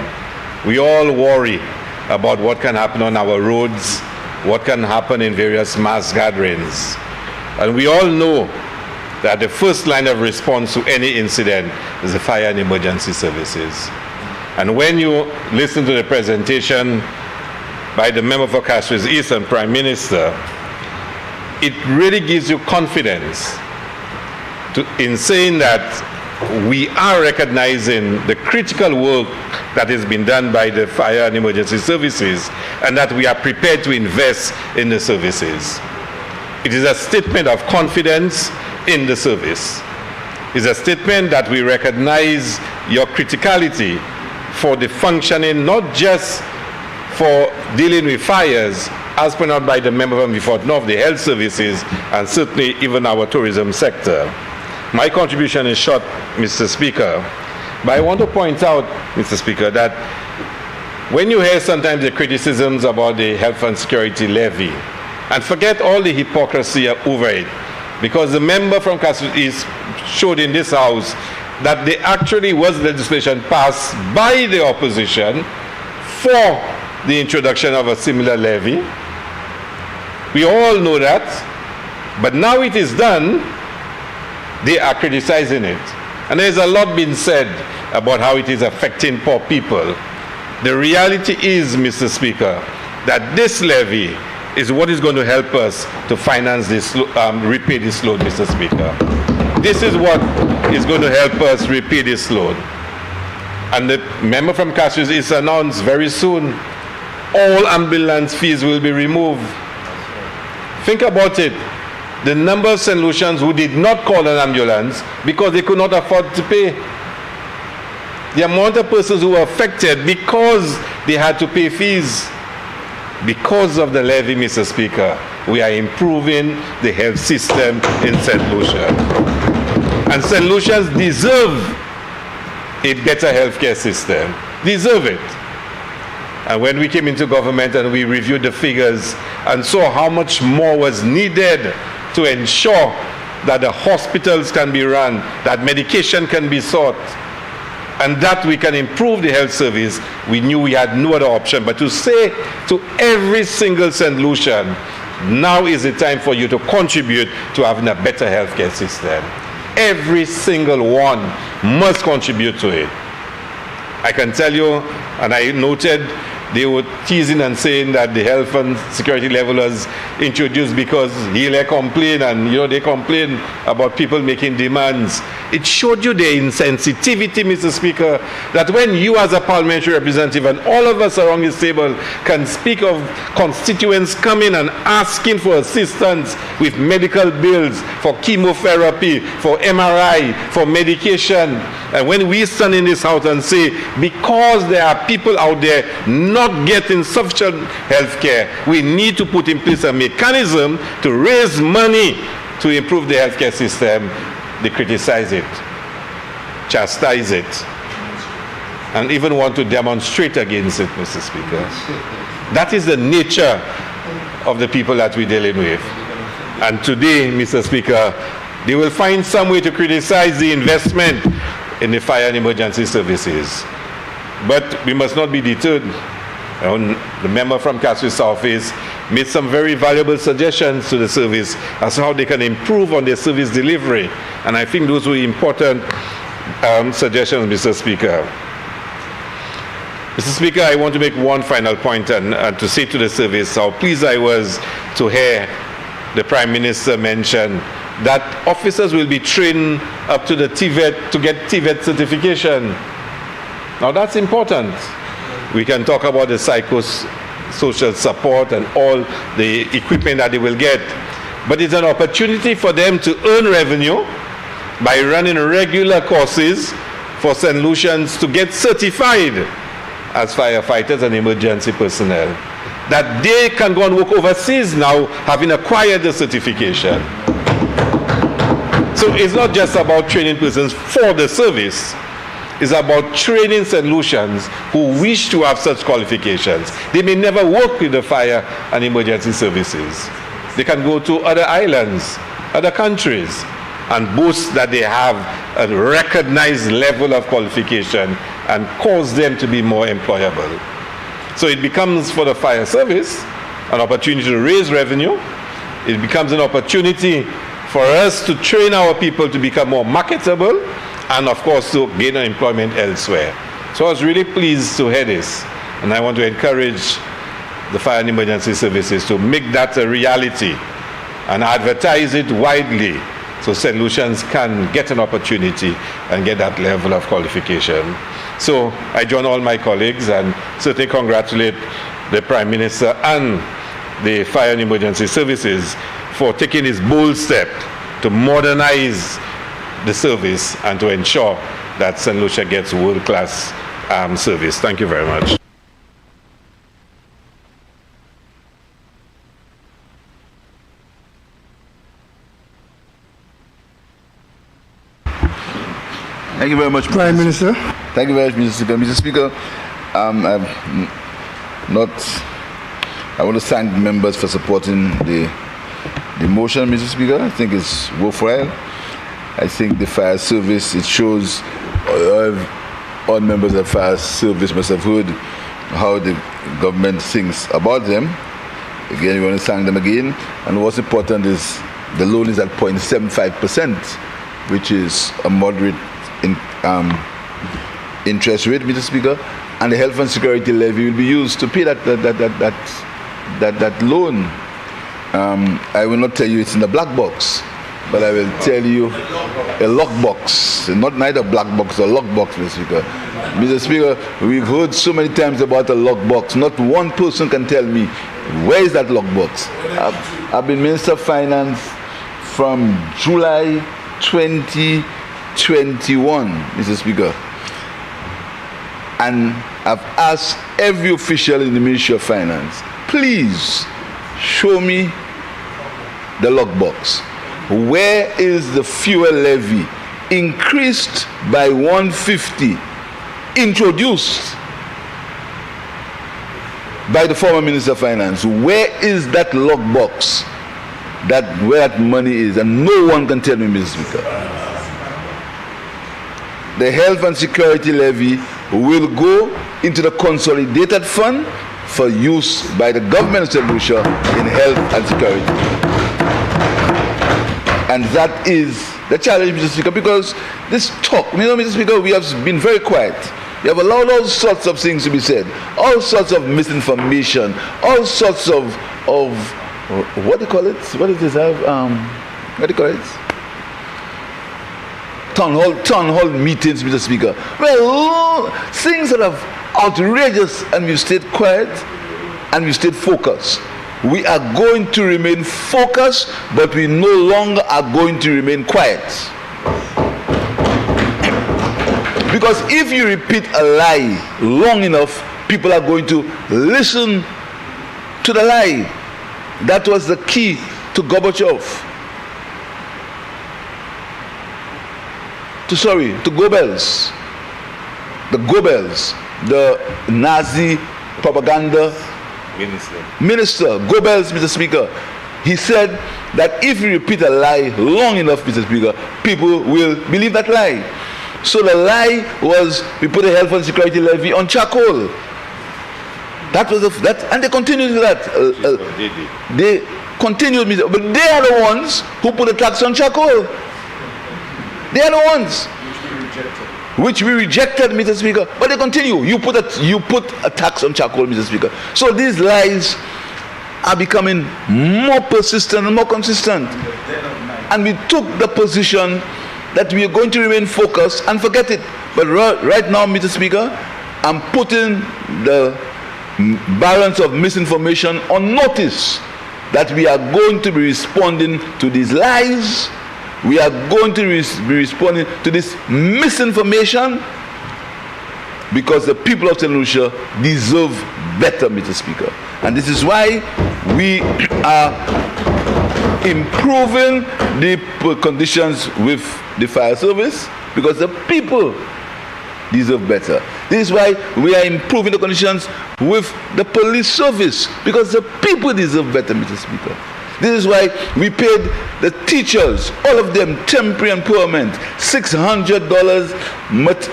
we all worry about what can happen on our roads, what can happen in various mass gatherings. And we all know that the first line of response to any incident is the fire and emergency services. And when you listen to the presentation by the member for Castries East and Prime Minister, it really gives you confidence in saying that we are recognizing the critical work that has been done by the fire and emergency services and that we are prepared to invest in the services. It is a statement of confidence in the service. It's a statement that we recognize your criticality for the functioning, not just for dealing with fires, as pointed out by the member from the Fort North, the health services, and certainly even our tourism sector. My contribution is short, Mr. Speaker, but I want to point out, Mr. Speaker, that when you hear sometimes the criticisms about the health and security levy, and forget all the hypocrisy over it, because the member from Castle East showed in this House that there actually was legislation passed by the opposition for the introduction of a similar levy. We all know that, but now it is done, they are criticizing it. And there's a lot been said about how it is affecting poor people. The reality is, Mr. Speaker, that this levy is what is going to help us to finance this, repay this loan, Mr. Speaker. This is what is going to help us repay this loan. And the member from Castries is announced very soon, all ambulance fees will be removed. Think about it. The number of St. Lucians who did not call an ambulance because they could not afford to pay. The amount of persons who were affected because they had to pay fees. Because of the levy, Mr. Speaker, we are improving the health system in St. Lucia. And St. Lucians deserve a better healthcare system. Deserve it. And when we came into government and we reviewed the figures and saw how much more was needed to ensure that the hospitals can be run, that medication can be sought, and that we can improve the health service, we knew we had no other option but to say to every single St. Lucian, now is the time for you to contribute to having a better healthcare system. Every single one must contribute to it. I can tell you, and I noted, they were teasing and saying that the health and security level was introduced because he'll complain, and they complain about people making demands. It showed you the insensitivity, Mr. Speaker, that when you as a parliamentary representative and all of us around this table can speak of constituents coming and asking for assistance with medical bills, for chemotherapy, for MRI, for medication, and when we stand in this house and say, because there are people out there not getting sufficient health care, we need to put in place a mechanism to raise money to improve the healthcare system, they criticize it, chastise it, and even want to demonstrate against it, Mr. Speaker. That is the nature of the people that we're dealing with. And today, Mr. Speaker, they will find some way to criticize the investment in the fire and emergency services. But we must not be deterred. The member from Castries Southeast made some very valuable suggestions to the service as to how they can improve on their service delivery. And I think those were important suggestions, Mr. Speaker. Mr. Speaker, I want to make one final point and to say to the service how pleased I was to hear the Prime Minister mention that officers will be trained up to the TVET to get TVET certification. Now that's important. We can talk about the psychosocial support and all the equipment that they will get. But it's an opportunity for them to earn revenue by running regular courses for St. Lucians to get certified as firefighters and emergency personnel. That they can go and work overseas now, having acquired the certification. So it's not just about training persons for the service. It's about training St. Lucians who wish to have such qualifications. They may never work with the fire and emergency services. They can go to other islands, other countries, and boast that they have a recognized level of qualification and cause them to be more employable. So it becomes for the fire service an opportunity to raise revenue. It becomes an opportunity for us to train our people to become more marketable, and of course to gain employment elsewhere. So I was really pleased to hear this, and I want to encourage the fire and emergency services to make that a reality and advertise it widely so St. Lucians can get an opportunity and get that level of qualification. So I join all my colleagues and certainly congratulate the Prime Minister and the fire and emergency services for taking this bold step to modernize the service and to ensure that St. Lucia gets world-class service. Thank you very much. Thank you very much, Prime Minister. Thank you very much, Mr. Speaker. Mr. Speaker, I want to thank members for supporting the motion, Mr. Speaker. I think it's worthwhile. I think the fire service, it shows all members of the fire service must have heard how the government thinks about them. Again, we want to thank them again. And what's important is the loan is at 0.75%, which is a moderate interest rate, Mr. Speaker, and the health and security levy will be used to pay that loan. I will not tell you it's in the black box, but I will tell you a lockbox, not neither black box or lockbox, Mr. Speaker. Mr. Speaker, we've heard so many times about a lockbox. Not one person can tell me where is that lockbox. I've been Minister of Finance from July 2021, Mr. Speaker, and I've asked every official in the Ministry of Finance, please show me the lockbox. Where is the fuel levy increased by 150, introduced by the former Minister of Finance? Where is that lockbox? Where that money is, and no one can tell me, Mr. Speaker. The health and security levy will go into the consolidated fund for use by the government of St. Lucia in health and security. And that is the challenge, Mr. Speaker, because this talk, Mr. Speaker, we have been very quiet. We have allowed all sorts of things to be said, all sorts of misinformation, all sorts of what do you call it? What is this? What do you call it? Town hall meetings, Mr. Speaker. Well, things that are outrageous, and we stayed quiet and we stayed focused. We are going to remain focused, but we no longer are going to remain quiet. Because if you repeat a lie long enough, people are going to listen to the lie. That was the key to Gorbachev. To Goebbels. The Goebbels, the Nazi propaganda minister, Goebbels, Mr. Speaker. He said that if you repeat a lie long enough, Mr. Speaker, people will believe that lie. So the lie was we put a health and security levy on charcoal. That was and they continued with that. They continued, but they are the ones who put a tax on charcoal. They are the ones which we rejected, Mr. Speaker. But they continue. You put a tax on charcoal, Mr. Speaker. So these lies are becoming more persistent and more consistent. And we took the position that we are going to remain focused and forget it. But right now, Mr. Speaker, I'm putting the balance of misinformation on notice that we are going to be responding to these lies. We are going to be responding to this misinformation because the people of St. Lucia deserve better, Mr. Speaker. And this is why we are improving the conditions with the fire service, because the people deserve better. This is why we are improving the conditions with the police service, because the people deserve better, Mr. Speaker. This is why we paid the teachers, all of them, temporary employment, $600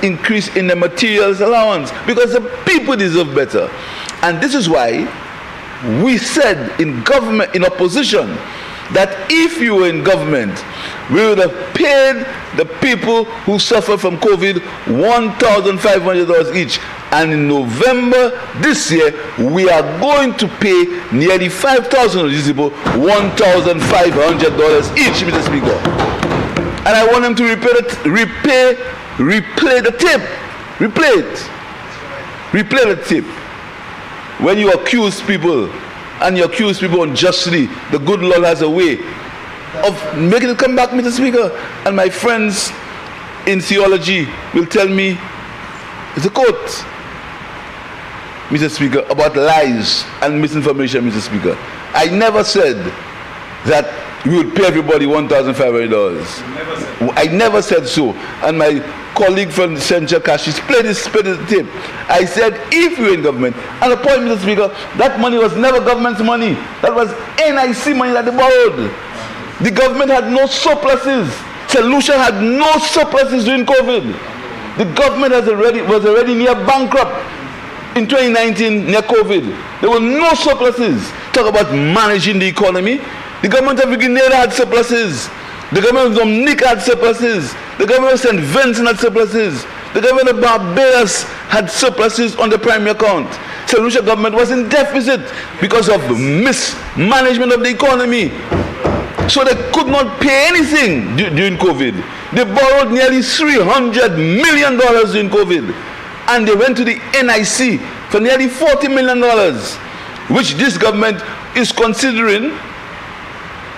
increase in the materials allowance, because the people deserve better. And this is why we said in government, in opposition, that if you were in government, we would have paid the people who suffer from COVID $1,500 each. And in November this year, we are going to pay nearly 5,000 of these people $1,500 each, Mr. Speaker. And I want them to replay the tape. Replay the tape. When you accuse people and you accuse people unjustly, the good Lord has a way of making it come back, Mr. Speaker. And my friends in theology will tell me, it's a quote, Mr. Speaker, about lies and misinformation, Mr. Speaker. I never said that we would pay everybody $1,500. I never said so. And my colleague from Central Cash played this tape. I said, if we were in government, and the point, Mr. Speaker, that money was never government's money. That was NIC money that they borrowed. The government had no surpluses. St. Lucia had no surpluses during COVID. The government was already near bankrupt in 2019, near COVID. There were no surpluses. Talk about managing the economy. The government of Grenada had surpluses. The government of Dominic had surpluses. The government of St. Vincent had surpluses. The government of Barbados had surpluses on the primary account. St. Lucia government was in deficit because of mismanagement of the economy. So they could not pay anything during COVID. They borrowed nearly $300 million during COVID. And they went to the NIC for nearly $40 million, which this government is considering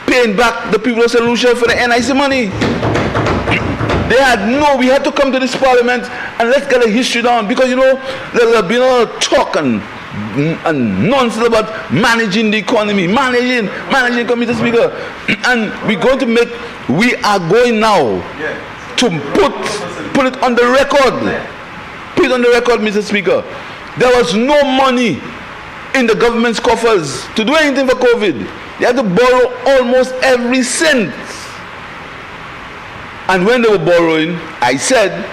paying back the people of St. Lucia for the NIC money. We had to come to this parliament and let's get a history down, because there have been a lot of talk and nonsense about managing the economy, managing, Mr. Speaker. And we are going now to put it on the record. Put it on the record, Mr. Speaker. There was no money in the government's coffers to do anything for COVID. They had to borrow almost every cent. And when they were borrowing, I said,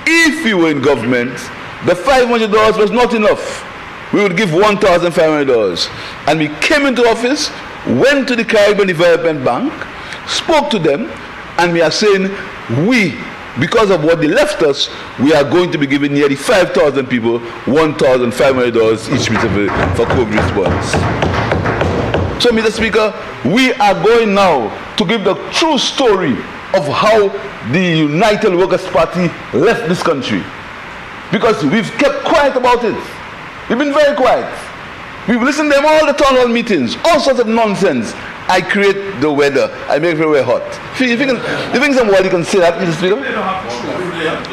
if we were in government, the $500 was not enough. We would give $1,500. And we came into office, went to the Caribbean Development Bank, spoke to them, and we are saying, because of what they left us, we are going to be giving nearly 5,000 people $1,500 each for COVID response. So, Mr. Speaker, we are going now to give the true story of how the United Workers' Party left this country. Because we've kept quiet about it. We've been very quiet. We've listened to them all the town hall meetings, all sorts of nonsense. I create the weather. I make it very hot. You think somebody can say that, Mr. Speaker?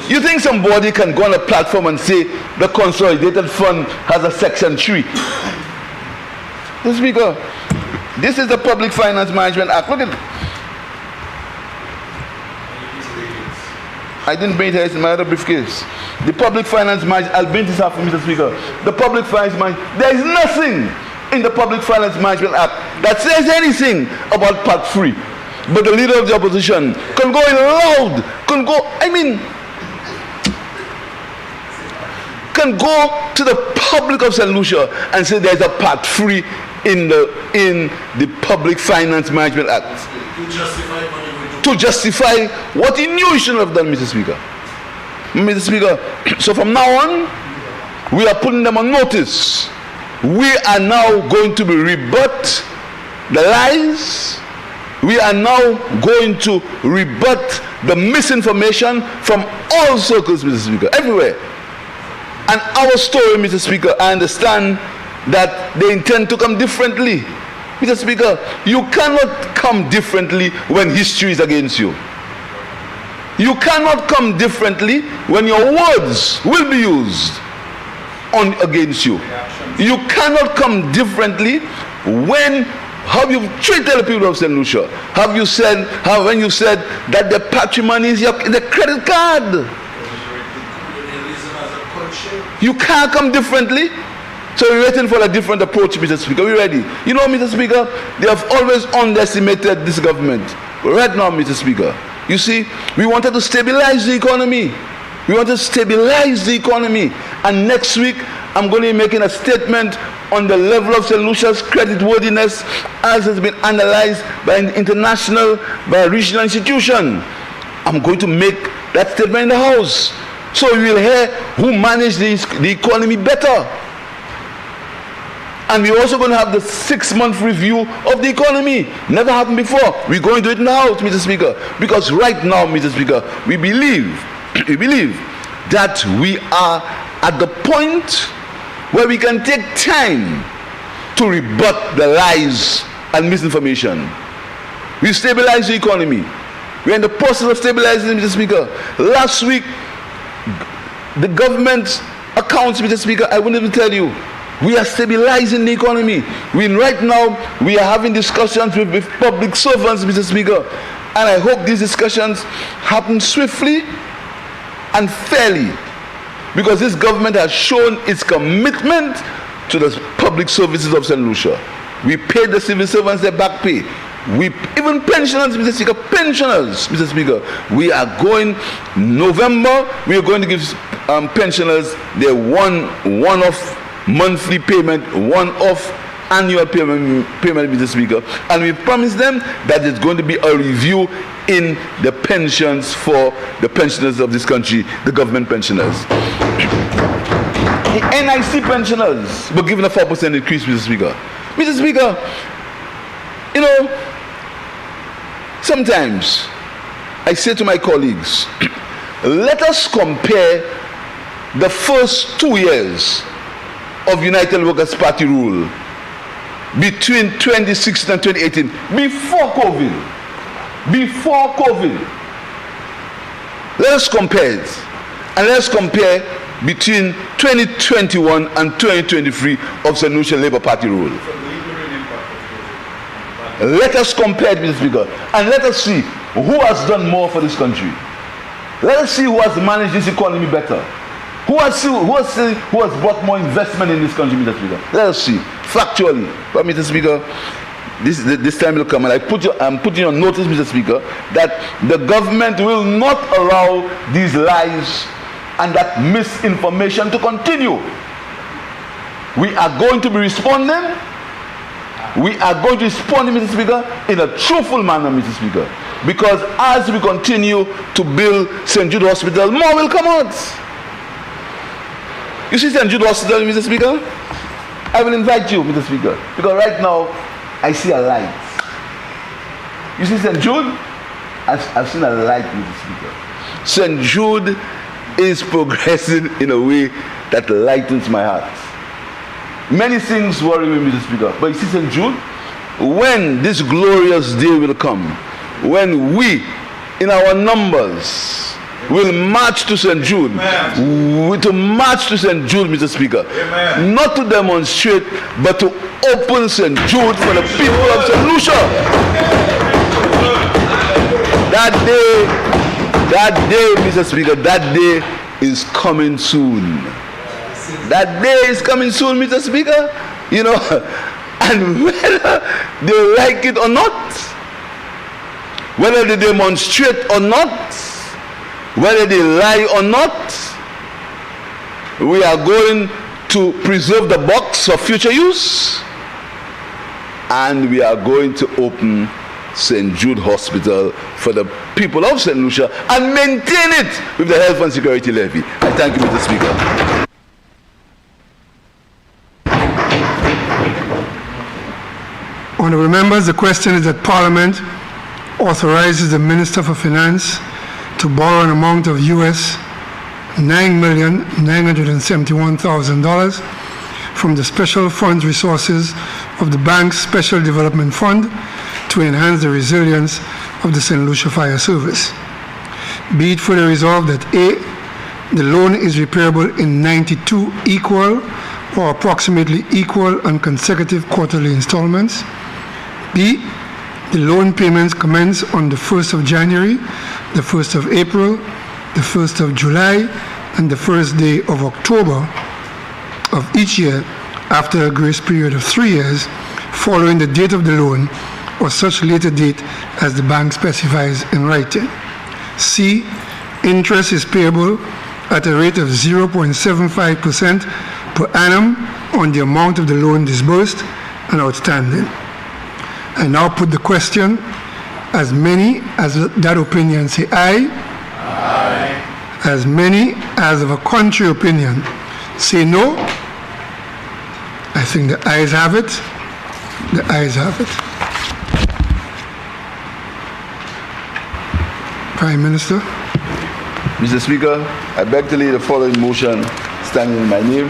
You think somebody can go on a platform and say the Consolidated Fund has a Section 3? Mr. Speaker, this is the Public Finance Management Act. Look at it. I didn't bring it here, it's in my other briefcase. The Public Finance Management, I'll bring this up for Mr. Speaker. The Public Finance Management, there is nothing in the Public Finance Management Act that says anything about Part 3. But the leader of the opposition can go in loud, can go to the public of St. Lucia and say there's a Part 3 in the Public Finance Management Act. To justify what he knew he shouldn't have done, Mr. Speaker. Mr. Speaker, so from now on, we are putting them on notice. We are now going to rebut the lies. We are now going to rebut the misinformation from all circles, Mr. Speaker, everywhere. And our story, Mr. Speaker, I understand that they intend to come differently. Mr. Speaker, you cannot come differently when history is against you. You cannot come differently when your words will be used against you. You cannot come differently when you treated the people of St. Lucia. When you said that the patrimony is the credit card. You can't come differently. So we're waiting for a different approach, Mr. Speaker. We're ready. Mr. Speaker, they have always underestimated this government. But right now, Mr. Speaker, you see, we wanted to stabilize the economy. And next week, I'm going to be making a statement on the level of St. Lucia's creditworthiness as has been analyzed by an international, by a regional institution. I'm going to make that statement in the House. So we will hear who managed the economy better. And we're also going to have the 6-month review of the economy. Never happened before. We're going to do it in the House, Mr. Speaker. Because right now, Mr. Speaker, we believe that we are at the point where we can take time to rebut the lies and misinformation. We stabilize the economy. We're in the process of stabilizing, Mr. Speaker. Last week, the government's accounts, Mr. Speaker, I wouldn't even tell you. We are stabilizing the economy. Right now, we are having discussions with public servants, Mr. Speaker. And I hope these discussions happen swiftly and fairly, because this government has shown its commitment to the public services of St. Lucia. We paid the civil servants their back pay. Even pensioners, Mr. Speaker, pensioners, Mr. Speaker, we are going, November, we are going to give pensioners their one-off monthly payment, one-off annual payment, Mr. Speaker, and we promised them that there's going to be a review in the pensions for the pensioners of this country, the government pensioners. The NIC pensioners were given a 4% increase, Mr. Speaker. Mr. Speaker, you know, sometimes I say to my colleagues, let us compare the first 2 years of United Workers' Party rule between 2016 and 2018, before COVID. Let us compare it, and let us compare between 2021 and 2023 of St. Lucia Labour Party rule. Let us compare it, Mr. Speaker, and let us see who has done more for this country. Let us see who has managed this economy better. Who has brought more investment in this country, Mr. Speaker? Let us see, factually. But, Mr. Speaker, this time will come, and I'm putting on notice, Mr. Speaker, that the government will not allow these lies and that misinformation to continue. We are going to be responding. We are going to respond, Mr. Speaker, in a truthful manner, Mr. Speaker. Because as we continue to build St. Jude Hospital, more will come out. You see St. Jude Hospital, Mr. Speaker? I will invite you, Mr. Speaker, because right now I see a light. You see St. Jude? I've seen a light, Mr. Speaker. St. Jude is progressing in a way that lightens my heart. Many things worry me, Mr. Speaker, but you see St. Jude, when this glorious day will come, when we, in our numbers, will march to St. Jude, to march to St. Jude, Mr. Speaker, not to demonstrate, but to open St. Jude for the people of St. Lucia. That day, Mr. Speaker, that day is coming soon. That day is coming soon, Mr. Speaker. You know, and whether they like it or not, whether they demonstrate or not, whether they lie or not, we are going to preserve the box for future use, and we are going to open St. Jude Hospital for the people of St. Lucia and maintain it with the health and security levy. I thank you, Mr. Speaker. Honourable members, the question is that Parliament authorizes the Minister for Finance to borrow an amount of US $9,971,000 from the special funds resources of the bank's Special Development Fund to enhance the resilience of the St. Lucia Fire Service. Be it further resolved that A, the loan is repayable in 92 equal or approximately equal and consecutive quarterly installments. B, the loan payments commence on the 1st of January, the 1st of April, the 1st of July, and the 1st day of October of each year after a grace period of 3 years following the date of the loan or such later date as the bank specifies in writing. C, interest is payable at a rate of 0.75% per annum on the amount of the loan disbursed and outstanding. I now put the question. As many as that opinion say aye. Aye. As many as of a contrary opinion say no. I think the ayes have it. The ayes have it. Prime Minister. Mr. Speaker, I beg to lay the following motion standing in my name.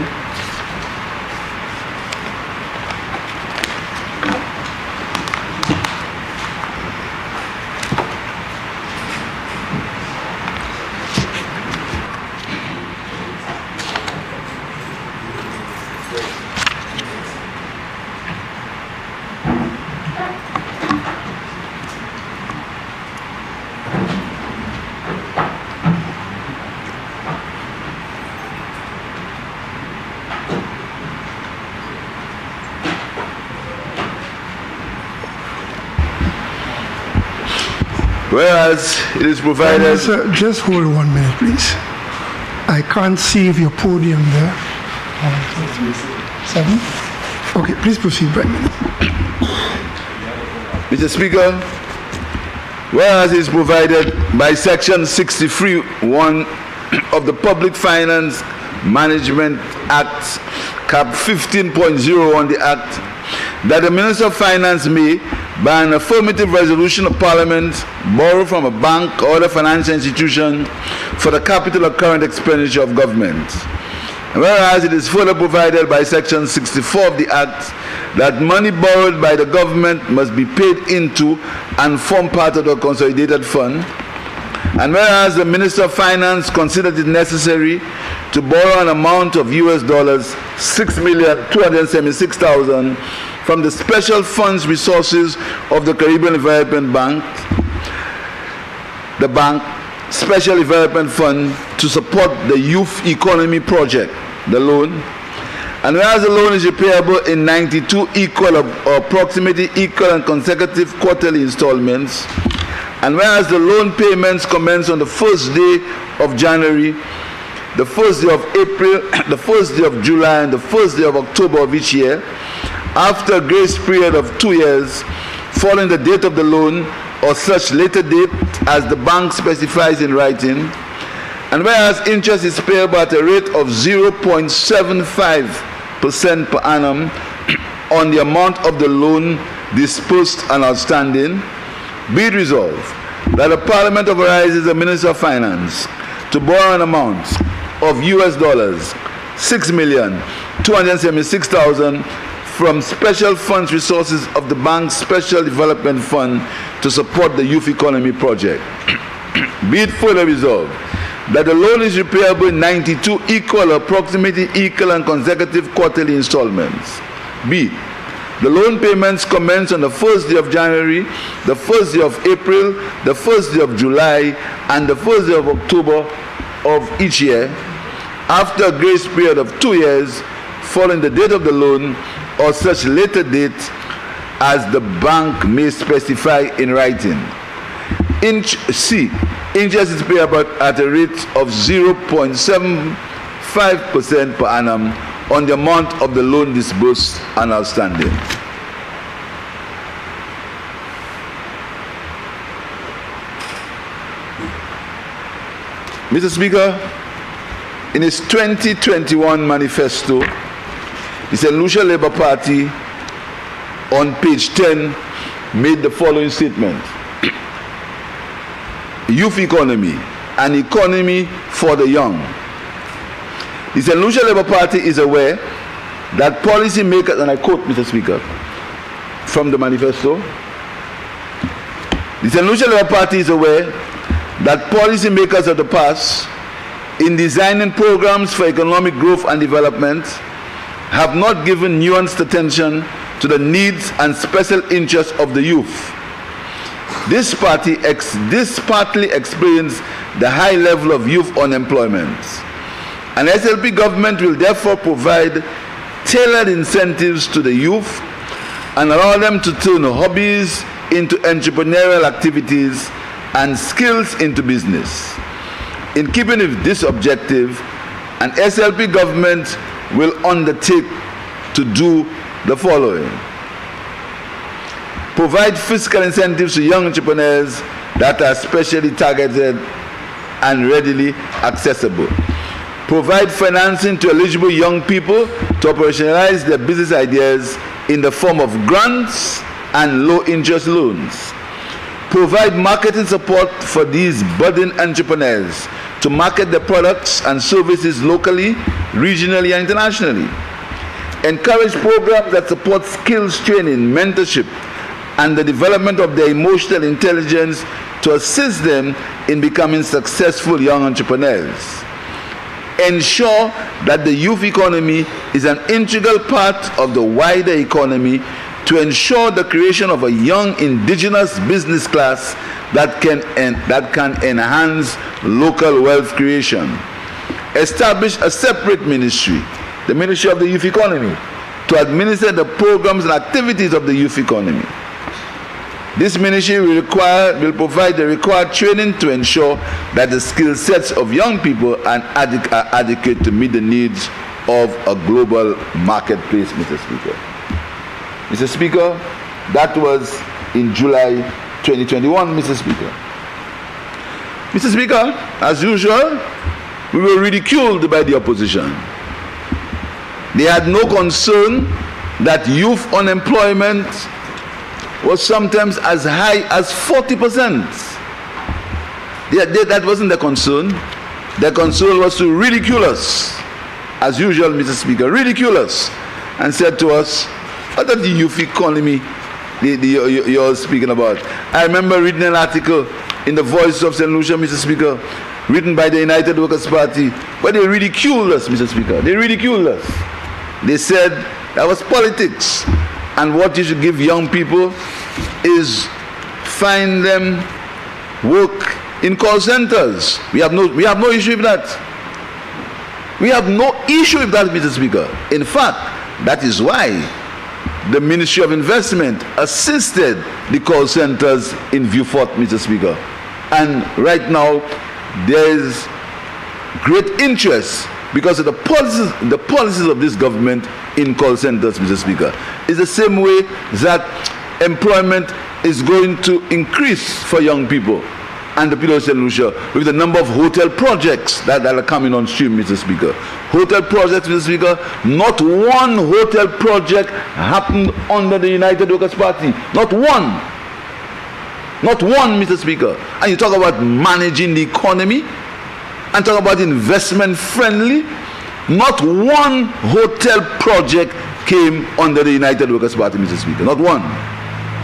Whereas it is provided... Sir, just hold 1 minute, please. I can't see if your podium there. 7? Okay, please proceed, Prime Minister. Mr. Speaker, whereas it is provided by Section 63(1) of the Public Finance Management Act, Cap 15.0 on the Act, that the Minister of Finance may, by an affirmative resolution of Parliament, borrow from a bank or other financial institution for the capital or current expenditure of government. Whereas it is further provided by Section 64 of the Act that money borrowed by the government must be paid into and form part of the consolidated fund. And whereas the Minister of Finance considered it necessary to borrow an amount of US dollars 6,276,000 from the special funds resources of the Caribbean Development Bank, the bank Special Development Fund, to support the Youth Economy Project, the loan. And whereas the loan is repayable in 92 equal or approximately equal and consecutive quarterly installments, and whereas the loan payments commence on the first day of January, the first day of April, the first day of July, and the first day of October of each year, after a grace period of 2 years, following the date of the loan or such later date as the bank specifies in writing, and whereas interest is payable at a rate of 0.75% per annum on the amount of the loan disbursed and outstanding, be it resolved that the Parliament authorizes the Minister of Finance to borrow an amount of US dollars 6,276,000 from special funds resources of the bank's Special Development Fund to support the Youth Economy Project. Be it further resolved that the loan is repayable in 92 equal or approximately equal and consecutive quarterly installments. B. The loan payments commence on the first day of January, the first day of April, the first day of July, and the first day of October of each year, after a grace period of 2 years, following the date of the loan or such later date as the bank may specify in writing. C. Interest is payable at a rate of 0.75% per annum on the amount of the loan disbursed and outstanding. Mr. Speaker, in its 2021 manifesto, the St. Lucia Labour Party on page 10 made the following statement: Youth economy, an economy for the young. The St. Lucia Labour Party is aware that policy makers, and I quote, Mr. Speaker, from the manifesto, the St. Lucia Labour Party is aware that policy makers of the past, in designing programs for economic growth and development, have not given nuanced attention to the needs and special interests of the youth. This partly explains the high level of youth unemployment. An SLP government will therefore provide tailored incentives to the youth and allow them to turn hobbies into entrepreneurial activities and skills into business. In keeping with this objective, an SLP government will undertake to do the following: provide fiscal incentives to young entrepreneurs that are specially targeted and readily accessible. Provide financing to eligible young people to operationalize their business ideas in the form of grants and low-interest loans. Provide marketing support for these budding entrepreneurs to market their products and services locally, regionally, and internationally. Encourage programs that support skills training, mentorship, and the development of their emotional intelligence to assist them in becoming successful young entrepreneurs. Ensure that the youth economy is an integral part of the wider economy to ensure the creation of a young indigenous business class that can enhance local wealth creation. Establish a separate ministry, the Ministry of the Youth Economy, to administer the programs and activities of the youth economy. This ministry will provide the required training to ensure that the skill sets of young people are adequate to meet the needs of a global marketplace, Mr. Speaker. Mr. Speaker, that was in July 2021, Mr. Speaker. Mr. Speaker, as usual, we were ridiculed by the opposition. They had no concern that youth unemployment was sometimes as high as 40%. That wasn't their concern. Their concern was to ridicule us, as usual, Mr. Speaker, ridicule us, and said to us, what is the youth economy you're speaking about? I remember reading an article in the Voice of St. Lucia, Mr. Speaker, written by the United Workers' Party, where they ridiculed us, Mr. Speaker. They ridiculed us. They said that was politics, and what you should give young people is find them work in call centers. We have no issue with that. We have no issue with that, Mr. Speaker. In fact, that is why the Ministry of Investment assisted the call centers in Vieux-Fort, Mr. Speaker. And right now, there is great interest because of the policies of this government in call centers, Mr. Speaker. It's the same way that employment is going to increase for young people and the people of St. Lucia with the number of hotel projects that are coming on stream, Mr. Speaker. Hotel projects, Mr. Speaker, not one hotel project happened under the United Workers' Party. Not one. Not one, Mr. Speaker. And you talk about managing the economy and talk about investment friendly. Not one hotel project came under the United Workers' Party, Mr. Speaker. Not one.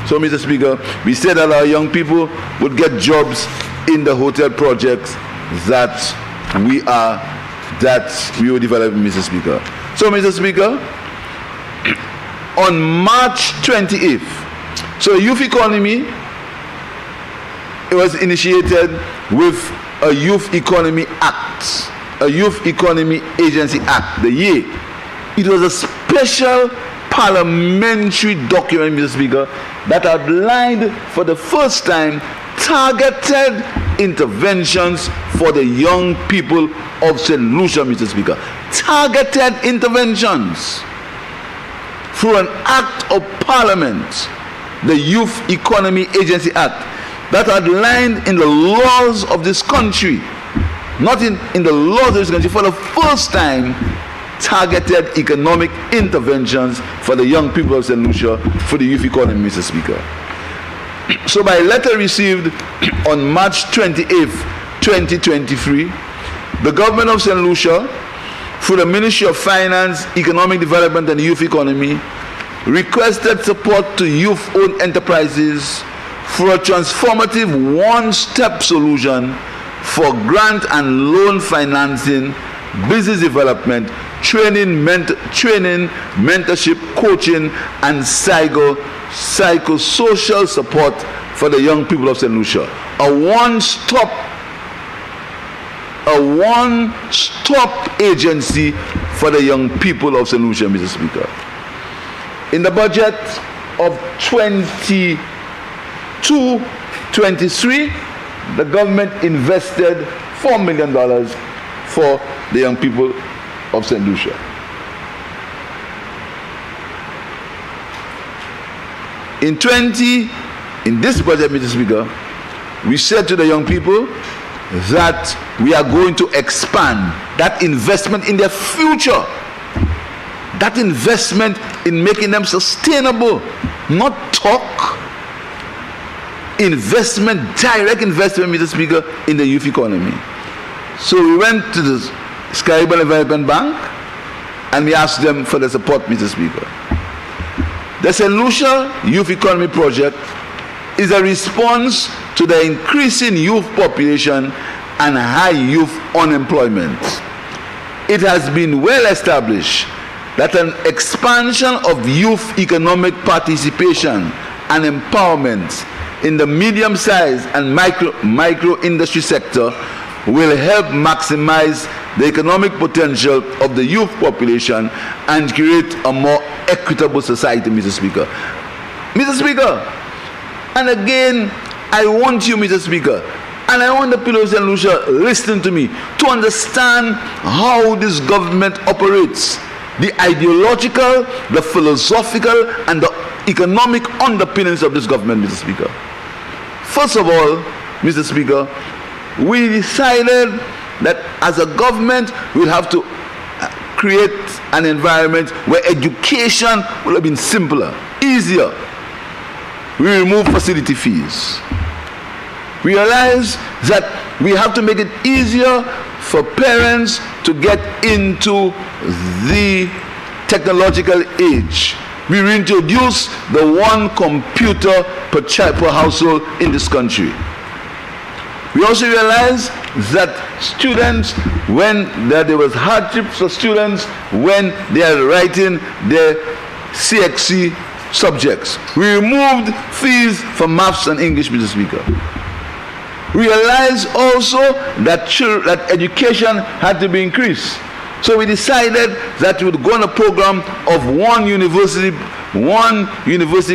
So, Mr. Speaker, we said that our young people would get jobs in the hotel projects that we were developing, Mr. Speaker. So, Mr. Speaker, on March 28th, so youth economy, it was initiated with a Youth Economy Act, a Youth Economy Agency Act, the year. It was a special parliamentary document, Mr. Speaker, that outlined for the first time targeted interventions for the young people of St. Lucia, Mr. Speaker. Targeted interventions through an act of parliament, the Youth Economy Agency Act, that outlined in the laws of this country, not in the laws of this country, for the first time, targeted economic interventions for the young people of St. Lucia for the youth economy, Mr. Speaker. So by letter received on March 28th, 2023, the government of St. Lucia, through the Ministry of Finance, Economic Development and Youth Economy, requested support to youth-owned enterprises for a transformative one-step solution for grant and loan financing, business development, training, mentorship, coaching, and psychosocial support for the young people of St. Lucia. A one-stop agency for the young people of St. Lucia, Mr. Speaker. In the budget of 22-23, the government invested $4 million for the young people of St. Lucia. In this budget, Mr. Speaker, we said to the young people that we are going to expand that investment in their future, that investment in making them sustainable, not talk. Investment, direct investment, Mr. Speaker, in the youth economy. So we went to the Caribbean Development Bank and we asked them for the support, Mr. Speaker. The St. Lucia Youth Economy Project is a response to the increasing youth population and high youth unemployment. It has been well established that an expansion of youth economic participation and empowerment in the medium-sized and micro industry sector will help maximize the economic potential of the youth population and create a more equitable society, Mr. Speaker. Mr. Speaker, And again, I want you, Mr. Speaker, and I want the people of St. Lucia listening to me to understand how this government operates. The ideological, the philosophical, and the economic underpinnings of this government, Mr. Speaker. First of all, Mr. Speaker, we decided that as a government, we'll have to create an environment where education will have been simpler, easier. We remove facility fees. We realize that we have to make it easier for parents to get into the technological age. We reintroduce the one computer per household in this country. We also realize that students, when there was hardships for students when they are writing their CXC subjects. We removed fees for maths and English, Mr. Speaker. We realized also that education had to be increased. So we decided that we would go on a program of one university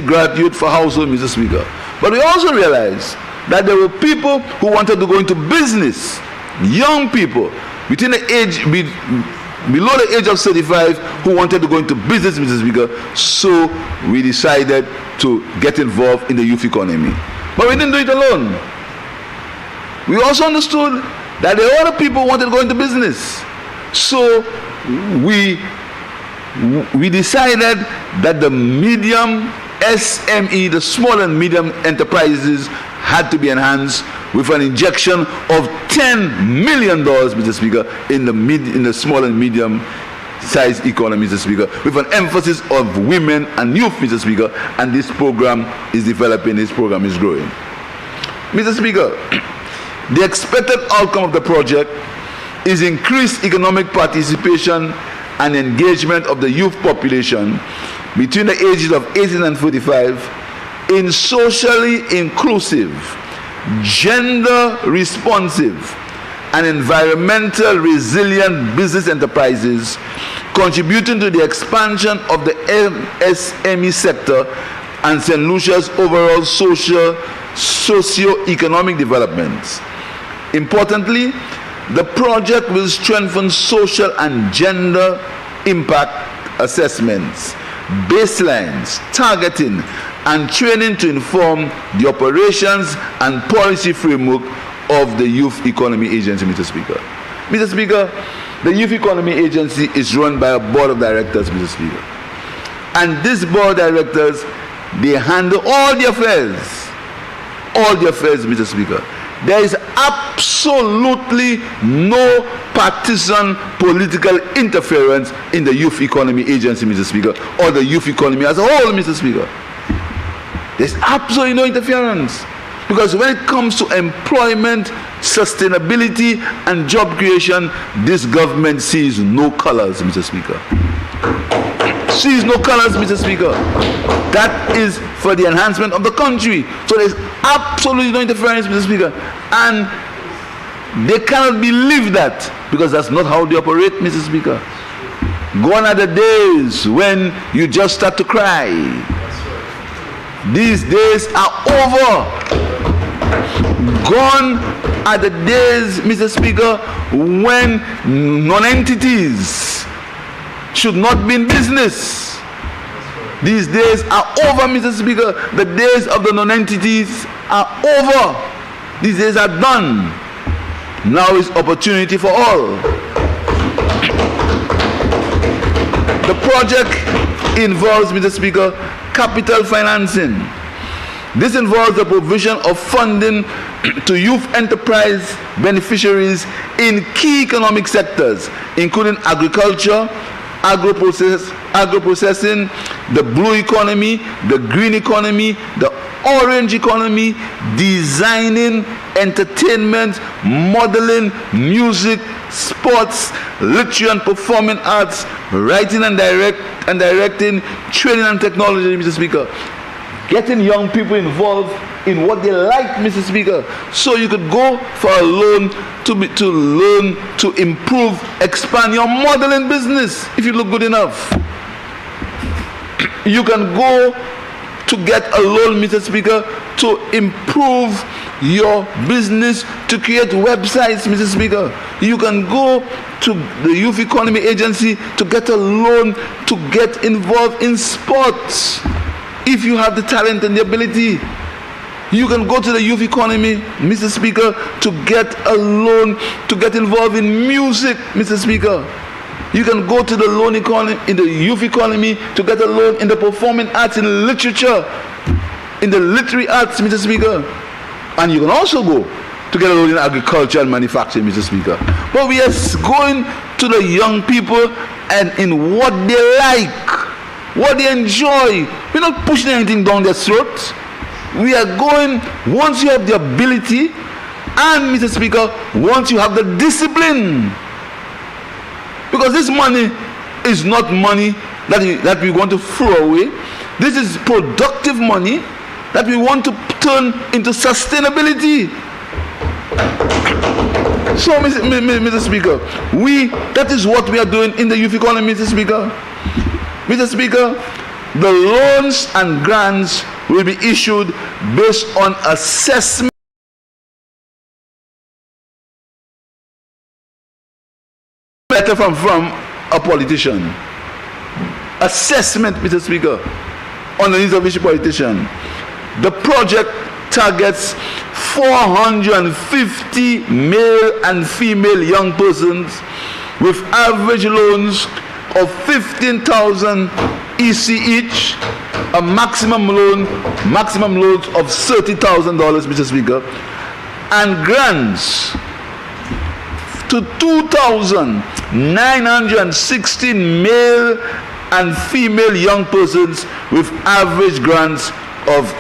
graduate for household, Mr. Speaker. But we also realized that there were people who wanted to go into business, young people below the age of 35 who wanted to go into business, Mr. Speaker. So we decided to get involved in the youth economy. But we didn't do it alone. We also understood that there were other people who wanted to go into business. So we decided that the medium SME, the small and medium enterprises, had to be enhanced with an injection of $10 million, Mr. Speaker, in the small and medium size economy, Mr. Speaker, with an emphasis of women and youth, Mr. Speaker, and this program is developing, this program is growing. Mr. Speaker, the expected outcome of the project is increased economic participation and engagement of the youth population between the ages of 18 and 45 in socially inclusive, gender responsive, and environmental resilient business enterprises, contributing to the expansion of the SME sector and St. Lucia's overall socio-economic development. Importantly, the project will strengthen social and gender impact assessments, baselines, targeting, and training to inform the operations and policy framework of the Youth Economy Agency, Mr. Speaker. Mr. Speaker, the Youth Economy Agency is run by a board of directors, Mr. Speaker. And this board of directors, they handle all the affairs, Mr. Speaker. There is absolutely no partisan political interference in the Youth Economy Agency, Mr. Speaker, or the youth economy as a whole, Mr. Speaker. There's absolutely no interference. Because when it comes to employment, sustainability, and job creation, this government sees no colors, Mr. Speaker. Sees no colors, Mr. Speaker. That is for the enhancement of the country. So there's absolutely no interference, Mr. Speaker. And they cannot believe that, because that's not how they operate, Mr. Speaker. Gone are the days when you just start to cry. These days are over. Gone are the days, Mr. Speaker, when non-entities should not be in business. These days are over, Mr. Speaker. The days of the non-entities are over. These days are done. Now is opportunity for all. The project involves, Mr. Speaker, capital financing. This involves the provision of funding to youth enterprise beneficiaries in key economic sectors, including agriculture, agro-processing, the blue economy, the green economy, the orange economy, designing, entertainment, modeling, music, sports, literature and performing arts, writing and directing, training and technology, Mr. Speaker. Getting young people involved in what they like, Mr. Speaker, so you could go for a loan to learn to improve, expand your modeling business if you look good enough. You can go to get a loan, Mr. Speaker, to improve your business, to create websites, Mr. Speaker. You can go to the Youth Economy Agency to get a loan to get involved in sports. If you have the talent and the ability, you can go to the youth economy, Mr. Speaker, to get a loan to get involved in music, Mr. Speaker. You can go to the loan economy, in the youth economy, to get a loan in the performing arts, in literature, in the literary arts, Mr. Speaker. And you can also go to get a loan in agriculture and manufacturing, Mr. Speaker. But we are going to the young people and in what they like, what they enjoy. We're not pushing anything down their throats. We are going, once you have the ability, and Mr. Speaker, once you have the discipline. Because this money is not money that we want to throw away. This is productive money that we want to turn into sustainability. So, Mr. Speaker, that is what we are doing in the youth economy, Mr. Speaker. Mr. Speaker, the loans and grants will be issued based on assessment letter from a politician. Assessment, Mr. Speaker, on the needs of each politician. The project targets 450 male and female young persons with average loans of 15,000 EC each, a maximum loans of $30,000, Mr. Speaker, and grants to 2,916 male and female young persons with average grants of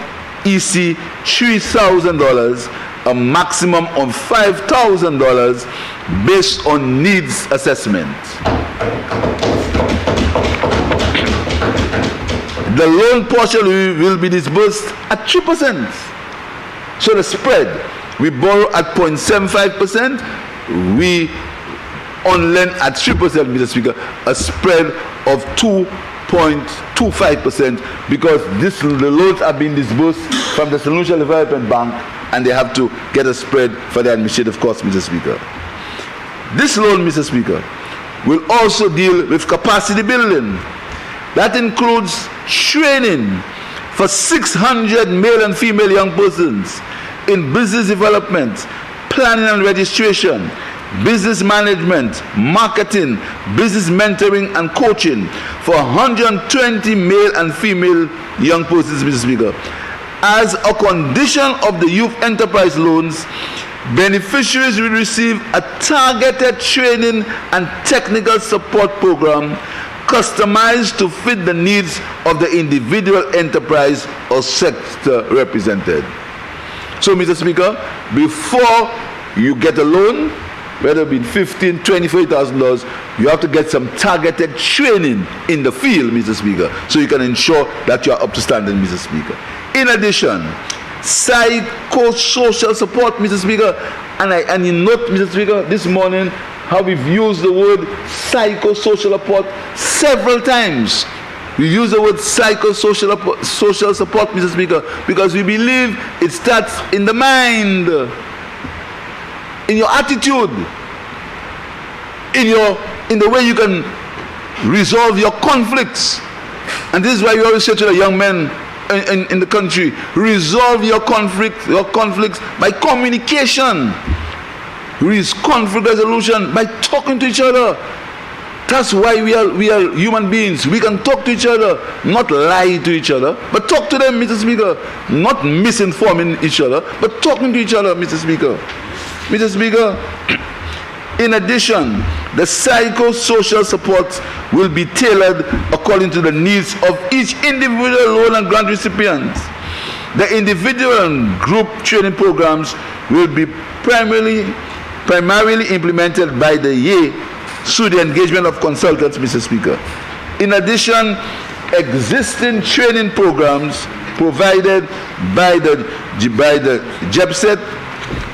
EC $3,000, a maximum of $5,000 based on needs assessment. The loan portion will be disbursed at 3%. So the spread, we borrow at 0.75%, we on lend at 3%, Mr. Speaker, a spread of 2.25%, because the loans are being disbursed from the St. Lucia Development Bank, and they have to get a spread for the administrative costs, Mr. Speaker. This loan, Mr. Speaker, will also deal with capacity building. That includes training for 600 male and female young persons in business development, planning and registration, business management, marketing, business mentoring and coaching for 120 male and female young persons, Mr. Speaker. As a condition of the youth enterprise loans, beneficiaries will receive a targeted training and technical support program customized to fit the needs of the individual enterprise or sector represented. So, Mr. Speaker, before you get a loan, whether it be $15,000, $20,000, you have to get some targeted training in the field, Mr. Speaker, so you can ensure that you are up to standard, Mr. Speaker. In addition, psychosocial support, Mr. Speaker, and you note, Mr. Speaker, this morning how we've used the word psychosocial support several times. We use the word psychosocial social support, Mr. Speaker, because we believe it starts in the mind, in your attitude, in the way you can resolve your conflicts. And this is why we always say to the young men in the country, resolve your conflicts by communication. Conflict resolution by talking to each other. That's why we are human beings. We can talk to each other, not lie to each other, but talk to them, Mr. Speaker. Not misinforming each other, but talking to each other, Mr. Speaker. Mr. Speaker, in addition, the psychosocial support will be tailored according to the needs of each individual loan and grant recipient. The individual and group training programs will be primarily implemented by the YE through the engagement of consultants, Mr. Speaker. In addition, existing training programs provided by the JEPSET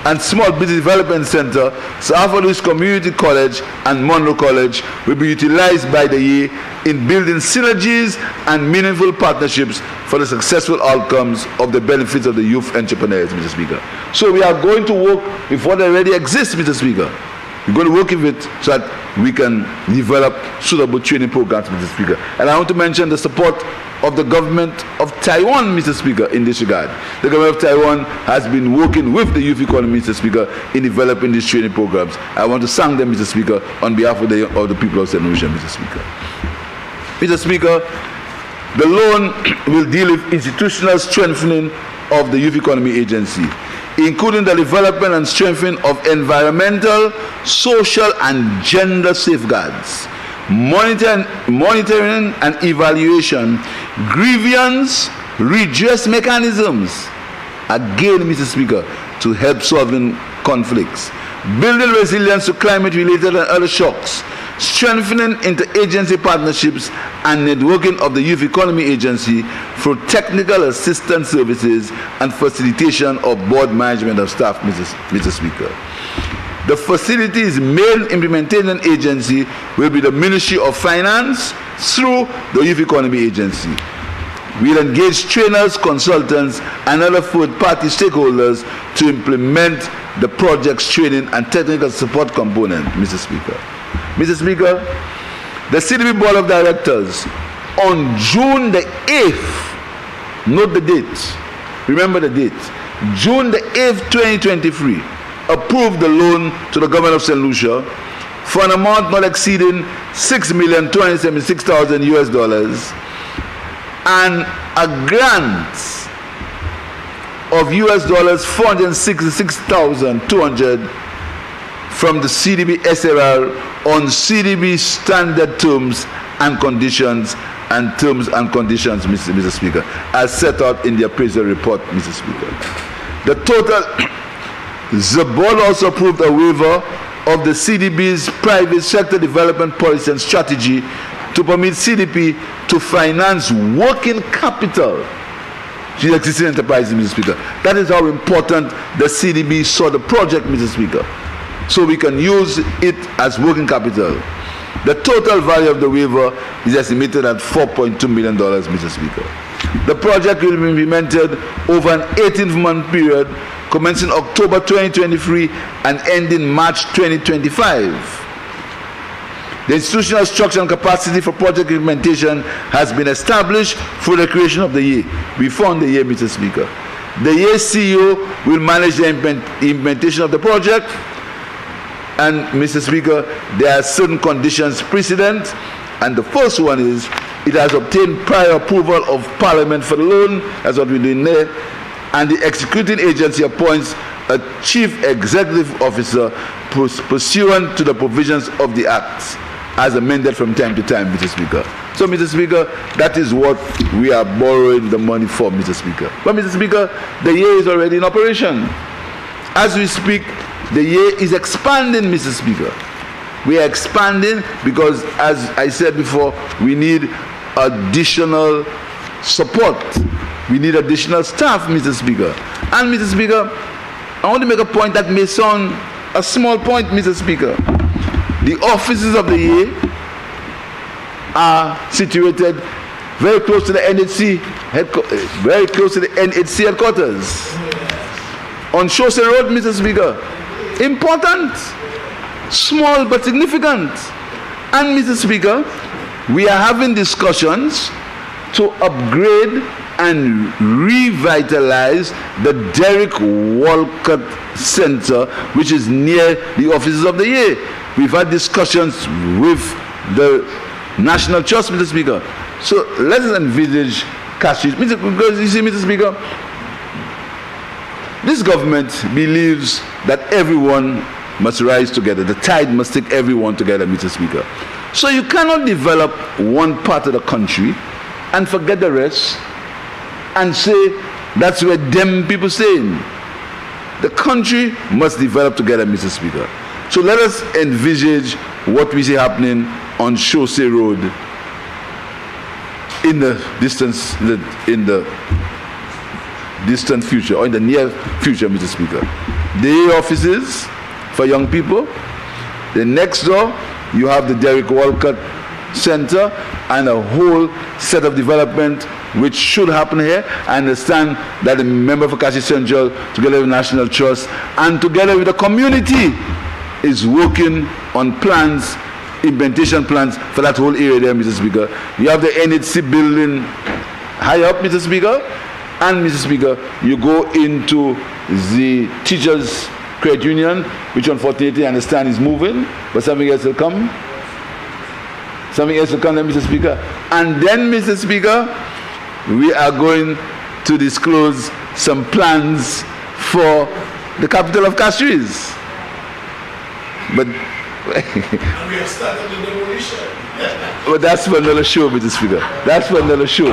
and Small Business Development Center, South Louis Community College, and Monroe College will be utilized by the year in building synergies and meaningful partnerships for the successful outcomes of the benefits of the youth entrepreneurs, Mr. Speaker. So we are going to work with what already exists, Mr. Speaker. We're going to work with it so that we can develop suitable training programs, Mr. Speaker. And I want to mention the support of the government of Taiwan, Mr. Speaker, in this regard. The government of Taiwan has been working with the youth economy, Mr. Speaker, in developing these training programs. I want to thank them, Mr. Speaker, on behalf of the people of St. Lucia, Mr. Speaker. Mr. Speaker, the loan will deal with institutional strengthening of the Youth Economy Agency, including the development and strengthening of environmental, social, and gender safeguards, monitoring and evaluation, grievance redress mechanisms, again, Mr. Speaker, to help solving conflicts, building resilience to climate-related and other shocks, strengthening interagency partnerships and networking of the Youth Economy Agency through technical assistance services and facilitation of board management of staff, Mr. Speaker. The facility's main implementation agency will be the Ministry of Finance through the Youth Economy Agency. We'll engage trainers, consultants, and other third-party stakeholders to implement the project's training and technical support component, Mr. Speaker. Mr. Speaker, the CDB Board of Directors on June the 8th, note the date, remember the date, June the 8th, 2023, approved the loan to the government of St. Lucia for an amount not exceeding $6,276,000 US and a grant of US $466,200 from the CDB SRR on CDB standard terms and conditions and Mr. Speaker, as set out in the appraisal report, Mr. Speaker. The board also approved a waiver of the CDB's private sector development policy and strategy to permit CDP to finance working capital to existing enterprises, Mr. Speaker. That is how important the CDB saw the project, Mr. Speaker. So we can use it as working capital. The total value of the waiver is estimated at $4.2 million, Mr. Speaker. The project will be implemented over an 18-month period commencing October 2023 and ending March 2025. The institutional structure and capacity for project implementation has been established through the creation of the year. We found the year, Mr. Speaker. The year CEO will manage the implementation of the project. And, Mr. Speaker, there are certain conditions precedent, and the first one is it has obtained prior approval of Parliament for the loan, that's what we're doing there, and the executing agency appoints a chief executive officer pursuant to the provisions of the Act, as amended from time to time, Mr. Speaker. So, Mr. Speaker, that is what we are borrowing the money for, Mr. Speaker. But, Mr. Speaker, the year is already in operation. As we speak, the year is expanding, Mr. Speaker. We are expanding because, as I said before, we need additional support. We need additional staff, Mr. Speaker. And, Mr. Speaker, I want to make a point that may sound a small point, Mr. Speaker. The offices of the year are situated very close to the NHC headquarters. On Chaussee Road, Mr. Speaker. Important, small but significant. And, Mr. Speaker, we are having discussions to upgrade and revitalize the Derek Walcott Center, which is near the offices of the year. We've had discussions with the National Trust, Mr. Speaker. So let us envisage cash. Because you see, Mr. Speaker, this government believes that everyone must rise together. The tide must take everyone together, Mr. Speaker. So you cannot develop one part of the country and forget the rest and say that's where them people saying. The country must develop together, Mr. Speaker. So let us envisage what we see happening on Chaussee Road in the distant future, or in the near future, Mr. Speaker. day offices for young people. The next door, you have the Derek Walcott Center and a whole set of development which should happen here. I understand that the member for Cassie Central, together with National Trust and together with the community, is working on plans, implementation plans for that whole area there, Mr. Speaker. You have the NHC building high up, Mr. Speaker, and Mr. Speaker, you go into the Teachers Credit Union, which unfortunately I understand is moving, but something else will come. Something else will come there, Mr. Speaker. And then, Mr. Speaker, we are going to disclose some plans for the capital of Castries. But we have started the demolition. But that's for another show, Mr. Speaker. That's for another show.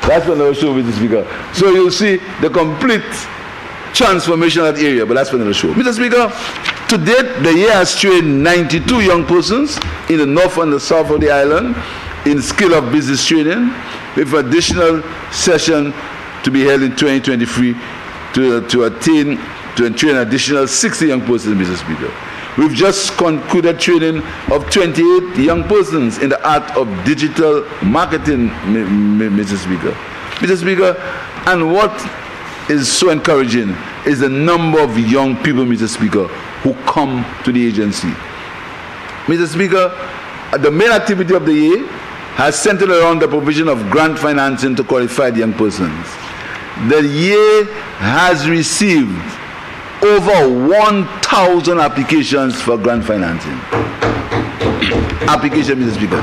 That's for another show, Mr. Speaker. So you'll see the complete transformation of that area, but that's for another show. Mr. Speaker, to date, the year has trained 92 young persons in the north and the south of the island in skill of business training, with additional session to be held in 2023 to train additional 60 young persons, Mr. Speaker. We've just concluded training of 28 young persons in the art of digital marketing, Mr. Speaker. Mr. Speaker, and what is so encouraging is the number of young people, Mr. Speaker, who come to the agency. Mr. Speaker, the main activity of the year has centered around the provision of grant financing to qualified young persons. The year has received over 1,000 applications for grant financing. Application, Mr. Speaker.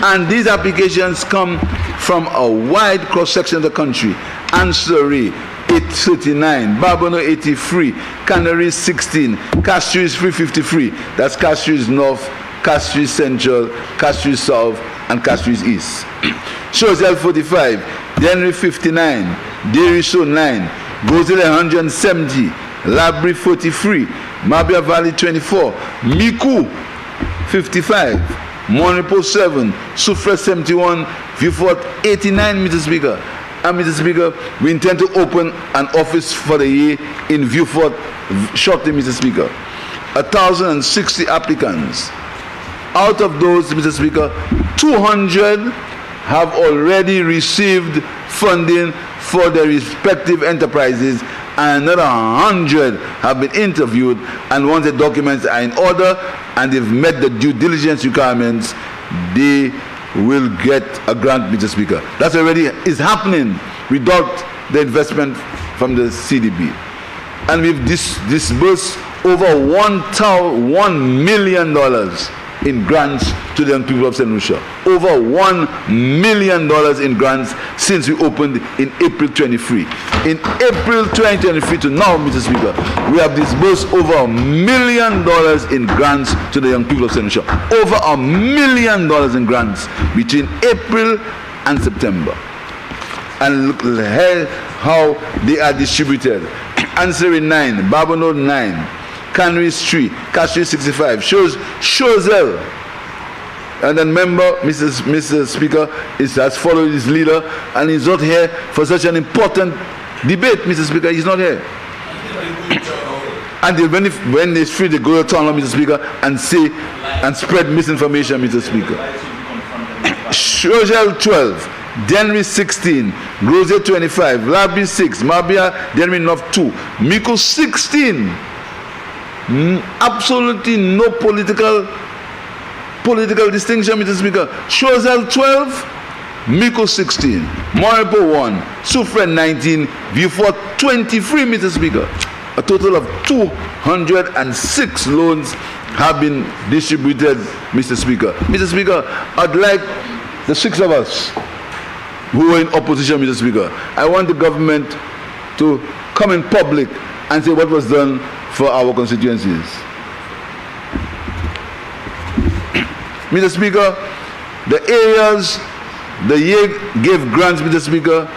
And these applications come from a wide cross-section of the country. Ancillary, 839, Barbono 83, Canary 16, Castries 353, that's Castries North, Castries Central, Castries South, and Castries East. Choiseul 45, Denry 59, Deriso 9, Gozile 170, Labri 43, Mabia Valley 24, Miku 55, Monipo 7, Sufre 71, Viewfort 89, Mr. Speaker. And Mr. Speaker, we intend to open an office for the year in Viewfort shortly, Mr. Speaker. 1,060 applicants. Out of those, Mr. Speaker, 200 have already received funding for their respective enterprises, and another 100 have been interviewed, and once the documents are in order and they've met the due diligence requirements, they will get a grant, Mr. Speaker. That's already is happening without the investment from the CDB. And we've disbursed over $1 million in grants to the young people of St. Lucia. Over $1 million in grants since we opened in April 23. In April 2023 to now, Mr. Speaker, we have disbursed over $1 million in grants to the young people of St. Lucia. Over $1 million in grants between April and September. And look how they are distributed. Answering 9, Barbono 9, Canaries 3, Castries 65, Choiseul. And then member, Mr. Speaker, has followed his leader and he's not here for such an important debate, Mr. Speaker. He's not here. And when they're free, they go to town, Mr. Speaker, and say and spread misinformation, Mr. Speaker. Choiseul 12, Denry 16, Grose 25, Labi 6, Mabia, Denry North 2, Miko 16. Absolutely no political distinction, Mr. Speaker. Choiseul 12, Miko 16, Moripo 1, Sufren 19, Viewfort 23, Mr. Speaker. A total of 206 loans have been distributed, Mr. Speaker. Mr. Speaker, I'd like the 6 of us who are in opposition, Mr. Speaker, I want the government to come in public and say what was done for our constituencies. Mr. Speaker, the areas the year gave grants, Mr. Speaker,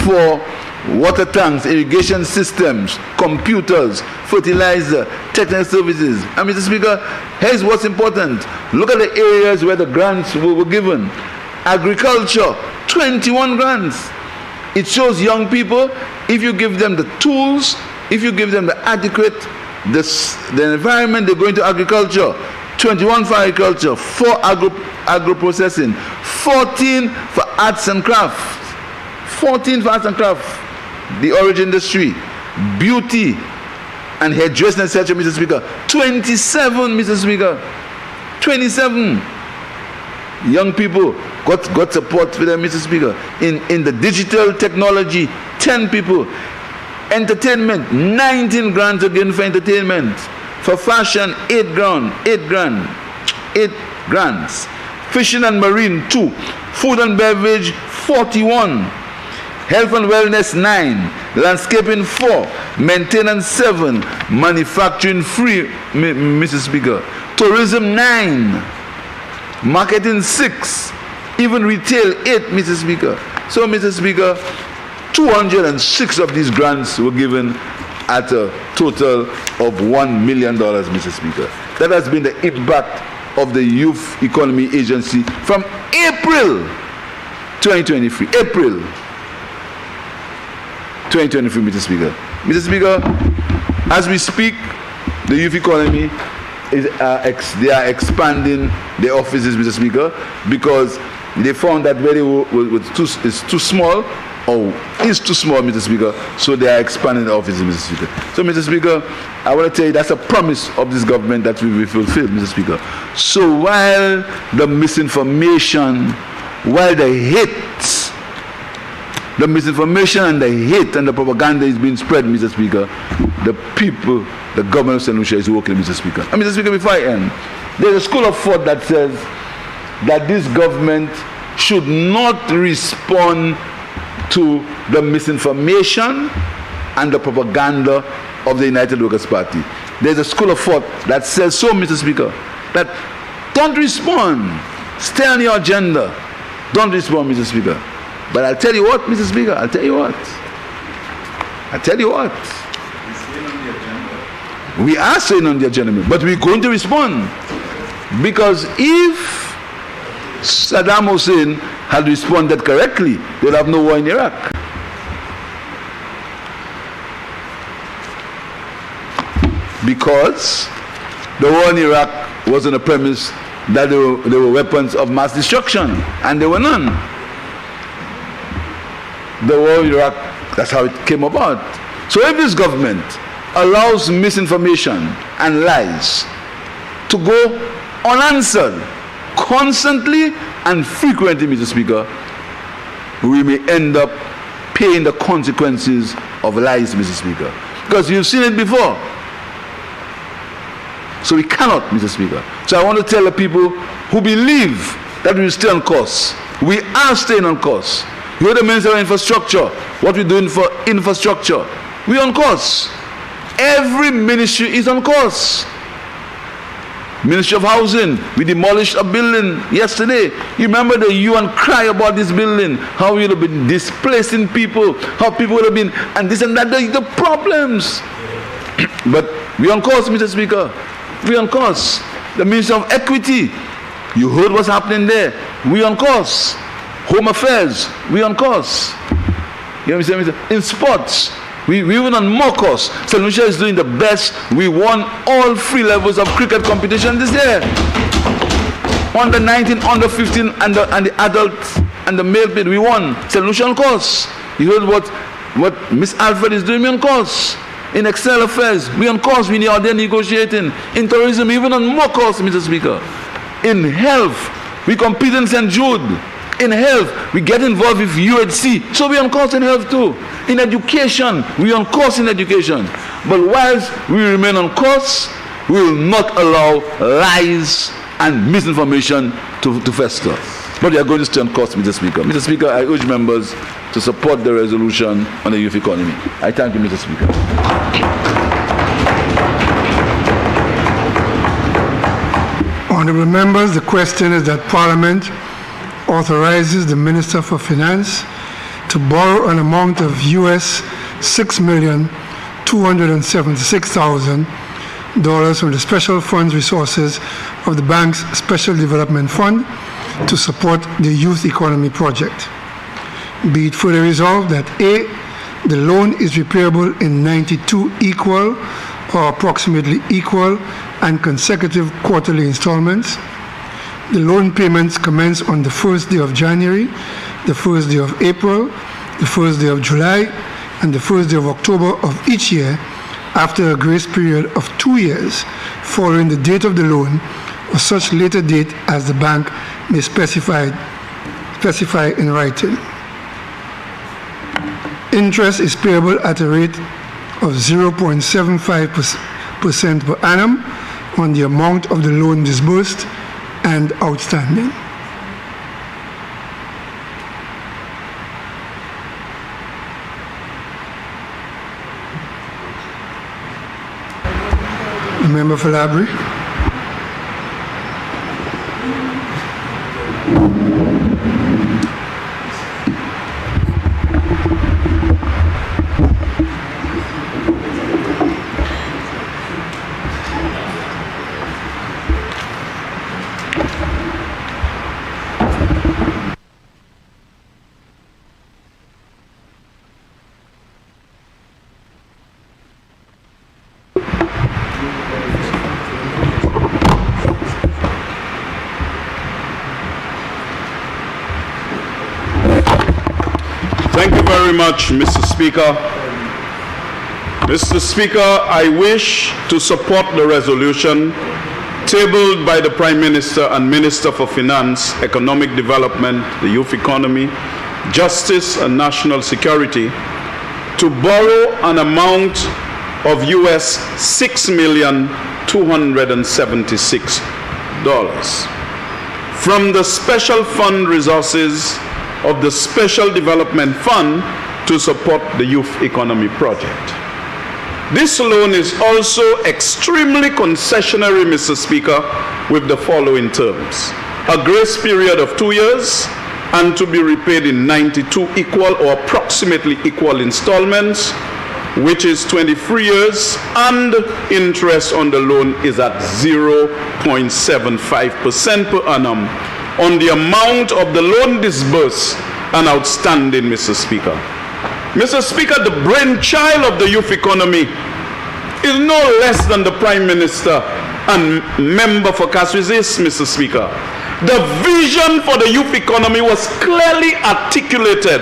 for water tanks, irrigation systems, computers, fertilizer, technical services. And Mr. Speaker, here's what's important. Look at the areas where the grants were given. Agriculture, 21 grants. It shows young people, if you give them the tools, if you give them the adequate the environment, they go into agriculture. 21 for agriculture, 4 agro-processing, 14 for arts and crafts. 14 for arts and crafts. The orange industry, beauty, and hairdressing, etc., Mr. Speaker. 27, Mr. Speaker. 27. Young people got support for them, Mr. Speaker. In the digital technology, 10 people. Entertainment, 19 grants again for entertainment. For fashion, 8 grants. Fishing and marine, 2. Food and beverage, 41. Health and wellness, 9. Landscaping, 4. Maintenance, 7. Manufacturing, 3, Mr. Speaker. Tourism, 9. Marketing, 6. Even retail, 8, Mr. Speaker. So, Mr. Speaker, 206 of these grants were given at a total of $1 million, Mr. Speaker. That has been the impact of the Youth Economy Agency from April 2023. April 2023, Mr. Speaker. Mr. Speaker, as we speak, the Youth Economy they are expanding their offices, Mr. Speaker, because they found that where they were is too small, or is too small, Mr. Speaker, so they are expanding the offices, Mr. Speaker. So, Mr. Speaker, I want to tell you that's a promise of this government that we will fulfill, Mr. Speaker. So while the misinformation, while the hate, the misinformation and the hate and the propaganda is being spread, Mr. Speaker, the people, the government of St. Lucia is working, Mr. Speaker. And Mr. Speaker, before I end, there's a school of thought that says that this government should not respond to the misinformation and the propaganda of the United Workers' Party. There's a school of thought that says so, Mr. Speaker, that don't respond. Stay on your agenda. Don't respond, Mr. Speaker. But I'll tell you what, Mr. Speaker, I'll tell you what. We are staying on the agenda, but we're going to respond. Because if Saddam Hussein had responded correctly, they'd have no war in Iraq. Because the war in Iraq was on the premise that there were weapons of mass destruction, and there were none. The war in Iraq, that's how it came about. So if this government allows misinformation and lies to go unanswered constantly and frequently, Mr. Speaker, we may end up paying the consequences of lies, Mr. Speaker. Because you've seen it before. So we cannot, Mr. Speaker. So I want to tell the people who believe that we will stay on course. We are staying on course. You're the Minister of Infrastructure. What we're doing for infrastructure. We're on course. Every ministry is on course. Ministry of Housing, we demolished a building yesterday. You remember the hue and cry about this building, how we would have been displacing people, how people would have been, and this and that, the problems. But we're on course, Mr. Speaker. We're on course. The Ministry of Equity, you heard what's happening there. We're on course. Home Affairs, we're on course. You understand, Mr. In sports, we went on more course. St. Lucia is doing the best. We won all 3 levels of cricket competition this year. Under 19, under 15, and the adult and the male bid, we won. St. Lucia on course. You heard what Miss Alfred is doing, we on course. In external affairs, we on course. We are there negotiating. In tourism, even on more course, Mr. Speaker. In health, we compete in St. Jude. In health, we get involved with UHC, so we're on course in health too. In education, we're on course in education. But whilst we remain on course, we will not allow lies and misinformation to fester. But we are going to stay on course, Mr. Speaker. Mr. Speaker, I urge members to support the resolution on the youth economy. I thank you, Mr. Speaker. Honourable members, the question is that Parliament authorizes the Minister for Finance to borrow an amount of US $6,276,000 from the special funds resources of the bank's Special Development Fund to support the Youth Economy Project. Be it further resolved that A, the loan is repayable in 92 equal or approximately equal and consecutive quarterly installments. The loan payments commence on the first day of January, the first day of April, the first day of July, and the first day of October of each year, after a grace period of 2 years following the date of the loan or such later date as the bank may specify in writing. Interest is payable at a rate of 0.75% per annum on the amount of the loan disbursed and outstanding. The member for Labrie. Thank you very much, Mr. Speaker. Mr. Speaker, I wish to support the resolution tabled by the Prime Minister and Minister for Finance, Economic Development, the Youth Economy, Justice and National Security to borrow an amount of US $6,276 from the special fund resources of the Special Development Fund to support the Youth Economy Project. This loan is also extremely concessionary, Mr. Speaker, with the following terms: a grace period of 2 years and to be repaid in 92 equal or approximately equal installments, which is 23 years, and interest on the loan is at 0.75% per annum on the amount of the loan disbursed and outstanding, Mr. Speaker. Mr. Speaker, the brainchild of the youth economy is no less than the Prime Minister and member for Kaswizis, Mr. Speaker. The vision for the youth economy was clearly articulated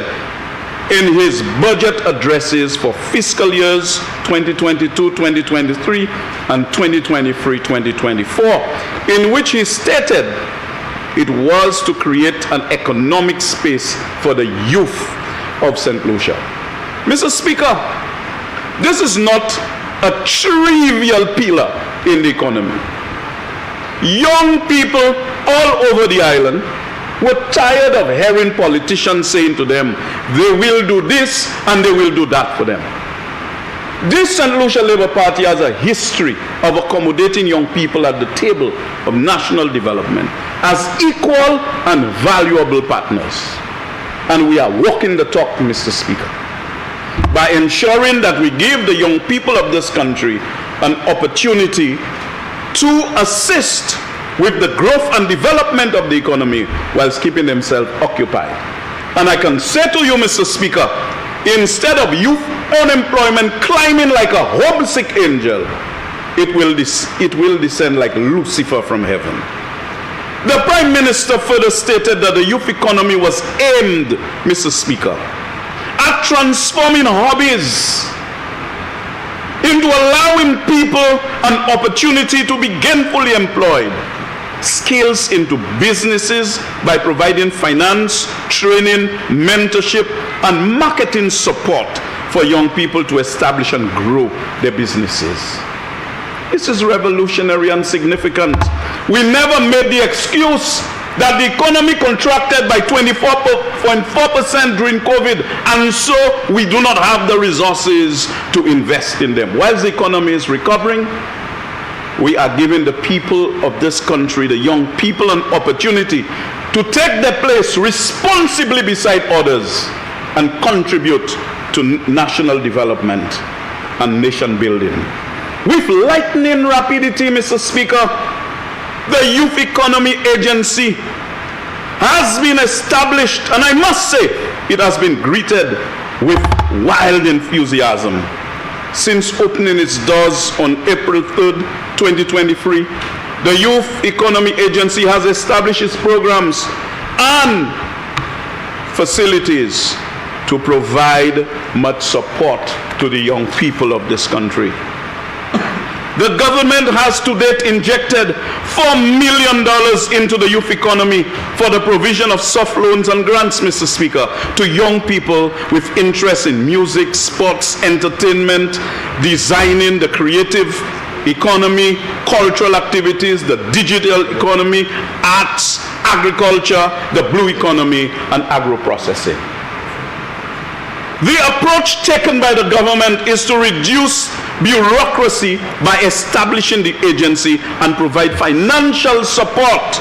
in his budget addresses for fiscal years 2022-2023 and 2023-2024, in which he stated it was to create an economic space for the youth of St. Lucia. Mr. Speaker, this is not a trivial pillar in the economy. Young people all over the island were tired of hearing politicians saying to them, they will do this and they will do that for them. This St. Lucia Labour Party has a history of accommodating young people at the table of national development as equal and valuable partners. And we are walking the talk, Mr. Speaker, by ensuring that we give the young people of this country an opportunity to assist with the growth and development of the economy whilst keeping themselves occupied. And I can say to you, Mr. Speaker, instead of youth unemployment climbing like a homesick angel, it will descend like Lucifer from heaven. The Prime Minister further stated that the youth economy was aimed, Mr. Speaker, at transforming hobbies into allowing people an opportunity to be gainfully employed, skills into businesses by providing finance, training, mentorship, and marketing support for young people to establish and grow their businesses. This is revolutionary and significant. We never made the excuse that the economy contracted by 24.4% during COVID, and so we do not have the resources to invest in them. Whilst the economy is recovering, we are giving the people of this country, the young people, an opportunity to take their place responsibly beside others and contribute to national development and nation building. With lightning rapidity, Mr. Speaker, the Youth Economy Agency has been established, and I must say, it has been greeted with wild enthusiasm. since opening its doors on April 3rd, 2023, the Youth Economy Agency has established its programs and facilities to provide much support to the young people of this country. The government has to date injected $4 million into the youth economy for the provision of soft loans and grants, Mr. Speaker, to young people with interest in music, sports, entertainment, designing, the creative economy, cultural activities, the digital economy, arts, agriculture, the blue economy, and agro-processing. The approach taken by the government is to reduce bureaucracy by establishing the agency and provide financial support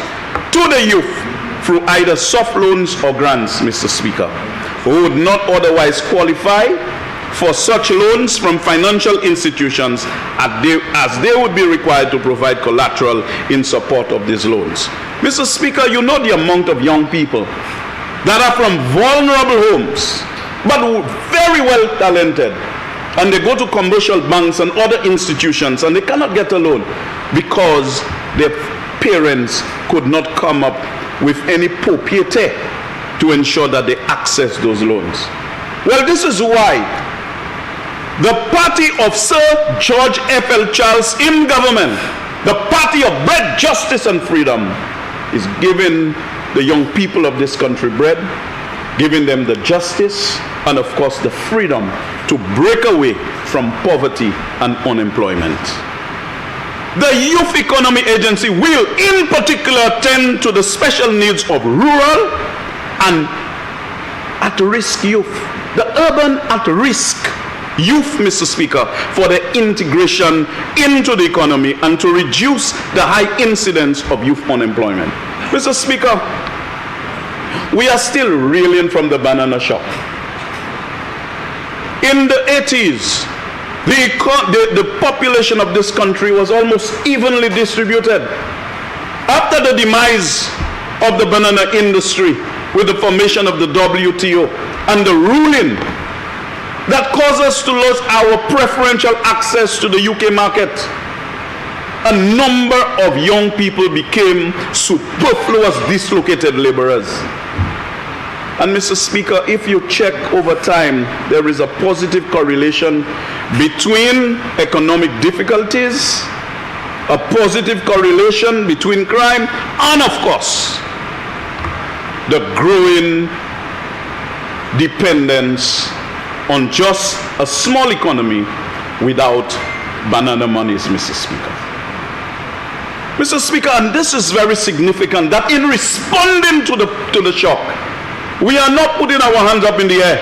to the youth through either soft loans or grants, Mr. Speaker, who would not otherwise qualify for such loans from financial institutions as they would be required to provide collateral in support of these loans. Mr. Speaker, you know the amount of young people that are from vulnerable homes but very well talented, and they go to commercial banks and other institutions and they cannot get a loan because their parents could not come up with any propriété to ensure that they access those loans. Well, this is why the party of Sir George F.L. Charles in government, the party of bread, justice, and freedom, is giving the young people of this country bread, giving them the justice and, of course, the freedom to break away from poverty and unemployment. The Youth Economy Agency will, in particular, attend to the special needs of rural and at-risk youth, the urban at-risk youth, Mr. Speaker, for their integration into the economy and to reduce the high incidence of youth unemployment. Mr. Speaker, we are still reeling from the banana shop. In the 80s, the population of this country was almost evenly distributed. After the demise of the banana industry with the formation of the WTO and the ruling that caused us to lose our preferential access to the UK market, a number of young people became superfluous, dislocated laborers. And Mr. Speaker, if you check over time, there is a positive correlation between economic difficulties, a positive correlation between crime, and of course, the growing dependence on just a small economy without banana monies, Mr. Speaker. Mr. Speaker, and this is very significant, that in responding to the shock, we are not putting our hands up in the air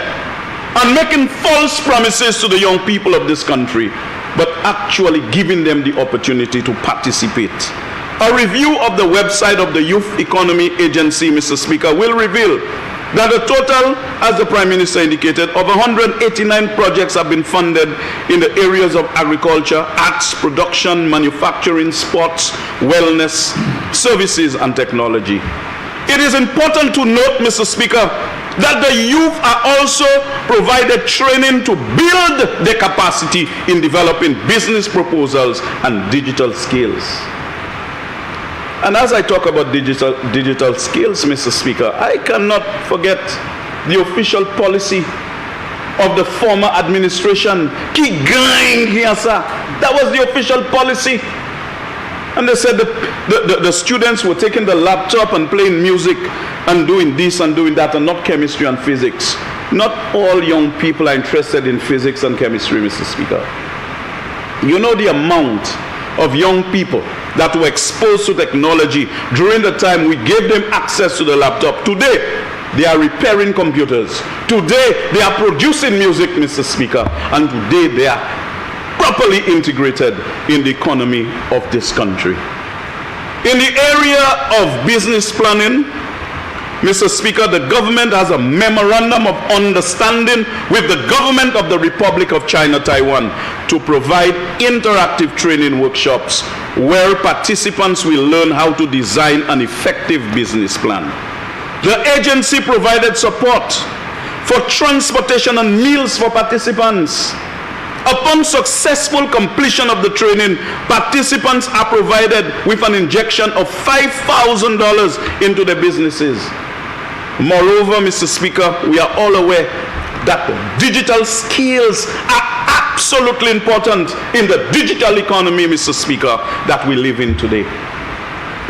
and making false promises to the young people of this country, but actually giving them the opportunity to participate. A review of the website of the Youth Economy Agency, Mr. Speaker, will reveal that a total, as the Prime Minister indicated, of 189 projects have been funded in the areas of agriculture, arts, production, manufacturing, sports, wellness, services, and technology. It is important to note, Mr. Speaker, that the youth are also provided training to build their capacity in developing business proposals and digital skills. And as I talk about digital skills, Mr. Speaker, I cannot forget the official policy of the former administration. That was the official policy. And they said the students were taking the laptop and playing music and doing this and doing that, and not chemistry and physics. Not all young people are interested in physics and chemistry, Mr. Speaker. You know the amount of young people that were exposed to technology during the time we gave them access to the laptop. Today, they are repairing computers. Today, they are producing music, Mr. Speaker. And today, they are properly integrated in the economy of this country. In the area of business planning, Mr. Speaker, the government has a memorandum of understanding with the government of the Republic of China, Taiwan, to provide interactive training workshops where participants will learn how to design an effective business plan. The agency provided support for transportation and meals for participants, Upon successful completion of the training, participants are provided with an injection of $5,000 into their businesses. Moreover, Mr. Speaker, we are all aware that digital skills are absolutely important in the digital economy, Mr. Speaker, that we live in today.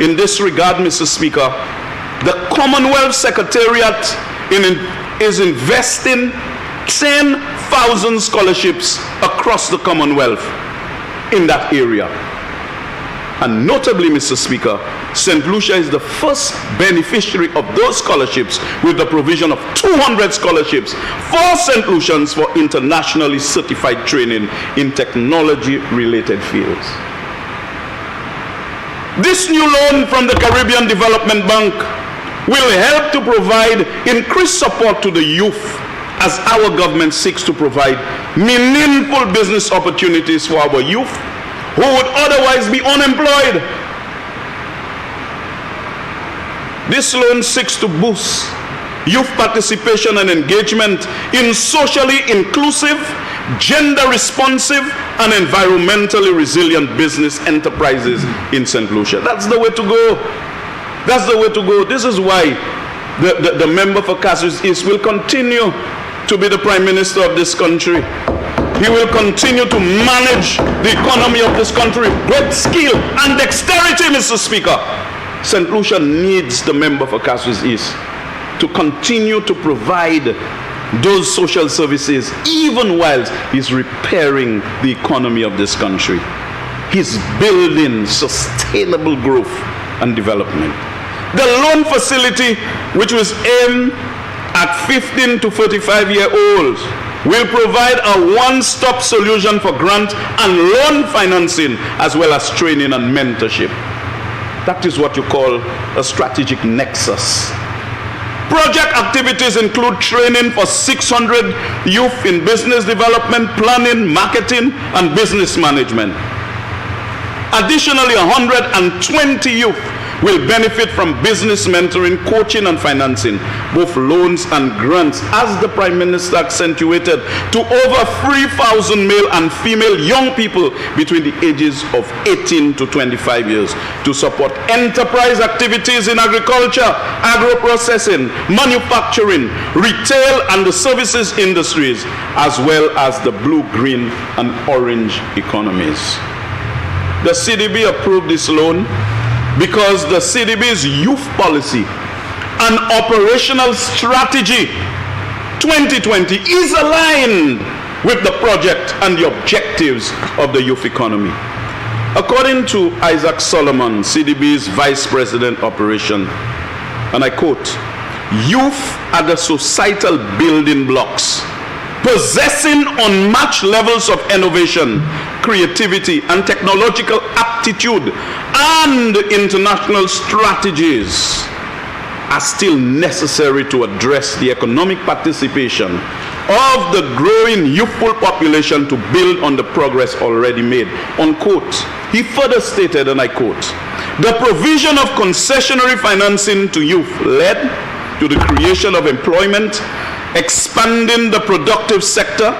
In this regard, Mr. Speaker, the Commonwealth Secretariat is investing 10,000 scholarships across the Commonwealth in that area. And notably, Mr. Speaker, St. Lucia is the first beneficiary of those scholarships with the provision of 200 scholarships for St. Lucians for internationally certified training in technology-related fields. This new loan from the Caribbean Development Bank will help to provide increased support to the youth as our government seeks to provide meaningful business opportunities for our youth who would otherwise be unemployed. This loan seeks to boost youth participation and engagement in socially inclusive, gender responsive, and environmentally resilient business enterprises in St. Lucia. That's the way to go. That's the way to go. This is why the member for Cassius East will continue to be the Prime Minister of this country. He will continue to manage the economy of this country with great skill and dexterity, Mr. Speaker. St. Lucia needs the member for Cassius East to continue to provide those social services even whilst he's repairing the economy of this country. He's building sustainable growth and development. The loan facility, which was aimed at 15 to 35-year-olds, will provide a one-stop solution for grant and loan financing, as well as training and mentorship. That is what you call a strategic nexus. Project activities include training for 600 youth in business development, planning, marketing, and business management. Additionally, 120 youth will benefit from business mentoring, coaching, and financing, both loans and grants, as the Prime Minister accentuated, to over 3,000 male and female young people between the ages of 18 to 25 years to support enterprise activities in agriculture, agro-processing, manufacturing, retail, and the services industries, as well as the blue, green, and orange economies. The CDB approved this loan because the CDB's youth policy and operational strategy 2020 is aligned with the project and the objectives of the youth economy. According to Isaac Solomon, CDB's Vice President Operation, and I quote, "Youth are the societal building blocks, possessing unmatched levels of innovation, creativity, and technological aptitude, and international strategies are still necessary to address the economic participation of the growing youthful population to build on the progress already made." Unquote. He further stated, and I quote, "The provision of concessionary financing to youth led to the creation of employment, expanding the productive sector,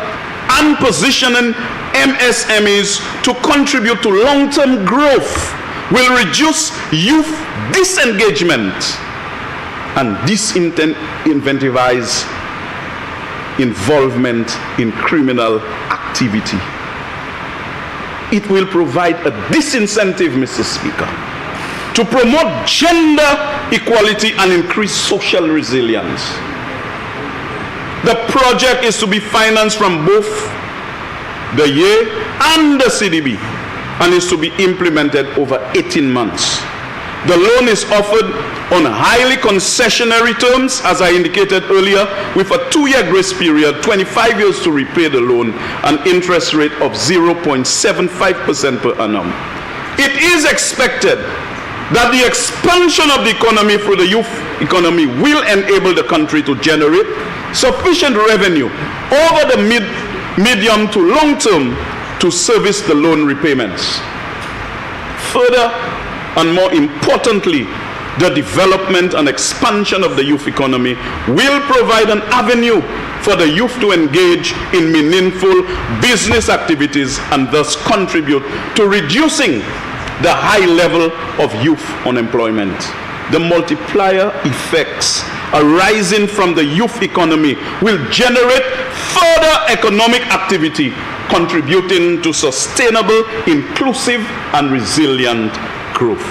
and positioning MSMEs to contribute to long-term growth will reduce youth disengagement and disincentivize involvement in criminal activity. It will provide a disincentive, Mr. Speaker, to promote gender equality and increase social resilience. The project is to be financed from both the YEA and the CDB and is to be implemented over 18 months. The loan is offered on highly concessionary terms, as I indicated earlier, with a 2-year grace period, 25 years to repay the loan, an interest rate of 0.75% per annum. It is expected that the expansion of the economy through the youth economy will enable the country to generate sufficient revenue over the medium to long term to service the loan repayments. Further and more importantly, the development and expansion of the youth economy will provide an avenue for the youth to engage in meaningful business activities and thus contribute to reducing the high level of youth unemployment. The multiplier effects arising from the youth economy will generate further economic activity, contributing to sustainable, inclusive, and resilient growth.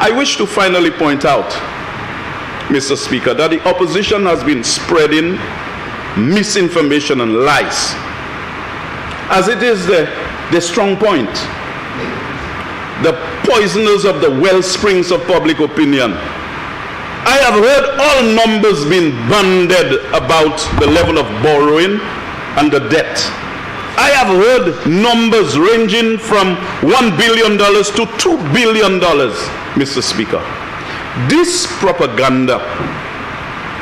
I wish to finally point out, Mr. Speaker, that the opposition has been spreading misinformation and lies, as it is the strong point, the poisoners of the well springs of public opinion. I have heard all numbers being banded about the level of borrowing and the debt. I have heard numbers ranging from $1 billion to $2 billion, Mr. Speaker. This propaganda,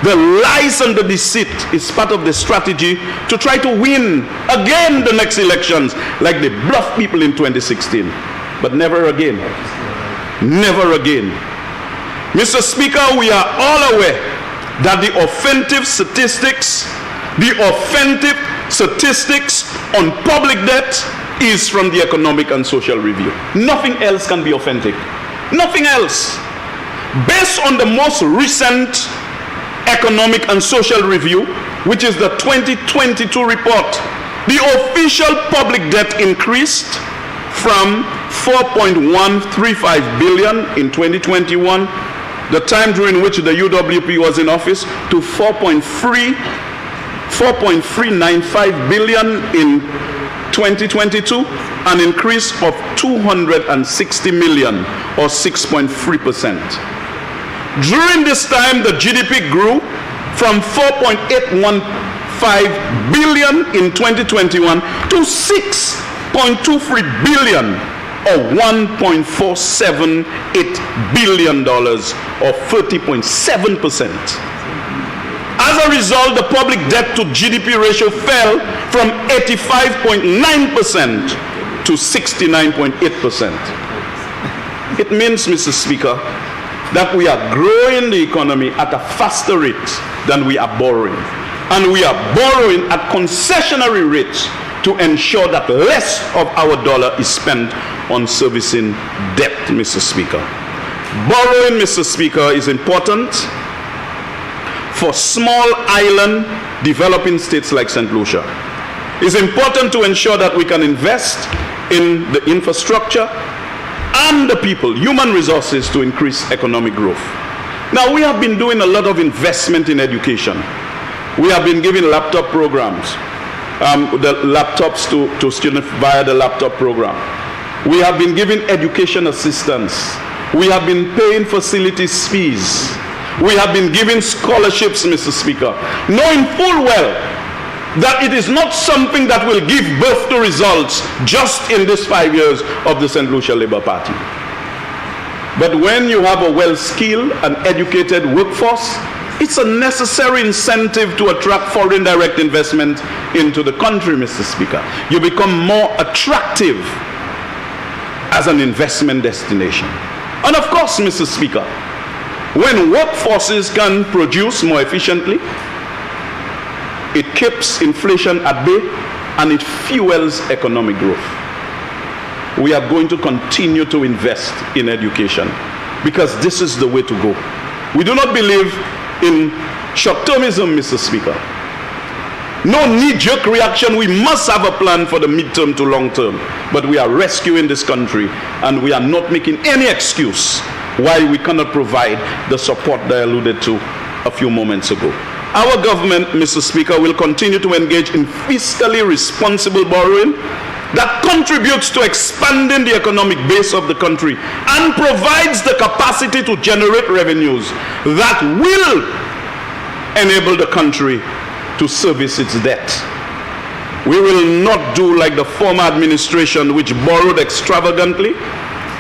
the lies and the deceit, is part of the strategy to try to win again the next elections, like they bluffed people in 2016. But never again. Never again. Mr. Speaker, we are all aware that the offensive statistics on public debt is from the Economic and Social Review. Nothing else can be authentic. Nothing else. Based on the most recent Economic and Social Review, which is the 2022 report, the official public debt increased from 4.135 billion in 2021, the time during which the UWP was in office, to 4.395 billion in 2022, an increase of 260 million or 6.3%. During this time, the GDP grew from 4.815 billion in 2021 to 6.23 billion or $1.478 billion or 30.7%. As a result, the public debt to GDP ratio fell from 85.9% to 69.8%. It means, Mr. Speaker, that we are growing the economy at a faster rate than we are borrowing. And we are borrowing at concessionary rates to ensure that less of our dollar is spent on servicing debt, Mr. Speaker. Borrowing, Mr. Speaker, is important for small island developing states like St. Lucia. It's important to ensure that we can invest in the infrastructure and the people, human resources, to increase economic growth. Now, we have been doing a lot of investment in education. We have been giving laptop programs, the laptops to students via the laptop program. We have been giving education assistance. We have been paying facilities fees. We have been giving scholarships, Mr. Speaker, knowing full well that it is not something that will give birth to results just in this 5 years of the St. Lucia Labour Party. But when you have a well-skilled and educated workforce, it's a necessary incentive to attract foreign direct investment into the country, Mr. Speaker. You become more attractive as an investment destination. And of course, Mr. Speaker, when workforces can produce more efficiently, it keeps inflation at bay and it fuels economic growth. We are going to continue to invest in education because this is the way to go. We do not believe in short-termism, Mr. Speaker. No knee-jerk reaction. We must have a plan for the mid-term to long-term. But we are rescuing this country and we are not making any excuse why we cannot provide the support that I alluded to a few moments ago. Our government, Mr. Speaker, will continue to engage in fiscally responsible borrowing that contributes to expanding the economic base of the country and provides the capacity to generate revenues that will enable the country to service its debt. We will not do like the former administration, which borrowed extravagantly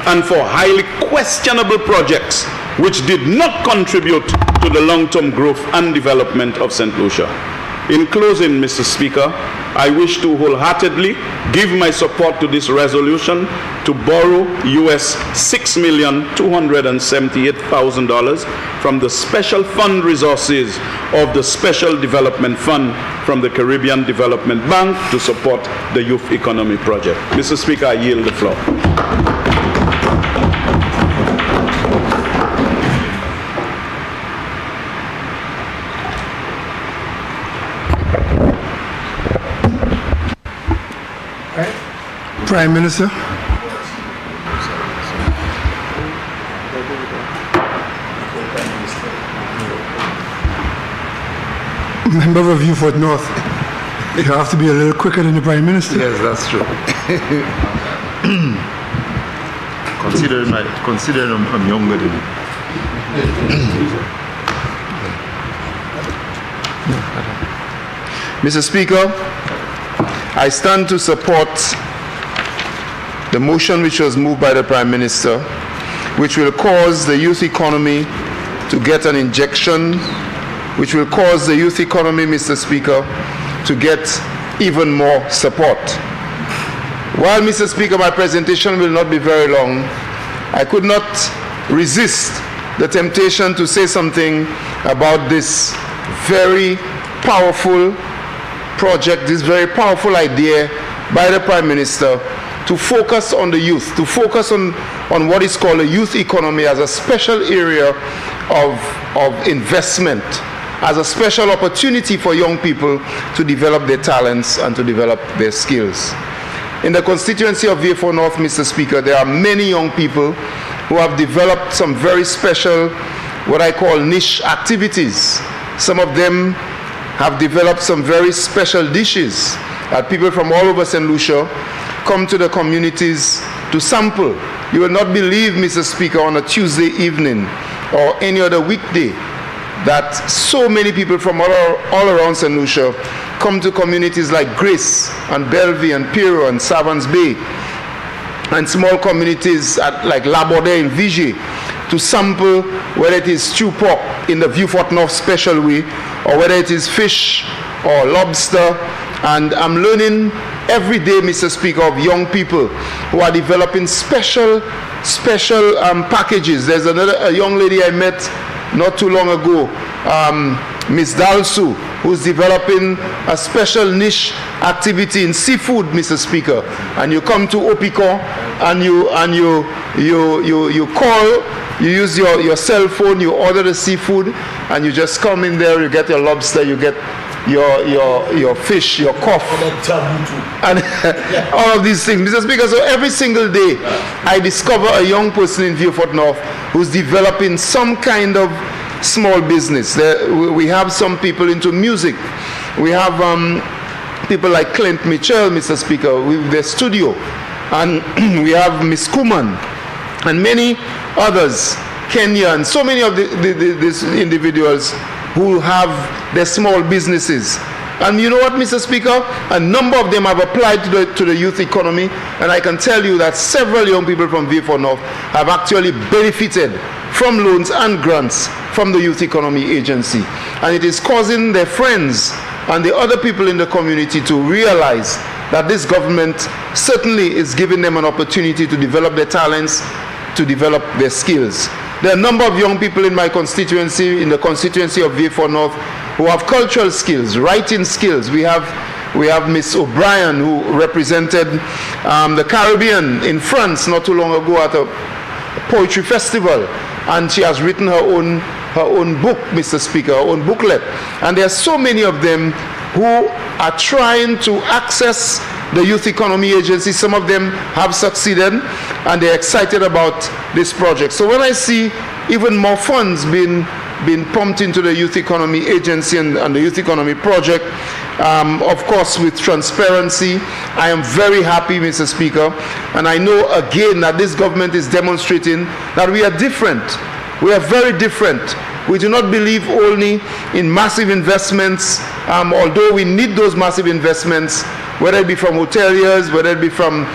and for highly questionable projects which did not contribute to the long-term growth and development of St. Lucia. In closing, Mr. Speaker, I wish to wholeheartedly give my support to this resolution to borrow US $6,278,000 from the special fund resources of the Special Development Fund from the Caribbean Development Bank to support the Youth Economy Project. Mr. Speaker, I yield the floor. Prime Minister. Member of Beaufort North, you have to be a little quicker than the Prime Minister. Yes, that's true. considering I'm younger than you. Mr. Speaker, I stand to support the motion which was moved by the Prime Minister, which will cause the youth economy to get an injection, which will cause the youth economy, Mr. Speaker, to get even more support. While, Mr. Speaker, my presentation will not be very long, I could not resist the temptation to say something about this very powerful project, this very powerful idea by the Prime Minister to focus on the youth, to focus on what is called a youth economy as a special area of investment, as a special opportunity for young people to develop their talents and to develop their skills. In the constituency of Beaufort North, Mr. Speaker, there are many young people who have developed some very special, what I call niche activities. Some of them have developed some very special dishes that people from all over St. Lucia come to the communities to sample. You will not believe, Mr. Speaker, on a Tuesday evening or any other weekday that so many people from all around St. Lucia come to communities like Grace and Bellevue and Piero and Savans Bay and small communities like Laborde and Vigie to sample whether it is stew pork in the Beaufort North special way or whether it is fish or lobster. And I'm learning every day, Mr. Speaker, of young people who are developing special packages. There's a young lady I met not too long ago, Miss Dalsu, who's developing a special niche activity in seafood, Mr. Speaker. And you come to Opicon and you call, you use your cell phone, you order the seafood, and you just come in there, you get your lobster, you get your fish, your cough, and all of these things, Mr. Speaker. So every single day, I discover a young person in Beaufort North who's developing some kind of small business. We have some people into music. We have people like Clint Mitchell, Mr. Speaker, with their studio, and we have Miss Kuman, and many others, Kenya, and so many of these individuals who have their small businesses. And you know what, Mr. Speaker? A number of them have applied to the youth economy, and I can tell you that several young people from Beaufort North have actually benefited from loans and grants from the Youth Economy Agency. And it is causing their friends and the other people in the community to realize that this government certainly is giving them an opportunity to develop their talents, to develop their skills. There are a number of young people in my constituency, in the constituency of Beaufort North, who have cultural skills, writing skills. We have Miss O'Brien, who represented the Caribbean in France not too long ago at a poetry festival, and she has written her own book, Mr. Speaker, her own booklet. And there are so many of them who are trying to access the Youth Economy Agency. Some of them have succeeded, and they're excited about this project. So when I see even more funds being pumped into the Youth Economy Agency and the Youth Economy Project, of course with transparency, I am very happy, Mr. Speaker. And I know again that this government is demonstrating that we are different. We are very different. We do not believe only in massive investments, although we need those massive investments, whether it be from hoteliers, whether it be from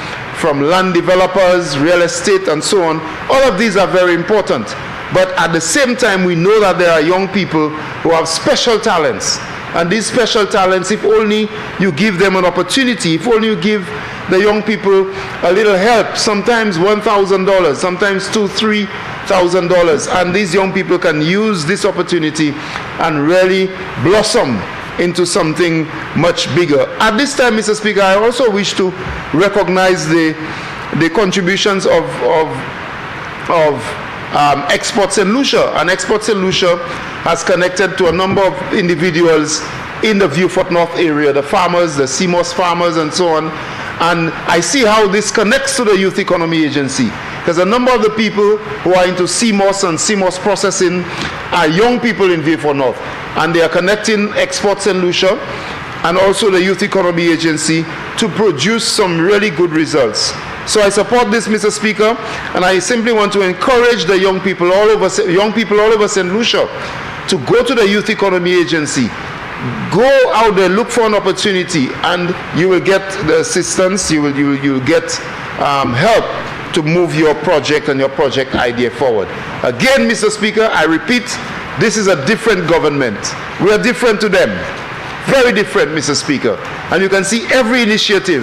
land developers, real estate, and so on. All of these are very important. But at the same time, we know that there are young people who have special talents, And these special talents, if only you give them an opportunity, if only you give the young people a little help, sometimes $1,000, sometimes $2,000, $3,000, and these young people can use this opportunity and really blossom into something much bigger. At this time, Mr. Speaker, I also wish to recognize the contributions of Exports in Lucia. And Exports in Lucia has connected to a number of individuals in the Viewfort North area, the farmers, the CMOS farmers, and so on. And I see how this connects to the Youth Economy Agency, because a number of the people who are into CMOS and CMOS processing are young people in Viewfort North, and they are connecting Exports in Lucia and also the Youth Economy Agency to produce some really good results. So I support this, Mr. Speaker, and I simply want to encourage the young people all over St. Lucia to go to the Youth Economy Agency. Go out there, look for an opportunity, and you will get the assistance, you will get help to move your project and your project idea forward. Again, Mr. Speaker, I repeat, this is a different government. We are different to them. Very different, Mr. Speaker. And you can see every initiative,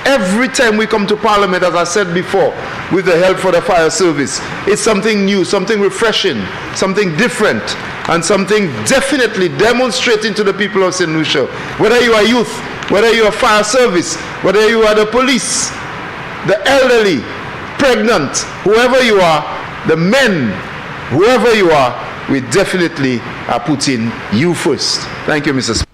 every time we come to Parliament, as I said before, with the help for the fire service, it's something new, something refreshing, something different, and something definitely demonstrating to the people of St. Lucia, whether you are youth, whether you are fire service, whether you are the police, the elderly, pregnant, whoever you are, the men, whoever you are, we definitely are putting you first. Thank you, Mr. Speaker.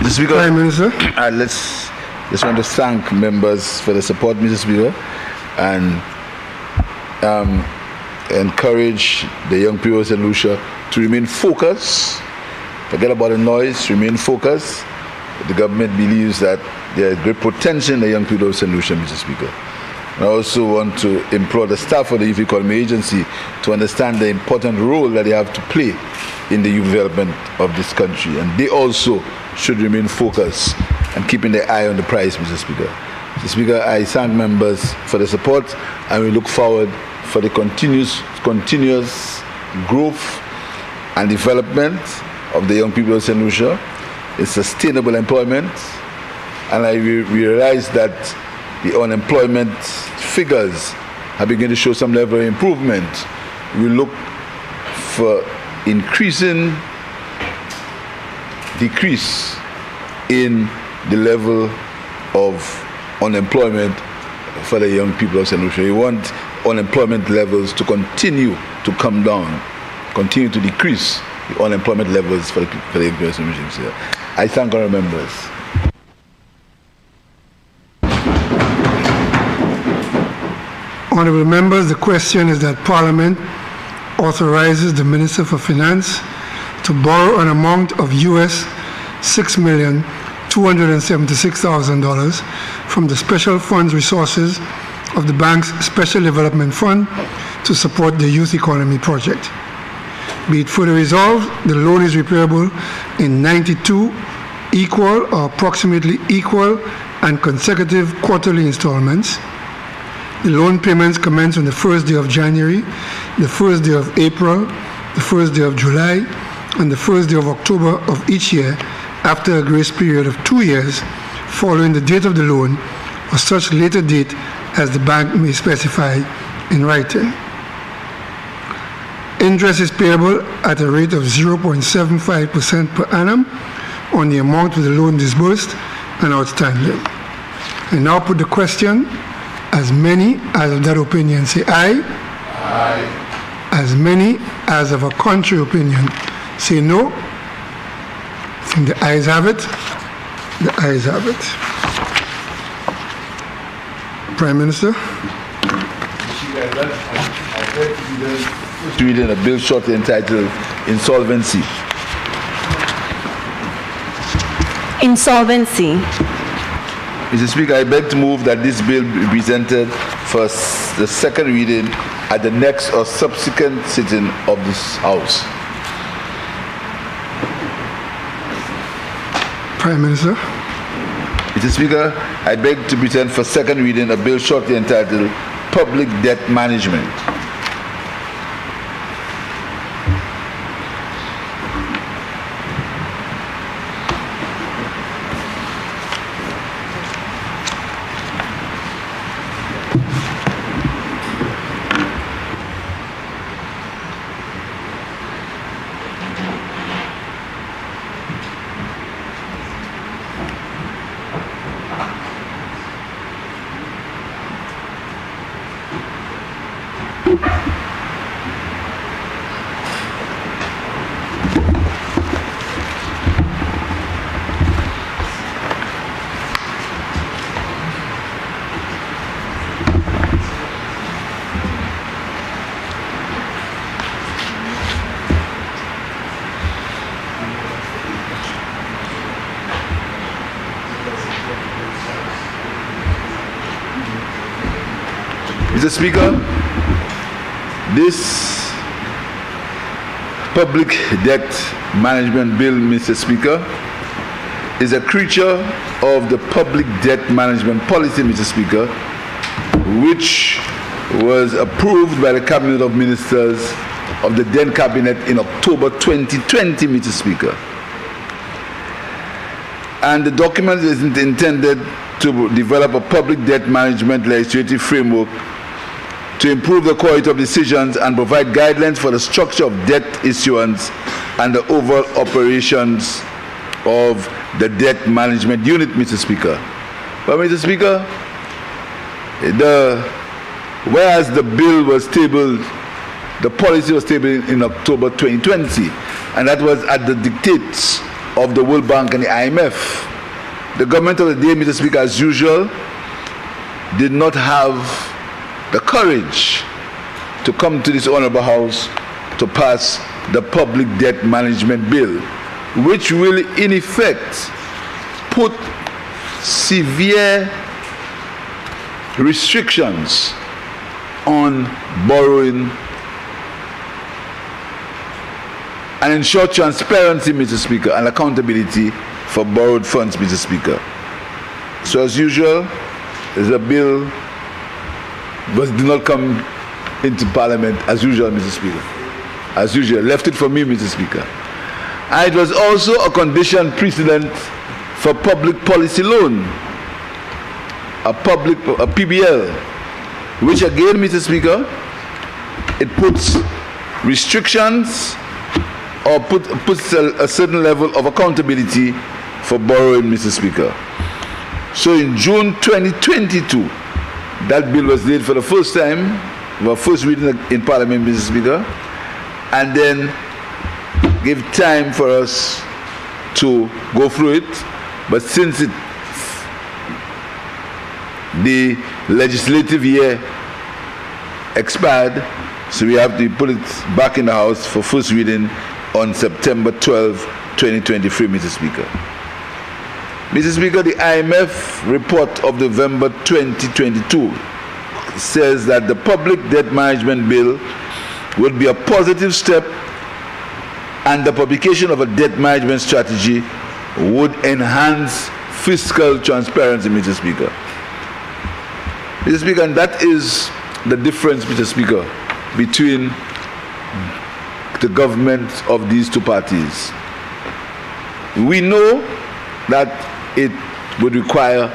Mr. Speaker, Prime Minister. Just want to thank members for the support, Mr. Speaker, and encourage the young people of St. Lucia to remain focused, forget about the noise, remain focused. The government believes that there is great potential in the young people of St. Lucia, Mr. Speaker. I also want to implore the staff of the Youth Economy Agency to understand the important role that they have to play in the youth development of this country, and they also should remain focused and keeping their eye on the prize, Mr. Speaker. Mr. Speaker, I thank members for the support, and we look forward for the continuous growth and development of the young people of St. Lucia, its sustainable employment, and I realize that the unemployment figures have begun to show some level of improvement. We look for decrease in the level of unemployment for the young people of St. Lucia. We want unemployment levels to continue to come down, continue to decrease the unemployment levels for the young people of St. Lucia. I thank our members. Honourable members, the question is that Parliament authorizes the Minister for Finance to borrow an amount of US $6,276,000 from the special funds resources of the bank's Special Development Fund to support the Youth Economy project. Be it further resolved, the loan is repayable in 92 equal or approximately equal and consecutive quarterly installments. The loan payments commence on the first day of January, the first day of April, the first day of July, and the first day of October of each year, after a grace period of 2 years following the date of the loan or such later date as the bank may specify in writing. Interest is payable at a rate of 0.75% per annum on the amount of the loan disbursed and outstanding. I now put the question. As many as of that opinion say aye. Aye. As many as of a contrary opinion say no. I think the ayes have it. The ayes have it. Prime Minister. Reading a bill shortly entitled Insolvency. Insolvency. Mr. Speaker, I beg to move that this bill be presented for the second reading at the next or subsequent sitting of this House. Prime Minister. Mr. Speaker, I beg to present for second reading a bill shortly entitled public debt management. Mr. Speaker, this public debt management bill, Mr. Speaker, is a creature of the public debt management policy, Mr. Speaker, which was approved by the Cabinet of Ministers of the then Cabinet in October 2020, Mr. Speaker. And the document is intended to develop a public debt management legislative framework to improve the quality of decisions and provide guidelines for the structure of debt issuance and the overall operations of the debt management unit, Mr. Speaker. But, Mr. Speaker, whereas the bill was tabled, the policy was tabled in October 2020, and that was at the dictates of the World Bank and the IMF. The government of the day, Mr. Speaker, as usual, did not have the courage to come to this honorable house to pass the public debt management bill, which will in effect put severe restrictions on borrowing and ensure transparency, Mr. Speaker, and accountability for borrowed funds, Mr. Speaker. So as usual, there's a bill but did not come into Parliament as usual, Mr. Speaker. As usual, left it for me, Mr. Speaker. And it was also a condition precedent for public policy loan, a PBL, which again, Mr. Speaker, it puts restrictions or puts a certain level of accountability for borrowing, Mr. Speaker. So in June 2022, that bill was laid for the first time, for first reading in Parliament, Mr. Speaker, and then give time for us to go through it. But since the legislative year expired, so we have to put it back in the House for first reading on September 12, 2023, Mr. Speaker. Mr. Speaker, the IMF report of November 2022 says that the public debt management bill would be a positive step and the publication of a debt management strategy would enhance fiscal transparency, Mr. Speaker. Mr. Speaker, and that is the difference, Mr. Speaker, between the government of these two parties. We know that it would require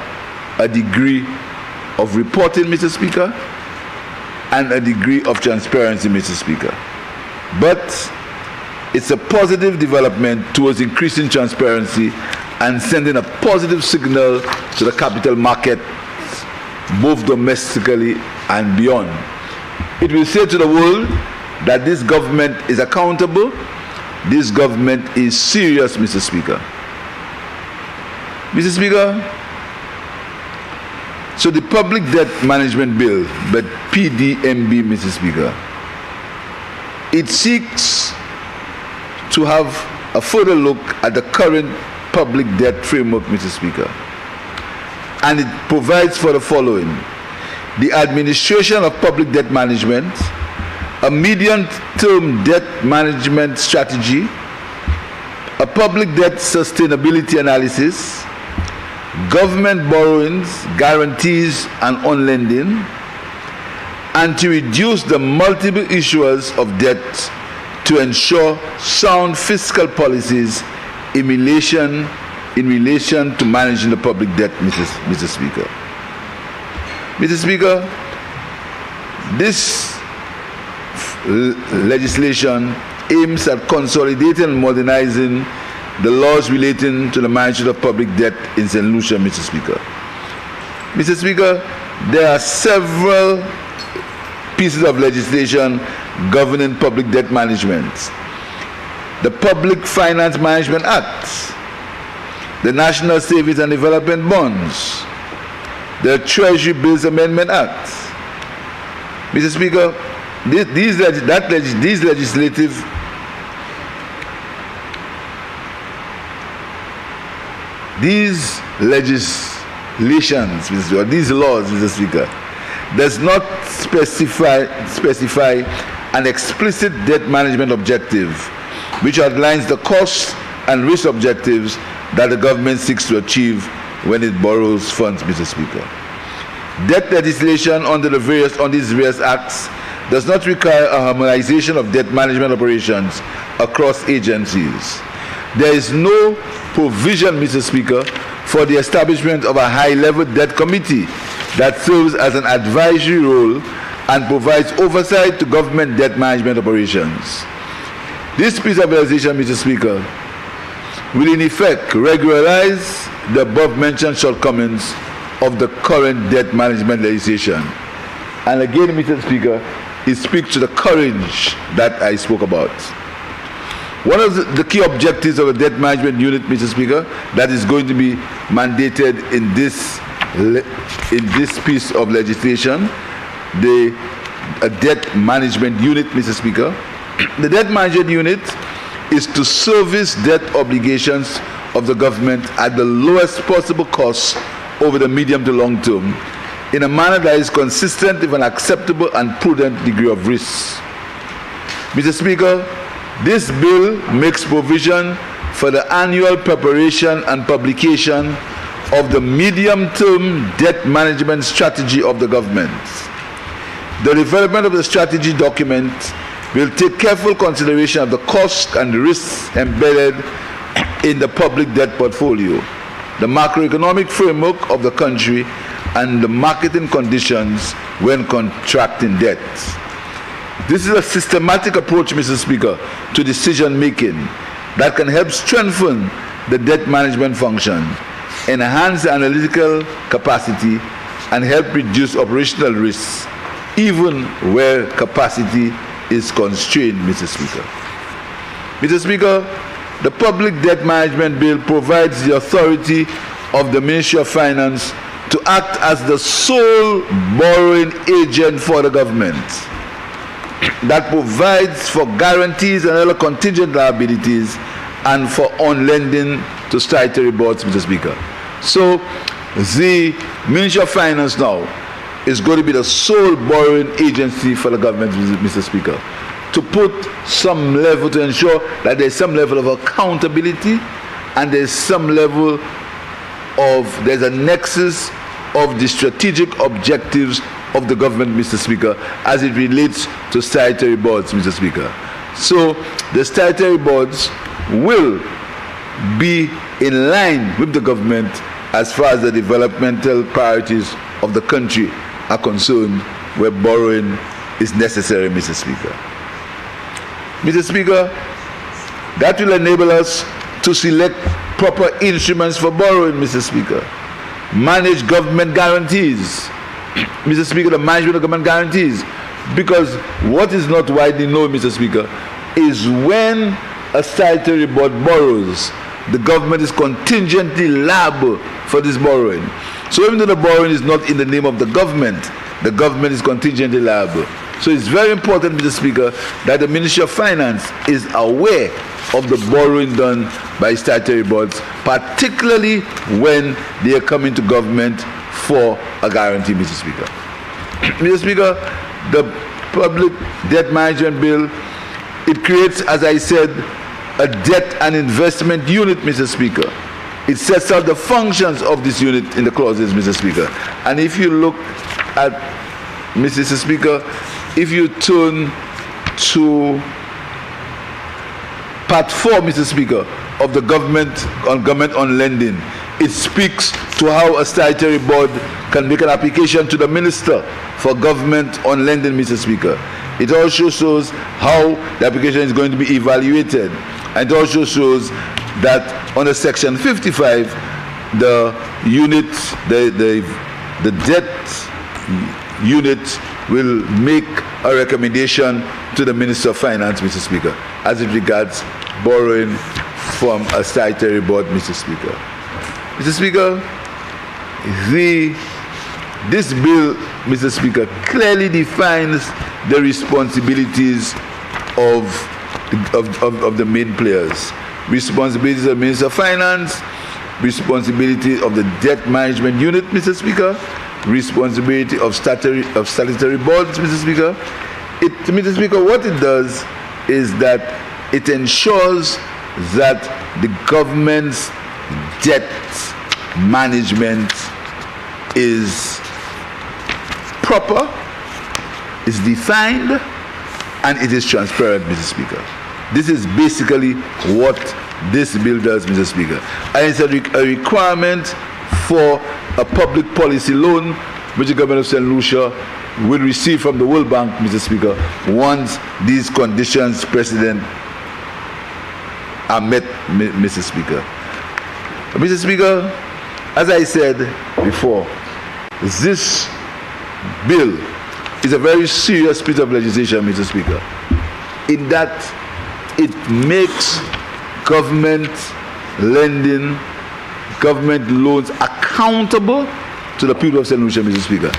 a degree of reporting, Mr. Speaker, and a degree of transparency, Mr. Speaker. But it's a positive development towards increasing transparency and sending a positive signal to the capital market, both domestically and beyond. It will say to the world that this government is accountable, this government is serious, Mr. Speaker. Mr. Speaker, so the Public Debt Management Bill, but PDMB, Mr. Speaker, it seeks to have a further look at the current public debt framework, Mr. Speaker. And it provides for the following: the administration of public debt management, a medium-term debt management strategy, a public debt sustainability analysis, government borrowings, guarantees and on-lending, and to reduce the multiple issuers of debt to ensure sound fiscal policies in relation to managing the public debt, Mr. Speaker. Mr. Speaker, this legislation aims at consolidating and modernizing the laws relating to the management of public debt in St. Lucia, Mr. Speaker. Mr. Speaker, there are several pieces of legislation governing public debt management. The Public Finance Management Act, the National Savings and Development Bonds, the Treasury Bills Amendment Act. Mr. Speaker, these legislative legislations, these laws, Mr. Speaker, does not specify an explicit debt management objective which outlines the cost and risk objectives that the government seeks to achieve when it borrows funds, Mr. Speaker. Debt legislation under these various acts does not require a harmonization of debt management operations across agencies. There is no provision, Mr. Speaker, for the establishment of a high-level debt committee that serves as an advisory role and provides oversight to government debt management operations. This piece of legislation, Mr. Speaker, will in effect regularize the above-mentioned shortcomings of the current debt management legislation. And again, Mr. Speaker, it speaks to the courage that I spoke about. One of the key objectives of a debt management unit, Mr. Speaker, that is going to be mandated in this piece of legislation, the debt management unit, Mr. Speaker. The debt management unit is to service debt obligations of the government at the lowest possible cost over the medium to long term in a manner that is consistent with an acceptable and prudent degree of risk. Mr. Speaker, this bill makes provision for the annual preparation and publication of the medium-term debt management strategy of the government. The development of the strategy document will take careful consideration of the costs and risks embedded in the public debt portfolio, the macroeconomic framework of the country, and the marketing conditions when contracting debt. This is a systematic approach, Mr. Speaker, to decision making that can help strengthen the debt management function, enhance analytical capacity, and help reduce operational risks, even where capacity is constrained, Mr. Speaker. Mr. Speaker, the Public Debt Management Bill provides the authority of the Ministry of Finance to act as the sole borrowing agent for the government, that provides for guarantees and other contingent liabilities and for on-lending to statutory boards, Mr. Speaker. So the Ministry of Finance now is going to be the sole borrowing agency for the government, Mr. Speaker, to put some level, to ensure that there's some level of accountability and there's a nexus of the strategic objectives of the government, Mr. Speaker, as it relates to statutory boards, Mr. Speaker. So the statutory boards will be in line with the government as far as the developmental priorities of the country are concerned, where borrowing is necessary, Mr. Speaker. Mr. Speaker, that will enable us to select proper instruments for borrowing, Mr. Speaker, manage government guarantees, Mr. Speaker, the management of government guarantees, because what is not widely known, Mr. Speaker, is when a statutory board borrows, the government is contingently liable for this borrowing. So even though the borrowing is not in the name of the government is contingently liable. So it's very important, Mr. Speaker, that the Ministry of Finance is aware of the borrowing done by statutory boards, particularly when they are coming to government for a guarantee, Mr. Speaker. Mr. Speaker, the Public Debt Management Bill, it creates, as I said, a debt and investment unit, Mr. Speaker. It sets out the functions of this unit in the clauses, Mr. Speaker. And if you look at Mr. Speaker, if you turn to part 4, Mr. Speaker, of the government on lending, it speaks to how a statutory board can make an application to the minister for government on lending, Mr. Speaker. It also shows how the application is going to be evaluated. And it also shows that under section 55, the unit, the debt unit will make a recommendation to the Minister of Finance, Mr. Speaker, as it regards borrowing from a statutory board, Mr. Speaker. Mr. Speaker, this bill, Mr. Speaker, clearly defines the responsibilities of the main players. Responsibilities of the Minister of Finance, responsibility of the debt management unit, Mr. Speaker, responsibility of statutory boards, Mr. Speaker. Mr. Speaker, what it does is that it ensures that the government's debt management is proper, is defined, and it is transparent, Mr. Speaker. This is basically what this bill does, Mr. Speaker. And it's a requirement for a public policy loan which the government of St. Lucia will receive from the World Bank, Mr. Speaker, once these conditions precedent are met, Mr. Speaker. Mr. Speaker, as I said before, this bill is a very serious piece of legislation, Mr. Speaker, in that it makes government lending, government loans accountable to the people of St. Lucia, Mr. Speaker.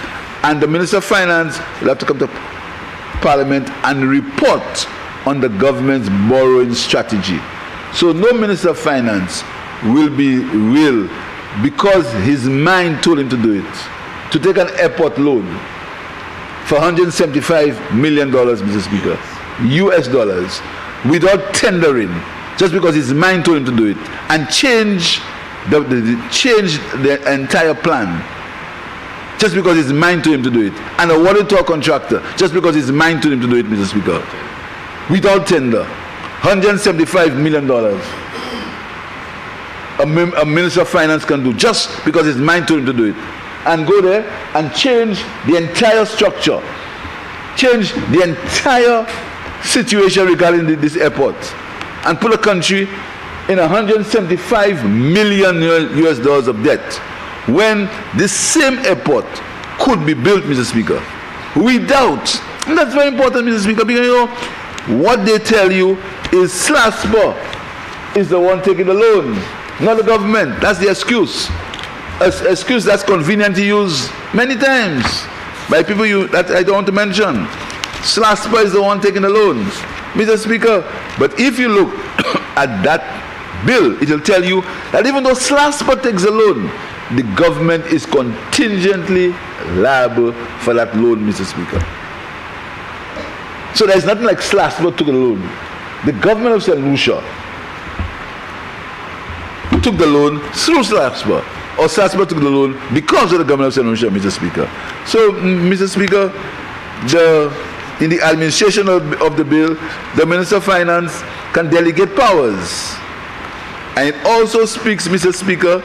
And the Minister of Finance will have to come to Parliament and report on the government's borrowing strategy. So no Minister of Finance will, because his mind told him to do it, to take an airport loan for $175 million, Mr. Speaker, US dollars, without tendering, just because his mind told him to do it, and change the entire plan, just because his mind told him to do it, and award it to a contractor, just because his mind told him to do it, Mr. Speaker, without tender, $175 million. A Minister of Finance can do just because his mind told him to do it, and go there and change the entire structure, change the entire situation regarding this airport, and put a country in $175 million US dollars of debt, when this same airport could be built, Mr. Speaker, without. And that's very important, Mr. Speaker, because you know what they tell you is SLASPA is the one taking the loan, not the government. That's the excuse. An excuse that's convenient to use many times by people that I don't want to mention. SLASPA is the one taking the loans, Mr. Speaker. But if you look at that bill, it will tell you that even though SLASPA takes a loan, the government is contingently liable for that loan, Mr. Speaker. So there's nothing like SLASPA took a loan. The government of St. Lucia took the loan through SLASPA, or SLASPA took the loan because of the government of St. Lucia, Mr. Speaker. So, Mr. Speaker, in the administration of the bill, the Minister of Finance can delegate powers. And it also speaks, Mr. Speaker,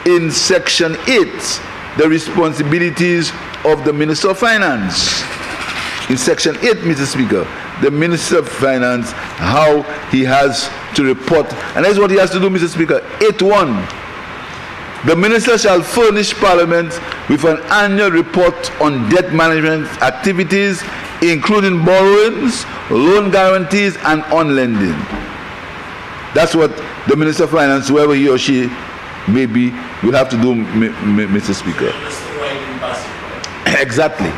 in Section 8, the responsibilities of the Minister of Finance. In Section 8, Mr. Speaker, the Minister of Finance, how he has to report. And that's what he has to do, Mr. Speaker. 8.1. The Minister shall furnish Parliament with an annual report on debt management activities, including borrowings, loan guarantees, and on lending. That's what the Minister of Finance, whoever he or she may be, will have to do, Mr. Speaker. Exactly.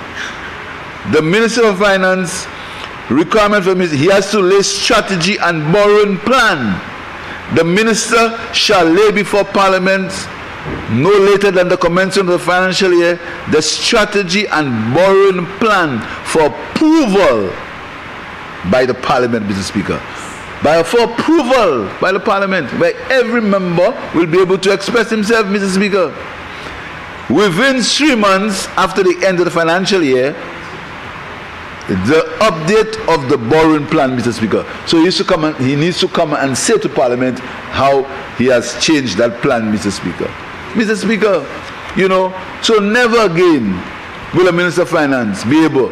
The Minister of Finance requirement for minister, he has to lay strategy and borrowing plan. The Minister shall lay before Parliament no later than the commencement of the financial year the strategy and borrowing plan for approval by the Parliament, Mr. Speaker. For approval by the Parliament, where every member will be able to express himself, Mr. Speaker. Within 3 months after the end of the financial year, the update of the borrowing plan, Mr. Speaker. So he needs to come and say to Parliament how he has changed that plan, Mr. Speaker. Mr. Speaker, so never again will a Minister of Finance be able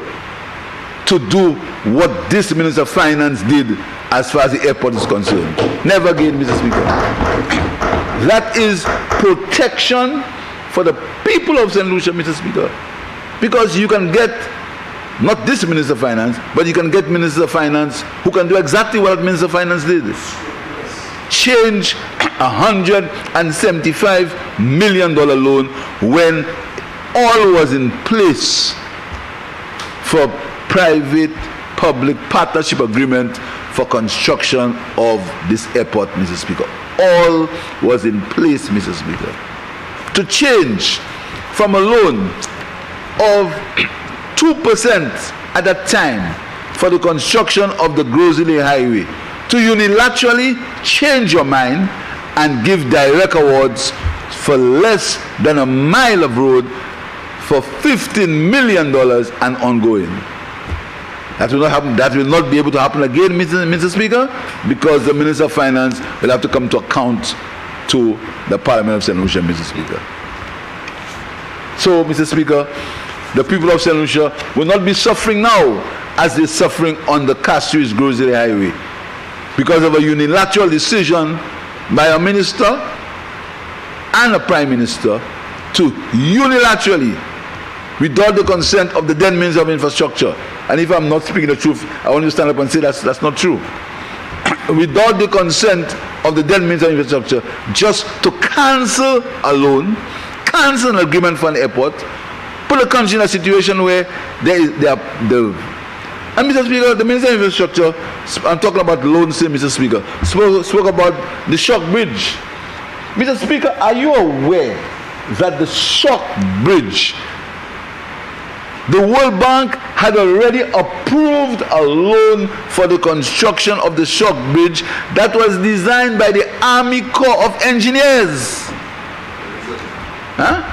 to do what this Minister of Finance did as far as the airport is concerned. Never again, Mr. Speaker. That is protection for the people of St. Lucia, Mr. Speaker. Because you can get not this Minister of Finance, but you can get Minister of Finance who can do exactly what Minister of Finance did. Change $175 million loan when all was in place for private-public partnership agreement for construction of this airport, Mr. Speaker. All was in place, Mr. Speaker. To change from a loan of 2% at that time for the construction of the Grosley Highway to unilaterally change your mind and give direct awards for less than a mile of road for $15 million and ongoing. That will not happen. That will not be able to happen again, Mr. Speaker, because the Minister of Finance will have to come to account to the Parliament of St. Lucia, Mr. Speaker. So, Mr. Speaker, the people of St. Lucia will not be suffering now as they're suffering on the Castries Grosley Highway because of a unilateral decision by a minister and a prime minister to unilaterally, without the consent of the then Minister of Infrastructure. And if I'm not speaking the truth, I want you to stand up and say that's not true. Without the consent of the then Minister of Infrastructure, just to cancel a loan, cancel an agreement for an airport, put the country in a situation where and Mr. Speaker, the Minister of Infrastructure, I'm talking about loans here, Mr. Speaker, spoke about the Shock Bridge. Mr. Speaker, are you aware that the Shock Bridge, the World Bank had already approved a loan for the construction of the Shock Bridge that was designed by the Army Corps of Engineers? Huh?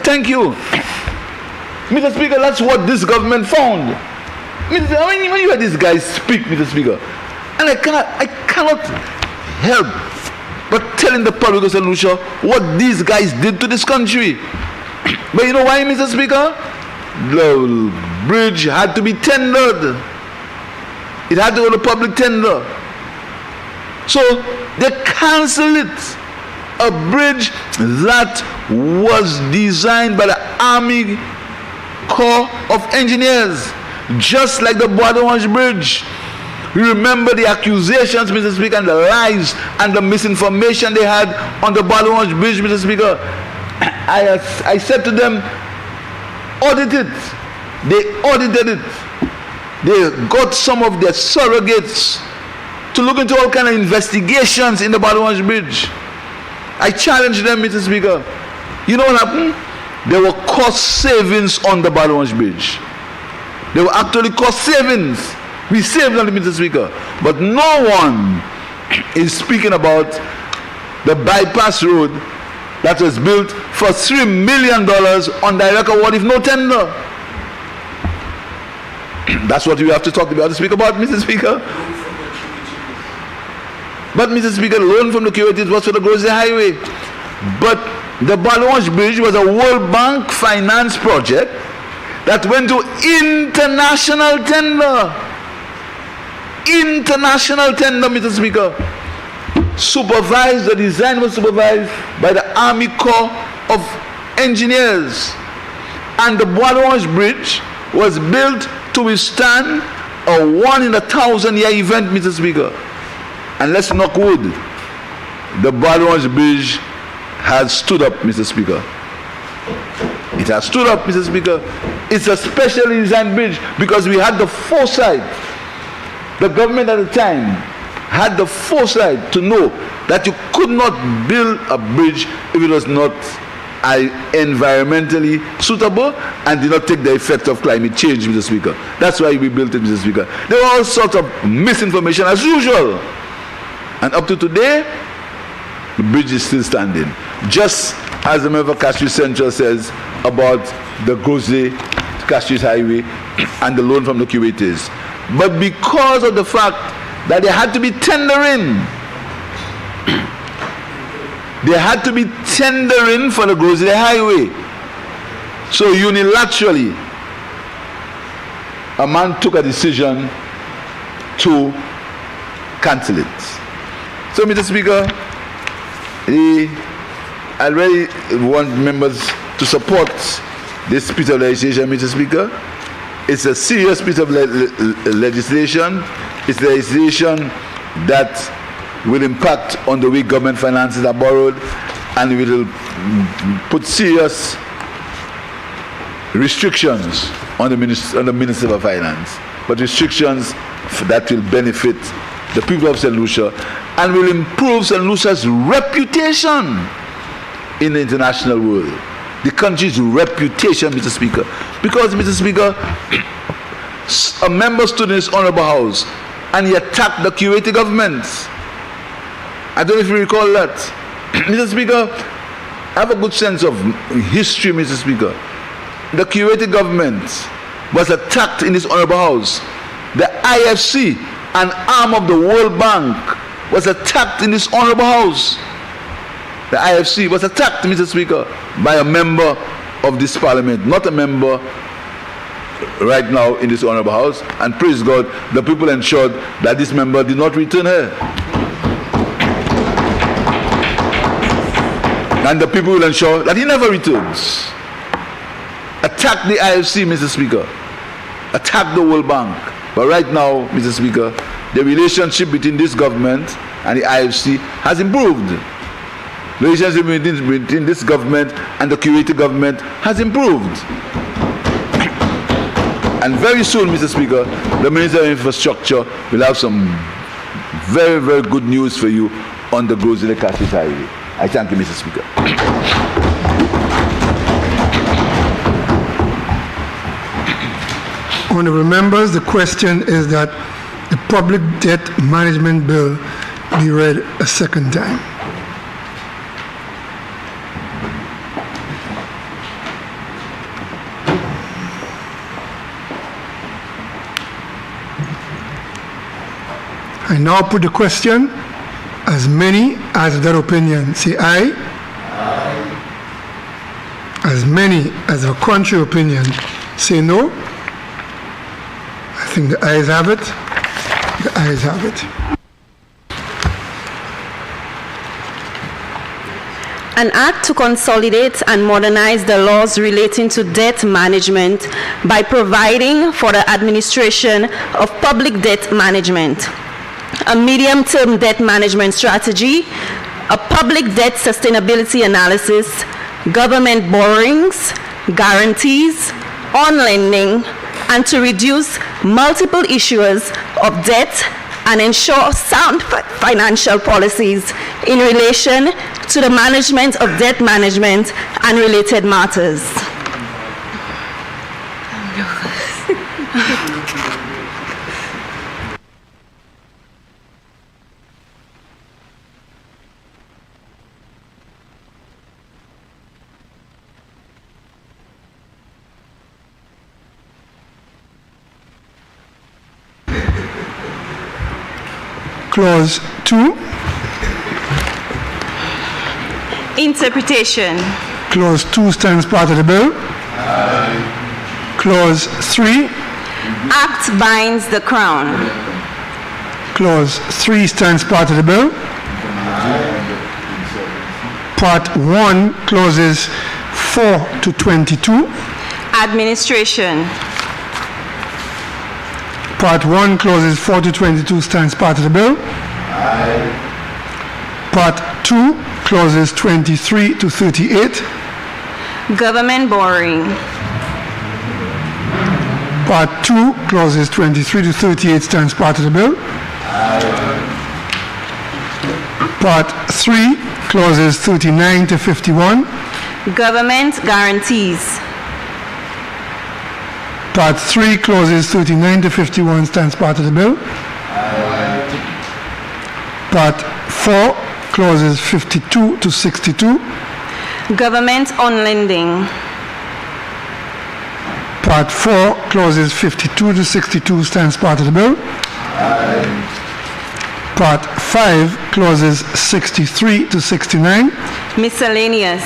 Thank you. Mr. Speaker, that's what this government found. When you hear these guys speak, Mr. Speaker, and I cannot help but telling the public of St. Lucia what these guys did to this country. But you know why, Mr. Speaker? The bridge had to be tendered. It had to go to public tender. So they cancelled it. A bridge that was designed by the Army Corps of Engineers, just like the Bois d'Orange Bridge. We remember the accusations, Mr. Speaker, and the lies and the misinformation they had on the Bois d'Orange Bridge, Mr. Speaker. I said to them, audit it. They audited it. They got some of their surrogates to look into all kind of investigations in the Bois d'Orange Bridge. I challenged them, Mr. Speaker. You know what happened? There were cost savings on the Bois d'Orange Bridge. There were actually cost savings. We saved them, Mr. Speaker. But no one is speaking about the bypass road that was built for $3 million on direct award with no tender. That's what we have to talk about, to speak about, Mr. Speaker. But, Mr. Speaker, loan from the Kuwaitis was for the Grosley Highway. But the Bois d'Orange Bridge was a World Bank finance project that went to international tender. International tender, Mr. Speaker. The design was supervised by the Army Corps of Engineers. And the Bois d'Orange Bridge was built to withstand a 1-in-1,000-year event, Mr. Speaker. And let's knock wood, the Bois d'Orange Bridge has stood up, Mr. Speaker. It has stood up, Mr. Speaker. It's a specially designed bridge because we had the foresight. The government at the time had the foresight to know that you could not build a bridge if it was not environmentally suitable and did not take the effect of climate change, Mr. Speaker. That's why we built it, Mr. Speaker. There were all sorts of misinformation as usual. And up to today, the bridge is still standing. Just as the member of Castries Central says about the Grosley Castries Highway, and the loan from the curators. But because of the fact that they had to be tendering, for the Grocery Highway. So unilaterally, a man took a decision to cancel it. So, Mr. Speaker, I really want members to support this piece of legislation, Mr. Speaker. It's a serious piece of legislation. It's legislation that will impact on the way government finances are borrowed and will put serious restrictions on the Minister of Finance, but restrictions that will benefit the people of St. Lucia and will improve St. Lucia's reputation in the international world. The country's reputation, Mr. Speaker. Because, Mr. Speaker, a member stood in this honorable house and he attacked the curator government. I don't know if you recall that. Mr. Speaker, I have a good sense of history, Mr. Speaker. The curator government was attacked in this honorable house. The IFC, an arm of the World Bank, was attacked in this honorable house. The IFC was attacked, Mr. Speaker, by a member of this parliament, not a member right now in this honorable house. And praise God, the people ensured that this member did not return here. And the people will ensure that he never returns. Attack the IFC, Mr. Speaker. Attack the World Bank. But right now, Mr. Speaker, the relationship between this government and the IFC has improved. The relationship between this government and the curator government has improved. And very soon, Mr. Speaker, the Minister of Infrastructure will have some very, very good news for you on the Grocery Highway. I thank you, Mr. Speaker. Honourable members, the question is that the Public Debt Management Bill be read a second time. I now put the question. As many as that opinion say aye. Aye. As many as a contrary opinion say no. I think the ayes have it. The ayes have it. An act to consolidate and modernize the laws relating to debt management by providing for the administration of public debt management, a medium-term debt management strategy, a public debt sustainability analysis, government borrowings, guarantees, on lending, and to reduce multiple issuers of debt and ensure sound financial policies in relation to the management of debt management and related matters. Clause 2. Interpretation. Clause 2 stands part of the bill. Aye. Clause 3. Act binds the Crown. Clause 3 stands part of the bill. Aye. Part 1, clauses 4 to 22. Administration. Part 1, clauses 4 to 22 stands part of the bill. Aye. Part 2, clauses 23 to 38. Government borrowing. Part 2, clauses 23 to 38 stands part of the bill. Aye. Part 3, clauses 39 to 51. Government guarantees. Part 3, clauses 39 to 51 stands part of the bill. Aye. Part 4, clauses 52 to 62. Government on lending. Part Part 4, clauses 52 to 62 stands part of the bill. Part 5, clauses 63 to 69. Miscellaneous.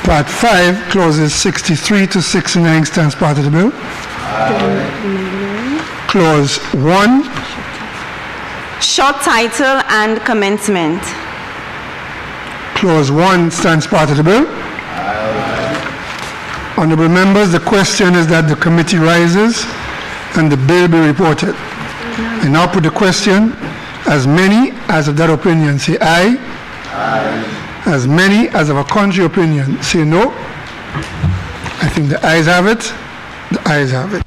Part 5, clauses 63 to 69 stands part of the bill. Clause 1. Short title and commencement. Clause 1 stands part of the bill. Honorable members, the question is that the committee rises and the bill be reported. I now put the question. As many as of that opinion say aye. Aye. As many as of a contrary opinion say no. I think the ayes have it. The ayes have it.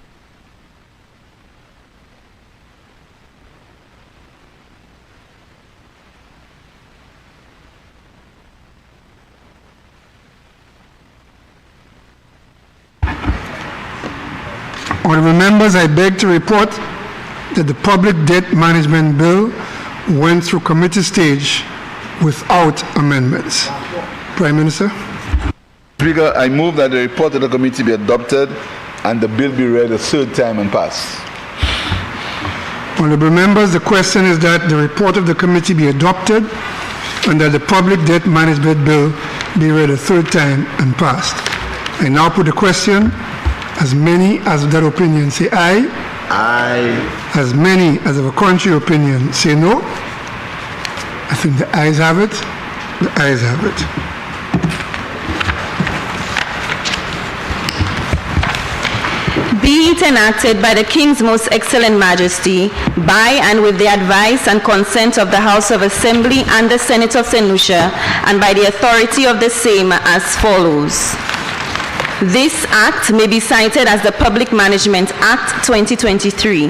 Honorable members, I beg to report that the Public Debt Management Bill went through committee stage without amendments. Prime Minister. Speaker, I move that the report of the committee be adopted and the bill be read a third time and passed. Honorable members, the question is that the report of the committee be adopted and that the Public Debt Management Bill be read a third time and passed. I now put the question. As many as of that opinion say aye. Aye. As many as of a contrary opinion say no. I think the ayes have it. The ayes have it. Be it enacted by the King's Most Excellent Majesty, by and with the advice and consent of the House of Assembly and the Senate of St. Lucia, and by the authority of the same as follows. This Act may be cited as the Public Management Act 2023.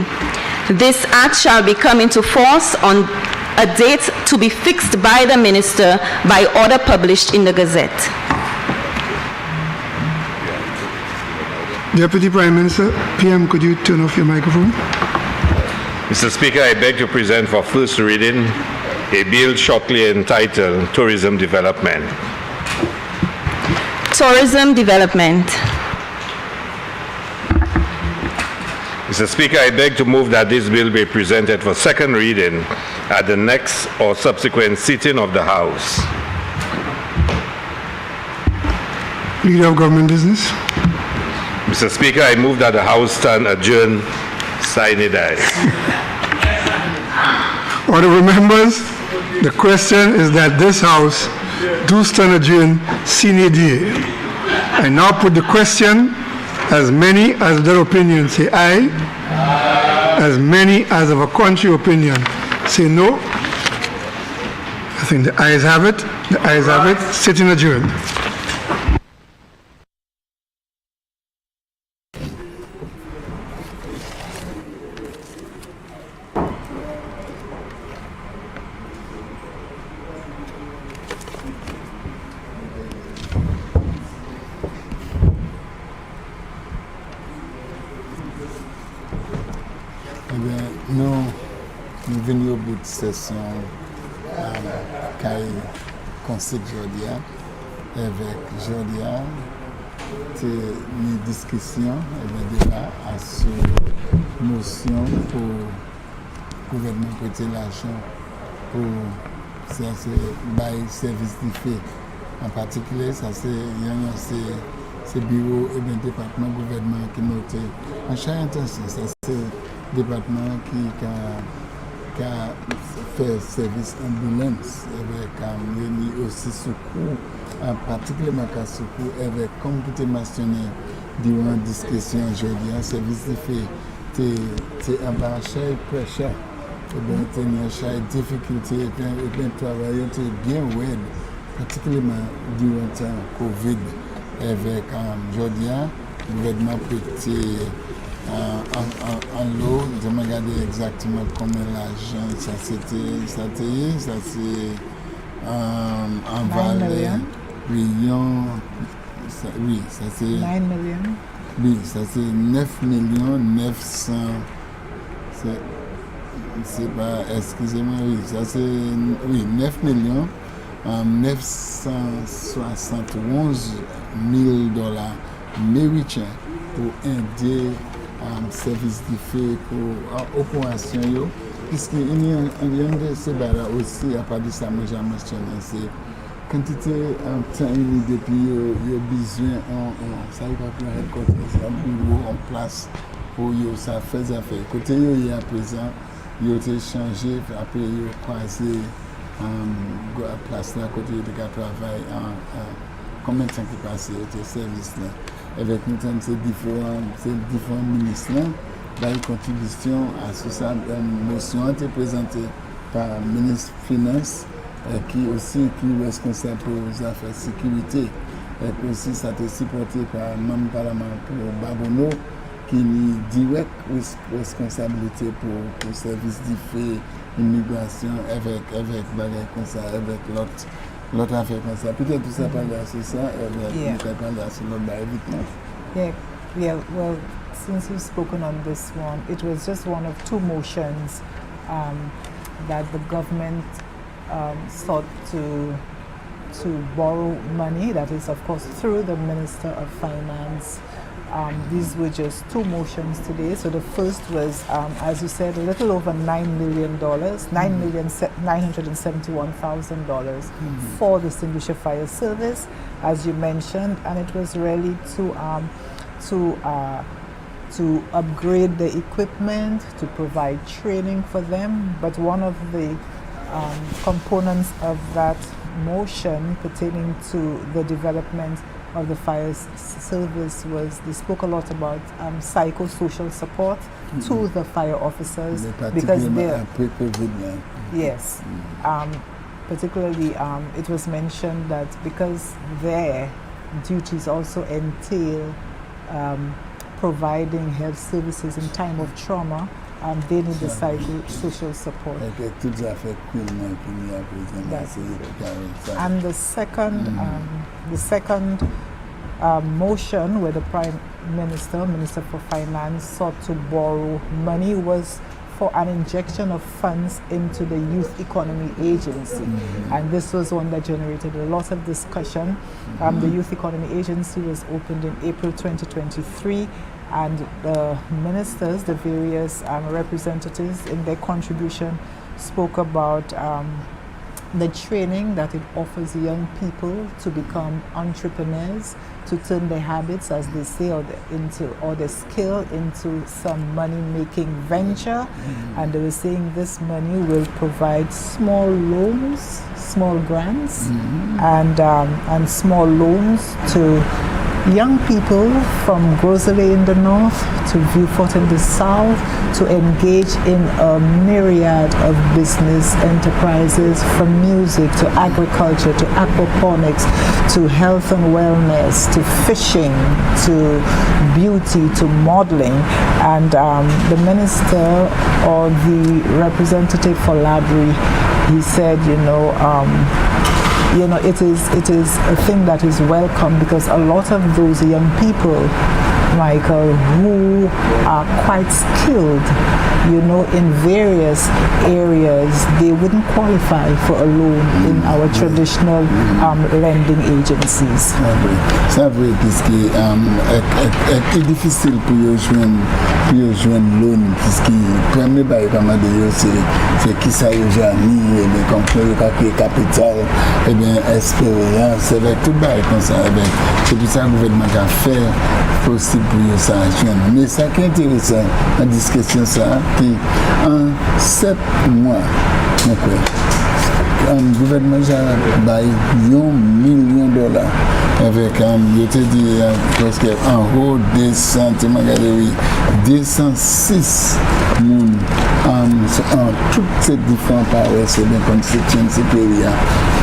This Act shall become into force on a date to be fixed by the Minister by order published in the Gazette. Deputy Prime Minister, PM, could you turn off your microphone? Mr. Speaker, I beg to present for first reading a bill shortly entitled Tourism Development. Tourism Development. Mr. Speaker, I beg to move that this bill be presented for second reading at the next or subsequent sitting of the House. Leader of Government Business. Mr. Speaker, I move that the House stand adjourned sine die. Honorable members, the question is that this House do stand adjourned sine die. I now put the question. As many as of their opinion say aye. As many as of a contrary opinion say no. I think the ayes have it. The ayes have it. Sitting adjourned. Nous venons au bout de session qui consiste aujourd'hui avec Jordia, une discussion et un débat sur motion pour le gouvernement prêter l'argent pour service du fait. En particulier, ça c'est bureau et bien département gouvernement qui noté. En chaque intention, ça c'est département qui a fait service ambulance avec aussi secours, en particulièrement secours avec comme vous avez mentionné durant la discussion aujourd'hui, un service de fait, tu es en bas cher, très cher, et bien tu as une difficulté, et bien travailler, tu es bien web, particulièrement durant le temps Covid, avec aujourd'hui, le gouvernement peut en lot, je me regardais exactement combien l'argent ça c'est en valeur, millions, oui, ça c'est 9 millions. Oui, ça c'est 9 millions 900, c'est pas, excusez-moi, oui, ça c'est, oui, 9 millions 971 000 $. méritants pour aider service de fait pour opération puisque il y a un de ces barres aussi à part de ça moi j'ai mentionné c'est quantité en temps depuis il y a besoin ça va pour headquarters un bureau en place pour ça fait affaire côté il y a présent il a été changé après il a croisé place là côté de travail combien de temps qui passe au service là avec nous c'est différents ministres là une contribution à ce ça motion a été présentée par le ministre Finance qui aussi est responsable pour les affaires sécurité et aussi ça a été supporté par le membre parlement pour Babono qui est direct responsabilité pour service d'IFE, immigration avec bagay comme ça, avec l'autre affaire comme ça. Peut-être tout ça parle de ça, et peut-être parler de l'autre bagay vite. Yeah, well, since you've spoken on this one, it was just one of two motions that the government sought to borrow money, that is of course through the Minister of Finance. These were just two motions today. So the first was, as you said, a little over $9 million, $971,000 for the St. Lucia Fire Service, as you mentioned, and it was really to upgrade the equipment, to provide training for them. But one of the components of that motion pertaining to the development of the fire service was they spoke a lot about psychosocial support to the fire officers because they're yes particularly it was mentioned that because their duties also entail providing health services in time of trauma, they need the psychosocial support. And the second motion where the Prime Minister for Finance sought to borrow money was for an injection of funds into the Youth Economy Agency. And this was one that generated a lot of discussion. The Youth Economy Agency was opened in April 2023, and the ministers, the various representatives in their contribution spoke about the training that it offers young people to become entrepreneurs, to turn their habits, as they say, or their skill into some money-making venture. And they were saying this money will provide small loans, small grants, and small loans to young people from Grosley in the north to Viewfort in the south to engage in a myriad of business enterprises, from music to agriculture to aquaponics to health and wellness to fishing to beauty to modeling. And the minister or the representative for Labrie, he said, it is a thing that is welcome because a lot of those young people, Michael, who are quite skilled, in various areas, they wouldn't qualify for a loan in our traditional lending agencies. C'est vrai puisque c'est difficile pour jouer loan puisque premier bail comme c'est qui ça y jamais et comme le capital et bien expérience avec tout bail comme ça c'est tout ça le gouvernement a fait possible pour ça mais ça qui est intéressant en discussion ça qui en 7 mois le gouvernement a bail $1 million avec je te dis presque en haut 206 moun en toutes ces différentes paroisses et bien constituency area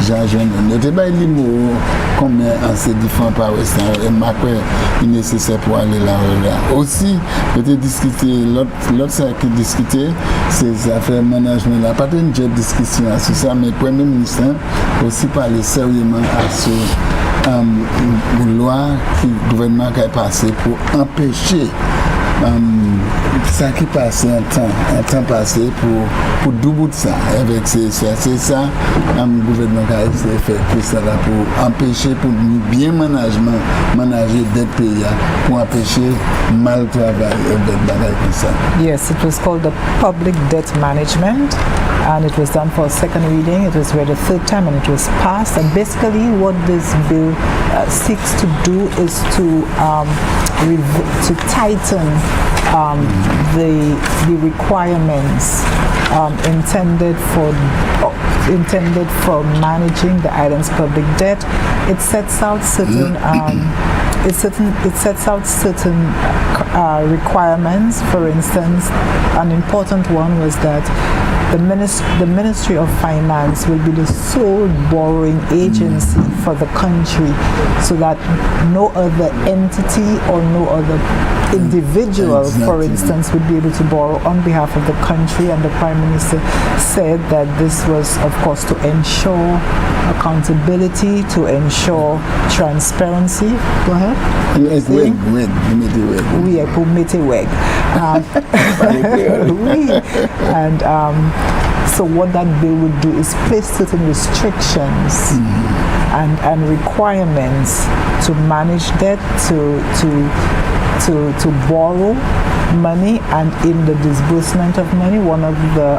je te bail limo combien en ces différentes paroisses et après il est nécessaire pour aller là aussi je te discuter l'autre ça qui discuter c'est affaires management là pas une discussion sur ça mais premier ministre aussi parler sérieusement à ce une loi que le gouvernement a passée pour empêcher ça qui passe un temps passé pour double ça avec c'est ça le gouvernement a essayé de faire tout ça là pour empêcher pour bien manager des pays pour empêcher mal travail avec bagaille comme ça. Yes, it was called the Public Debt Management, and it was done for a second reading. It was read a third time, and it was passed. And basically, what this bill seeks to do is to tighten the requirements intended for managing the island's public debt. It sets out certain requirements. For instance, an important one was that the Ministry of Finance will be the sole borrowing agency for the country, so that no other entity or no other individual, for instance, would be able to borrow on behalf of the country. And the Prime Minister said that this was, of course, to ensure accountability, to ensure transparency. Go ahead. Oui, pour mettre weg. So what that bill would do is place certain restrictions and requirements to manage debt, to borrow money, and in the disbursement of money. One of the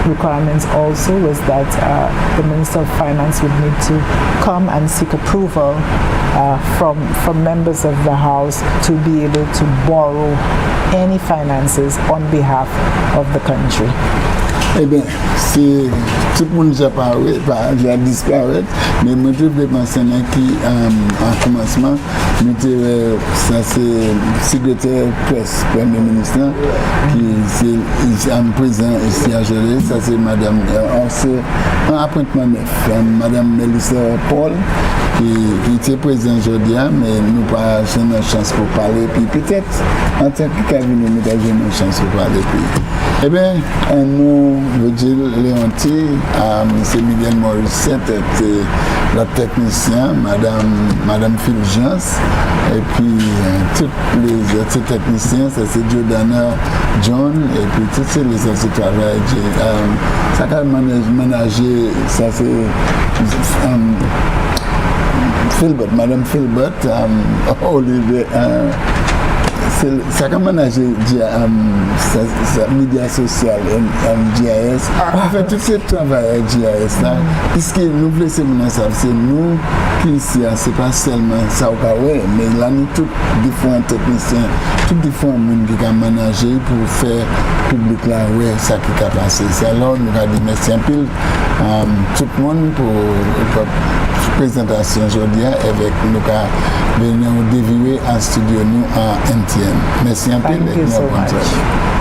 requirements also was that the Minister of Finance would need to come and seek approval from members of the House to be able to borrow any finances on behalf of the country. Eh bien, c'est tout le monde a disparu, mais moi je vais mentionner qu'en commencement, ça c'est secrétaire presse, Premier ministre, qui est en présent ici à Gelée, ça c'est Madame, c'est un appointement neuf, Madame Melissa Paul, qui était présent aujourd'hui, mais nous pas jamais une chance pour parler, puis peut-être en tant que cabinet, nous avons une chance pour parler. Eh bien, nous, Virgile Léonti, M. Miguel Morissette, la technicien, Madame Fulgence, et puis tous les autres techniciens, ça c'est Jordana John, et puis tous les autres travailleurs. Ça a ménager, ça c'est Philbert, Madame Philbert, Olivier. Ça a ménagé médias sociaux, GIS. On fait tout ce travail à GIS là. Puisque nous voulons c'est nous qui ici, c'est pas seulement ça, mais là nous tous différents techniciens, tous différents monde qui ont managé pour faire public là, ouais, ça qui a passé. C'est alors nous avons dit merci un peu tout le monde pour présentation aujourd'hui avec nous venir dévier en studio nous en NTN. Merci un peu. Thank you so much.